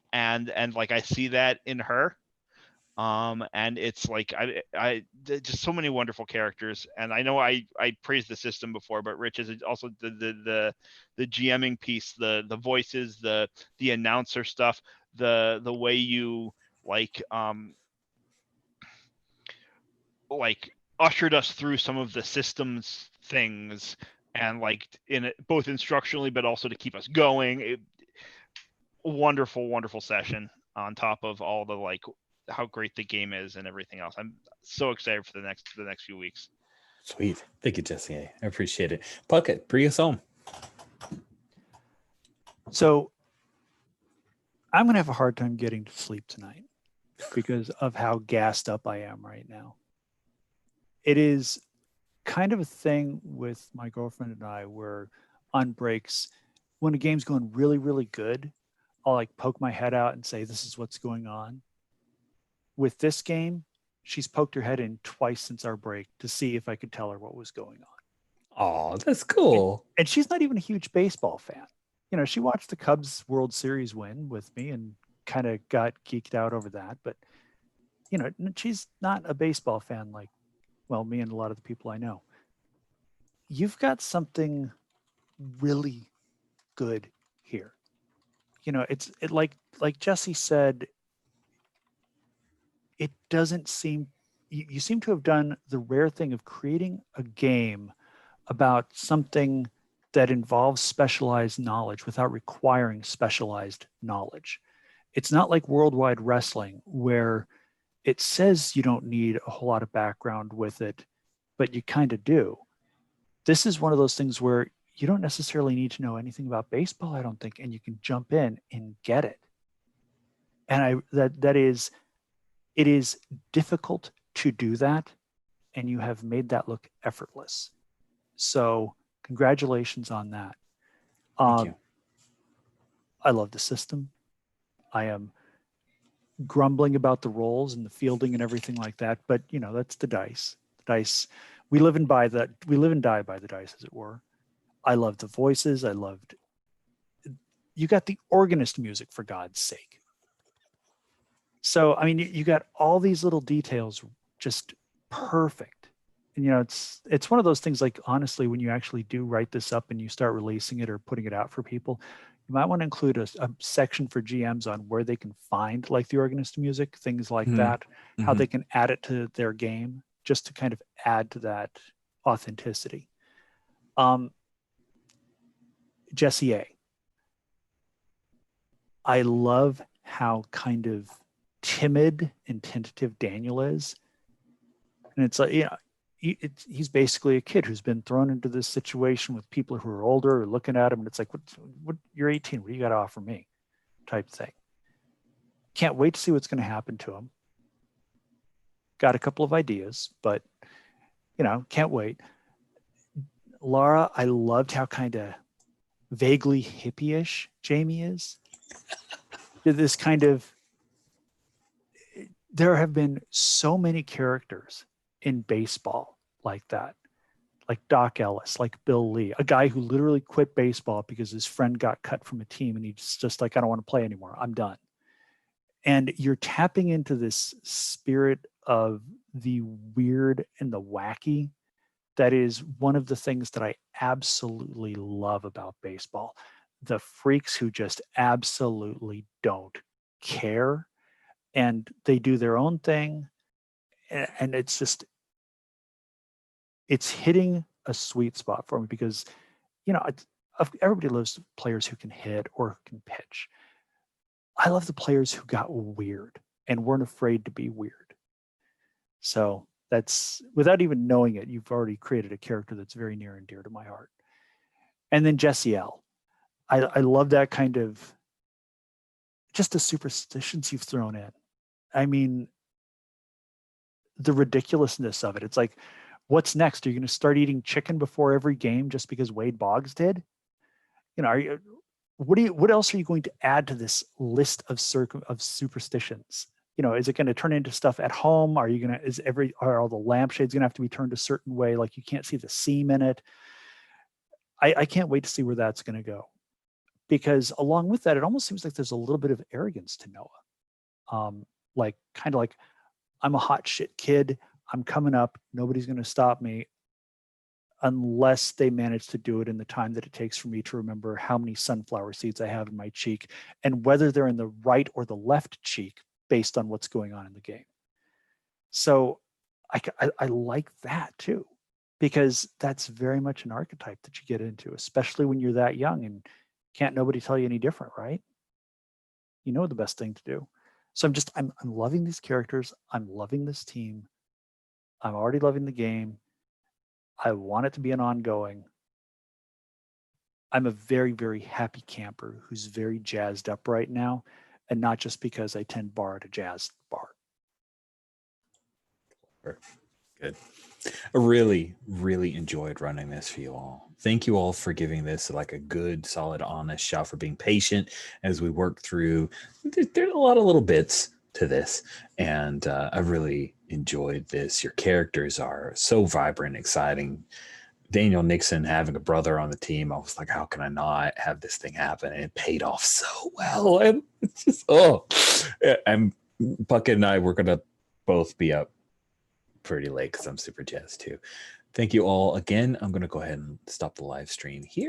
like I see that in her. And it's like just so many wonderful characters. And I know I praised the system before, but Rich is also the GMing piece, the voices, the announcer stuff, the way you like ushered us through some of the systems things, and like in it both instructionally but also to keep us going. Wonderful session on top of all the like how great the game is and everything else. I'm so excited for the next few weeks. Sweet. Thank you, Jesse. I appreciate it. Puckett, bring us home. So I'm going to have a hard time getting to sleep tonight because of how gassed up I am right now. It is kind of a thing with my girlfriend and I where on breaks, when a game's going really, really good, I'll like poke my head out and say, this is what's going on. With this game, she's poked her head in twice since our break to see if I could tell her what was going on. Oh, that's cool. And she's not even a huge baseball fan. You know, she watched the Cubs World Series win with me and kind of got geeked out over that. But, you know, she's not a baseball fan like, well, me and a lot of the people I know. You've got something really good here. You know, it like Jesse said, it doesn't seem, you seem to have done the rare thing of creating a game about something that involves specialized knowledge without requiring specialized knowledge. It's not like Worldwide Wrestling where it says you don't need a whole lot of background with it, but you kind of do. This is one of those things where you don't necessarily need to know anything about baseball, I don't think, and you can jump in and get it. And it is difficult to do that, and you have made that look effortless. So congratulations on that. Thank you. I love the system. I am grumbling about the rolls and the fielding and everything like that, but you know, that's the dice. The dice, we live and die by the dice, as it were. I love the voices. You got the organist music, for God's sake. So, I mean, you got all these little details just perfect. And, you know, it's one of those things like, honestly, when you actually do write this up and you start releasing it or putting it out for people, you might want to include a section for GMs on where they can find like the organist music, things like that, how they can add it to their game, just to kind of add to that authenticity. Jesse A. I love how kind of timid and tentative Daniel is. And it's like, you know, he's basically a kid who's been thrown into this situation with people who are older or looking at him. And it's like, what you're 18. What do you got to offer me? Type thing. Can't wait to see what's going to happen to him. Got a couple of ideas, but, you know, can't wait. Laura, I loved how kind of vaguely hippie-ish Jamie is. This kind of, there have been so many characters in baseball like that, like Doc Ellis, like Bill Lee, a guy who literally quit baseball because his friend got cut from a team and he's just like, I don't want to play anymore. I'm done. And you're tapping into this spirit of the weird and the wacky. That is one of the things that I absolutely love about baseball. The freaks who just absolutely don't care and they do their own thing. And it's just, it's hitting a sweet spot for me because, you know, everybody loves players who can hit or who can pitch. I love the players who got weird and weren't afraid to be weird. So that's, without even knowing it, you've already created a character that's very near and dear to my heart. And then Jesse L. I love that kind of, just the superstitions you've thrown in. I mean, the ridiculousness of it. It's like, what's next? Are you going to start eating chicken before every game just because Wade Boggs did? You know, what else are you going to add to this list of superstitions? You know, is it going to turn into stuff at home? Are all the lampshades going to have to be turned a certain way? Like you can't see the seam in it. I can't wait to see where that's going to go. Because along with that, it almost seems like there's a little bit of arrogance to Noah. Like kind of like, I'm a hot shit kid. I'm coming up. Nobody's going to stop me unless they manage to do it in the time that it takes for me to remember how many sunflower seeds I have in my cheek and whether they're in the right or the left cheek based on what's going on in the game. So I like that too, because that's very much an archetype that you get into, especially when you're that young and can't nobody tell you any different, right? You know the best thing to do. So I'm loving these characters. I'm loving this team. I'm already loving the game. I want it to be an ongoing. I'm a very, very happy camper who's very jazzed up right now, and not just because I tend bar at a jazz bar. Good. I really, really enjoyed running this for you all. Thank you all for giving this like a good, solid, honest shot, for being patient as we work through. There's a lot of little bits to this, and I really enjoyed this. Your characters are so vibrant, exciting. Daniel Nixon having a brother on the team, I was like, how can I not have this thing happen? And it paid off so well. And it's just, and Puckett and I, we're gonna both be up pretty late because I'm super jazzed too. Thank you all again. I'm going to go ahead and stop the live stream here.